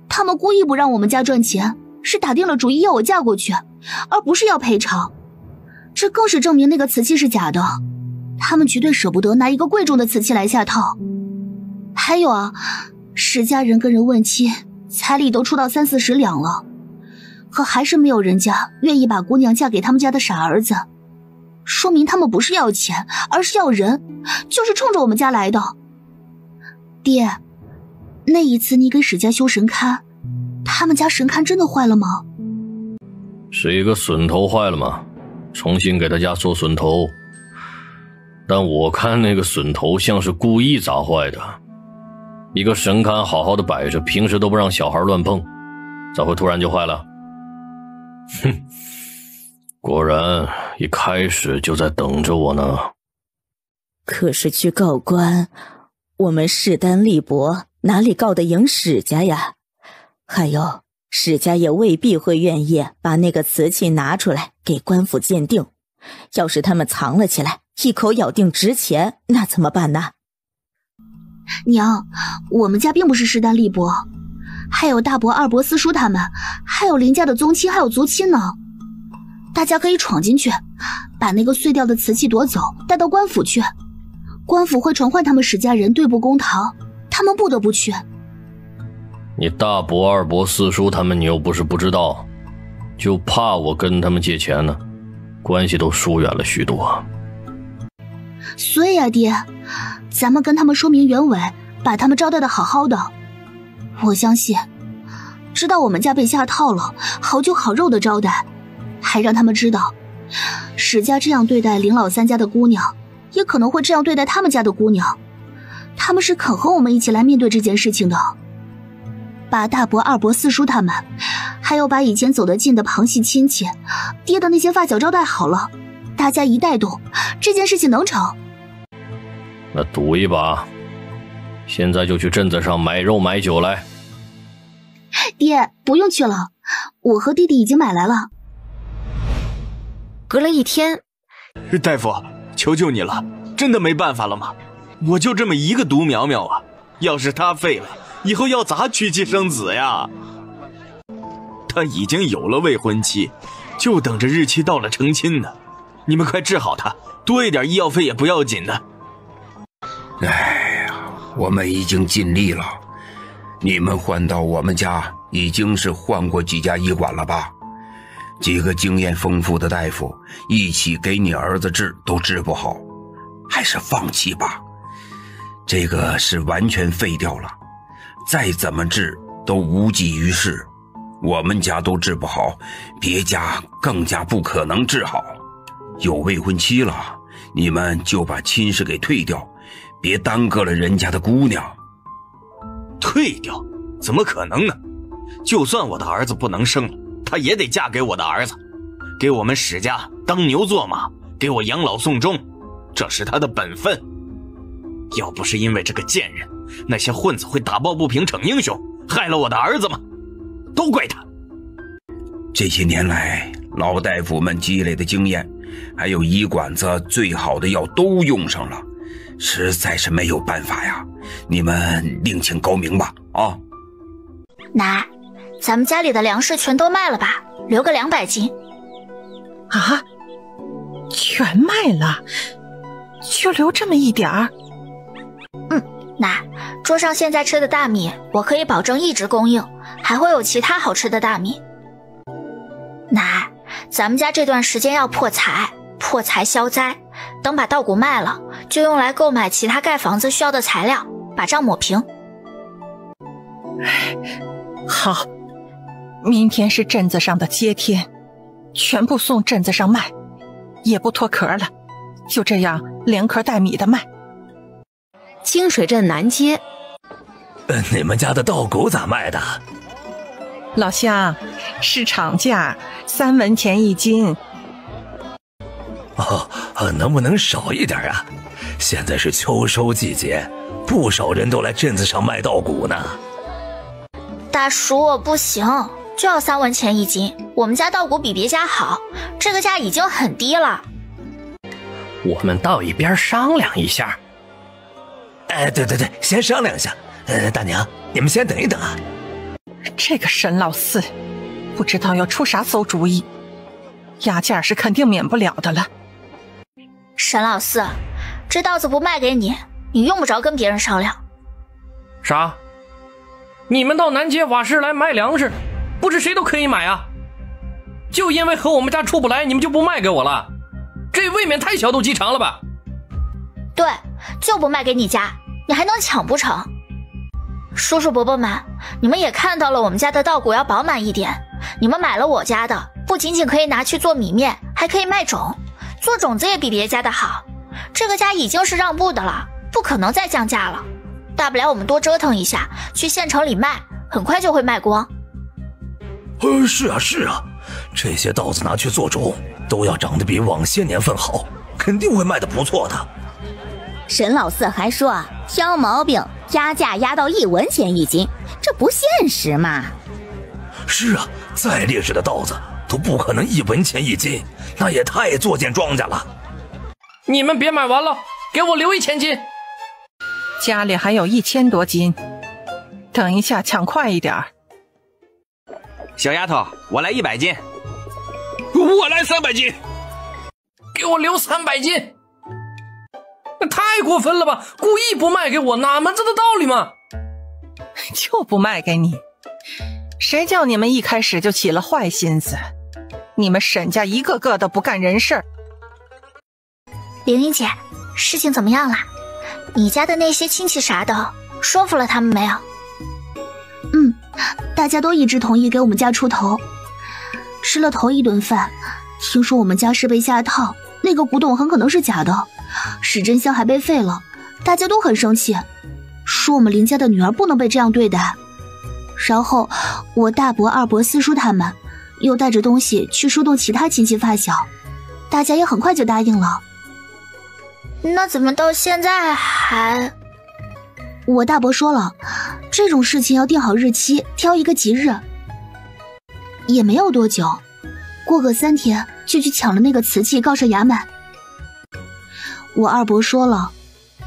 Speaker 14: 他们故意不让我们家赚钱，是打定了主意要我嫁过去，而不是要赔偿。这更是证明那个瓷器是假的，他们绝对舍不得拿一个贵重的瓷器来下套。还有啊，史家人跟人问亲，彩礼都出到30-40两了，可还是没有人家愿意把姑娘嫁给他们家的傻儿子，说明他们不是要钱，而是要人，就是冲着我们家来的。爹，那一次你给史家修神龛，他们家神龛真的坏了吗？
Speaker 16: 是一个榫头坏了吗？重新给他家做榫头，但我看那个榫头像是故意砸坏的。一个神龛好好的摆着，平时都不让小孩乱碰，咋会突然就坏了？哼，果然一开始就在等着我呢。
Speaker 13: 可是去告官，我们势单力薄，哪里告得赢史家呀？还有史家也未必会愿意把那个瓷器拿出来给官府鉴定，要是他们藏了起来，一口咬定值钱，那怎么办呢？
Speaker 14: 娘，我们家并不是势单力薄，还有大伯、二伯、四叔他们，还有林家的宗亲还有族亲呢。大家可以闯进去，把那个碎掉的瓷器夺走，带到官府去，官府会传唤他们史家人对簿公堂，他们不得不去。
Speaker 16: 你大伯、二伯、四叔他们你又不是不知道，就怕我跟他们借钱呢，关系都疏远了许多。
Speaker 14: 所以啊，爹，咱们跟他们说明原委，把他们招待的好好的。我相信，知道我们家被下套了，好酒好肉的招待，还让他们知道，史家这样对待林老三家的姑娘，也可能会这样对待他们家的姑娘。他们是肯和我们一起来面对这件事情的。把大伯、二伯、四叔他们，还有把以前走得近的旁系亲戚、爹的那些发小招待好了，大家一带动，这件事情能成。
Speaker 16: 那赌一把，现在就去镇子上买肉买酒来。
Speaker 14: 爹，不用去了，我和弟弟已经买来了。
Speaker 3: 隔了一天，
Speaker 6: 大夫，求求你了，真的没办法了吗？我就这么一个独苗苗啊，要是他废了，以后要咋娶妻生子呀？他已经有了未婚妻，就等着日期到了成亲呢。你们快治好他，多一点医药费也不要紧的。
Speaker 9: 哎呀，我们已经尽力了。你们换到我们家已经是换过几家医馆了吧？几个经验丰富的大夫一起给你儿子治都治不好，还是放弃吧。这个是完全废掉了，再怎么治都无济于事。我们家都治不好，别家更加不可能治好。有未婚妻了，你们就把亲事给退掉，别耽搁了人家的姑娘。
Speaker 6: 退掉？怎么可能呢？就算我的儿子不能生了，她也得嫁给我的儿子，给我们史家当牛做马，给我养老送终，这是她的本分。要不是因为这个贱人，那些混子会打抱不平逞英雄，害了我的儿子吗？都怪他。
Speaker 9: 这些年来，老大夫们积累的经验，还有医馆子最好的药都用上了，实在是没有办法呀。你们另请高明吧。啊，
Speaker 11: 奶，咱们家里的粮食全都卖了吧，留个200斤。
Speaker 5: 啊？全卖了？就留这么一点儿？
Speaker 11: 奶，桌上现在吃的大米，我可以保证一直供应，还会有其他好吃的大米。奶，咱们家这段时间要破财消灾，等把稻谷卖了，就用来购买其他盖房子需要的材料，把账抹平。
Speaker 5: 好，明天是镇子上的接天，全部送镇子上卖，也不脱壳了，就这样连壳带米的卖。
Speaker 3: 清水镇南街，
Speaker 7: 你们家的稻谷咋卖的？
Speaker 5: 老乡，市场价3文钱一斤。
Speaker 7: 能不能少一点啊？现在是秋收季节，不少人都来镇子上卖稻谷呢。
Speaker 11: 大叔，我不行，就要3文钱一斤。我们家稻谷比别家好，这个价已经很低了。
Speaker 16: 我们到一边商量一下。
Speaker 7: 对，先商量一下。大娘，你们先等一等啊。
Speaker 5: 这个沈老四，不知道要出啥馊主意，压价是肯定免不了的了。
Speaker 11: 沈老四，这稻子不卖给你，你用不着跟别人商量。
Speaker 17: 啥？你们到南街瓦市来卖粮食，不是谁都可以买啊？就因为和我们家出不来，你们就不卖给我了？这未免太小肚鸡肠了吧？
Speaker 11: 对，就不卖给你家，你还能抢不成？叔叔伯伯们，你们也看到了我们家的稻谷要饱满一点，你们买了我家的，不仅仅可以拿去做米面，还可以卖种，做种子也比别家的好。这个价已经是让步的了，不可能再降价了。大不了我们多折腾一下，去县城里卖，很快就会卖光。
Speaker 7: 是啊，这些稻子拿去做种，都要长得比往些年份好，肯定会卖得不错的。
Speaker 10: 沈老四还说啊，挑毛病，压价压到1文钱一斤，这不现实嘛。
Speaker 7: 是啊，再劣质的稻子都不可能1文钱一斤，那也太作践庄稼了。
Speaker 17: 你们别买完了，给我留1000斤。
Speaker 5: 家里还有1000多斤，等一下抢快一点。
Speaker 6: 小丫头，我来100斤。
Speaker 1: 我来300斤。
Speaker 17: 给我留300斤。那太过分了吧，故意不卖给我，哪门子的道理嘛？
Speaker 5: 就不卖给你，谁叫你们一开始就起了坏心思？你们沈家一个个的不干人事。
Speaker 11: 玲玲姐，事情怎么样啦？你家的那些亲戚啥的，说服了他们没有？
Speaker 14: 大家都一致同意给我们家出头。吃了头一顿饭，听说我们家是被下套，那个古董很可能是假的，史珍香还被废了，大家都很生气，说我们林家的女儿不能被这样对待。然后我大伯、二伯、四叔他们又带着东西去说动其他亲戚发小，大家也很快就答应了。
Speaker 11: 那怎么到现在还……
Speaker 14: 我大伯说了，这种事情要定好日期，挑一个吉日。也没有多久，过个3天就去抢了那个瓷器告上衙门。我二伯说了，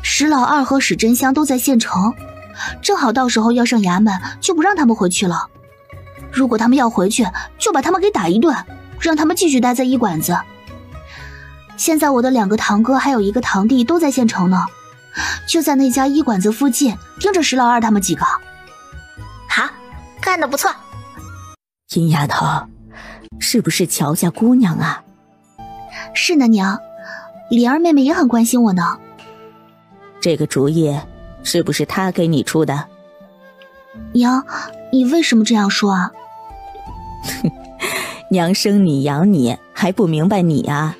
Speaker 14: 史老二和史真香都在县城，正好到时候要上衙门，就不让他们回去了。如果他们要回去，就把他们给打一顿，让他们继续待在医馆子。现在我的2个堂哥还有1个堂弟都在县城呢，就在那家医馆子附近盯着史老二他们几个。
Speaker 11: 好，干得不错。
Speaker 13: 金丫头，是不是乔家姑娘啊？
Speaker 14: 是呢，娘。莲儿妹妹也很关心我呢。
Speaker 13: 这个主意是不是她给你出的？
Speaker 14: 娘，你为什么这样说啊？
Speaker 13: 娘生你养你还不明白你啊？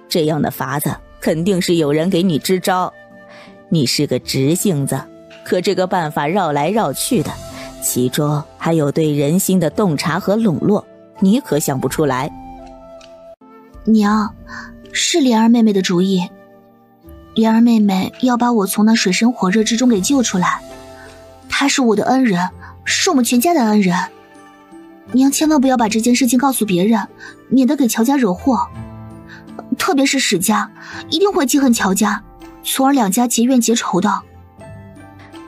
Speaker 13: 这样的法子肯定是有人给你支招。你是个直性子，可这个办法绕来绕去的，其中还有对人心的洞察和笼络，你可想不出来。
Speaker 14: 娘，是莲儿妹妹的主意。莲儿妹妹要把我从那水深火热之中给救出来，她是我的恩人，是我们全家的恩人。娘千万不要把这件事情告诉别人，免得给乔家惹祸。特别是史家，一定会记恨乔家，从而2家结怨结仇的。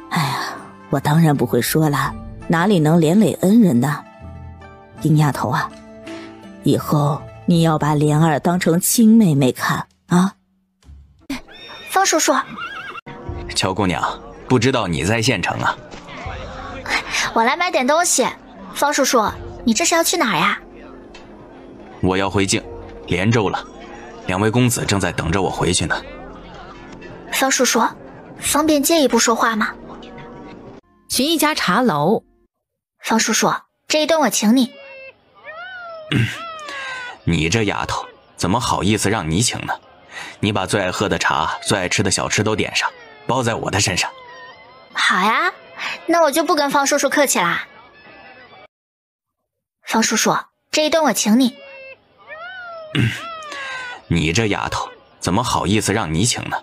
Speaker 13: 哎呀，我当然不会说了，哪里能连累恩人呢？丁丫头啊，以后你要把莲儿当成亲妹妹看啊。
Speaker 11: 方叔叔，
Speaker 6: 乔姑娘，不知道你在县城啊？
Speaker 11: 我来买点东西。方叔叔，你这是要去哪儿呀？
Speaker 6: 我要回京，连州了。2位公子正在等着我回去呢。
Speaker 11: 方叔叔，方便借一步说话吗？
Speaker 3: 群一家茶楼。
Speaker 11: 方叔叔，这一顿我请你。
Speaker 6: 你这丫头，怎么好意思让你请呢？你把最爱喝的茶、最爱吃的小吃都点上，包在我的身上。
Speaker 11: 好呀，那我就不跟方叔叔客气啦。方叔叔，这一顿我请你。
Speaker 6: 你这丫头，怎么好意思让你请呢？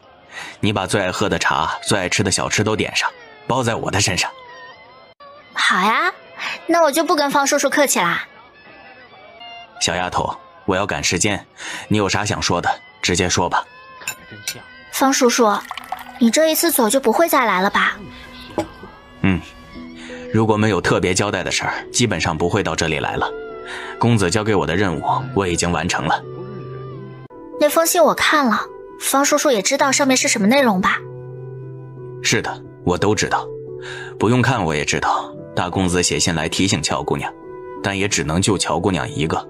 Speaker 6: 你把最爱喝的茶、最爱吃的小吃都点上，包在我的身上。
Speaker 11: 好呀，那我就不跟方叔叔客气啦。
Speaker 6: 小丫头，我要赶时间，你有啥想说的，直接说吧。
Speaker 11: 方叔叔，你这一次走就不会再来了吧？
Speaker 6: 如果没有特别交代的事儿，基本上不会到这里来了。公子交给我的任务，我已经完成了。
Speaker 11: 那封信我看了，方叔叔也知道上面是什么内容吧？
Speaker 6: 是的，我都知道。不用看我也知道，大公子写信来提醒乔姑娘，但也只能救乔姑娘一个。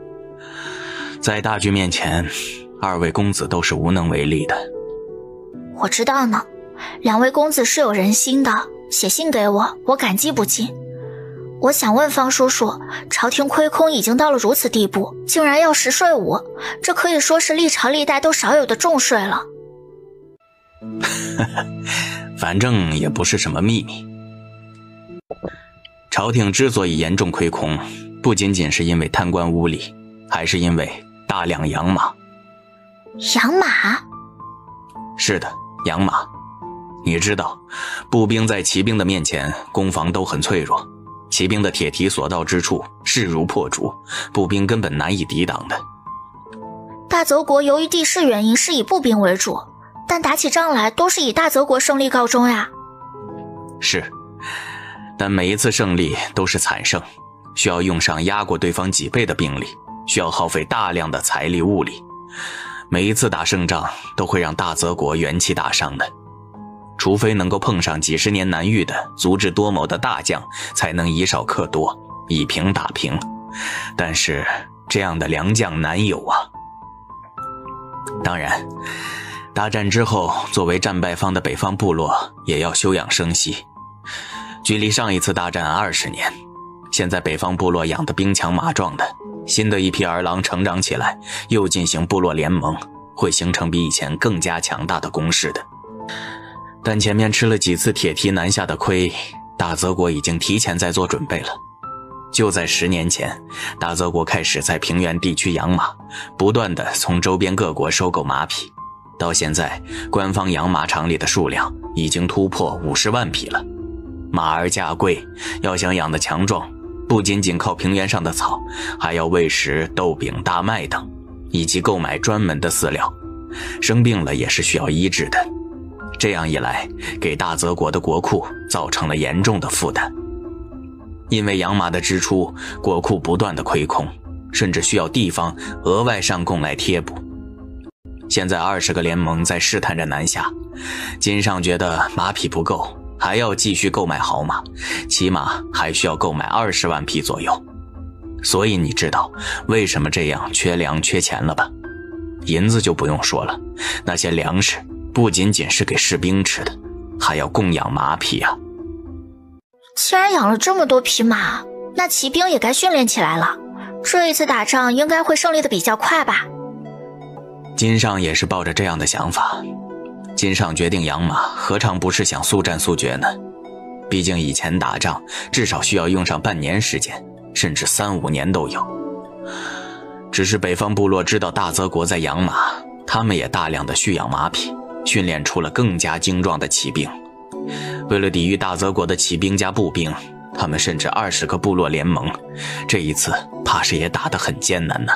Speaker 6: 在大局面前，2位公子都是无能为力的。
Speaker 11: 我知道呢，2位公子是有人心的，写信给我，我感激不尽。我想问方叔叔，朝廷亏空已经到了如此地步，竟然要10税5，这可以说是历朝历代都少有的重税了。
Speaker 6: 反正也不是什么秘密。朝廷之所以严重亏空，不仅仅是因为贪官污吏，还是因为大量养马。
Speaker 11: 养马？
Speaker 6: 是的，养马。你知道，步兵在骑兵的面前攻防都很脆弱，骑兵的铁蹄所到之处势如破竹，步兵根本难以抵挡的。
Speaker 11: 大泽国由于地势原因是以步兵为主，但打起仗来都是以大泽国胜利告终呀。
Speaker 6: 是，但每一次胜利都是惨胜，需要用上压过对方几倍的兵力，需要耗费大量的财力物力。每一次打胜仗都会让大泽国元气大伤的，除非能够碰上几十年难遇的足智多谋的大将，才能以少克多，以平打平。但是这样的良将难有啊。当然，大战之后，作为战败方的北方部落也要休养生息。距离上一次大战20年，现在北方部落养得兵强马壮的，新的一批儿郎成长起来，又进行部落联盟，会形成比以前更加强大的攻势的。但前面吃了几次铁蹄南下的亏，大泽国已经提前在做准备了。就在10年前，大泽国开始在平原地区养马，不断地从周边各国收购马匹，到现在官方养马场里的数量已经突破50万匹了。马儿价贵，要想养得强壮，不仅仅靠平原上的草，还要喂食豆饼、大麦等，以及购买专门的饲料。生病了也是需要医治的。这样一来，给大泽国的国库造成了严重的负担。因为养马的支出，国库不断的亏空，甚至需要地方额外上贡来贴补。现在20个联盟在试探着南下，金上觉得马匹不够，还要继续购买好马，起码还需要购买20万匹左右。所以你知道为什么这样缺粮缺钱了吧？银子就不用说了，那些粮食不仅仅是给士兵吃的，还要供养马匹啊。
Speaker 11: 既然养了这么多匹马，那骑兵也该训练起来了。这一次打仗应该会胜利的比较快吧？
Speaker 6: 金上也是抱着这样的想法。金上决定养马，何尝不是想速战速决呢？毕竟以前打仗至少需要用上半年时间，甚至3、5年都有。只是北方部落知道大泽国在养马，他们也大量的蓄养马匹，训练出了更加精壮的骑兵。为了抵御大泽国的骑兵加步兵，他们甚至20个部落联盟，这一次怕是也打得很艰难呢。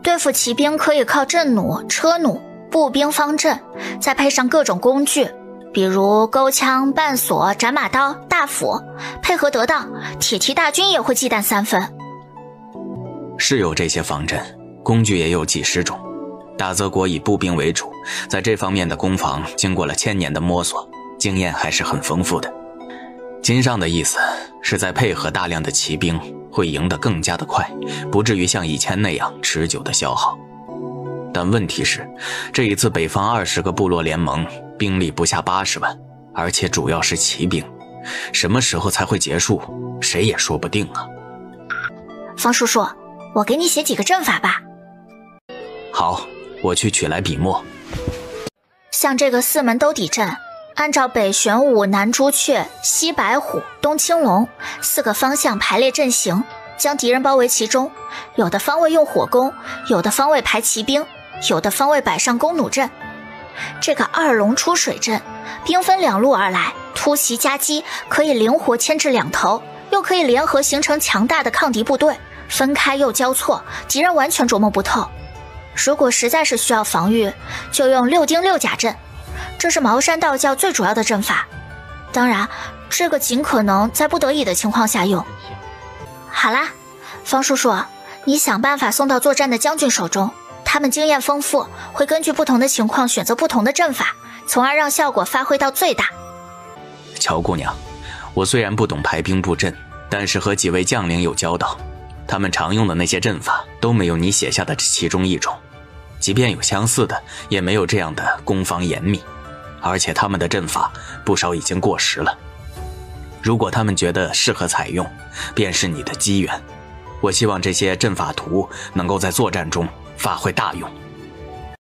Speaker 11: 对付骑兵可以靠阵弩、车弩、步兵方阵，再配上各种工具，比如钩枪、绊索、斩马刀、大斧，配合得当，铁蹄大军也会忌惮3分。
Speaker 6: 是有这些方阵，工具也有几十种。大泽国以步兵为主，在这方面的攻防经过了1000年的摸索，经验还是很丰富的。金上的意思是在配合大量的骑兵，会赢得更加的快，不至于像以前那样持久的消耗。但问题是，这一次北方20个部落联盟兵力不下80万，而且主要是骑兵，什么时候才会结束，谁也说不定啊。
Speaker 11: 方叔叔，我给你写几个阵法吧。
Speaker 6: 好，我去取来笔墨。
Speaker 11: 像这个4门兜底阵，按照北玄武、南朱雀、西白虎、东青龙4个方向排列阵型，将敌人包围其中。有的方位用火攻，有的方位排骑兵，有的方位摆上弓弩阵。这个2龙出水阵，兵分2路而来，突袭夹击，可以灵活牵制2头，又可以联合形成强大的抗敌部队，分开又交错，敌人完全琢磨不透。如果实在是需要防御，就用6丁6甲阵，这是茅山道教最主要的阵法。当然，这个尽可能在不得已的情况下用。好啦，方叔叔，你想办法送到作战的将军手中，他们经验丰富，会根据不同的情况选择不同的阵法，从而让效果发挥到最大。
Speaker 6: 乔姑娘，我虽然不懂排兵布阵，但是和几位将领有交道，他们常用的那些阵法都没有你写下的其中一种，即便有相似的，也没有这样的攻防严密，而且他们的阵法不少已经过时了。如果他们觉得适合采用，便是你的机缘。我希望这些阵法图能够在作战中发挥大用。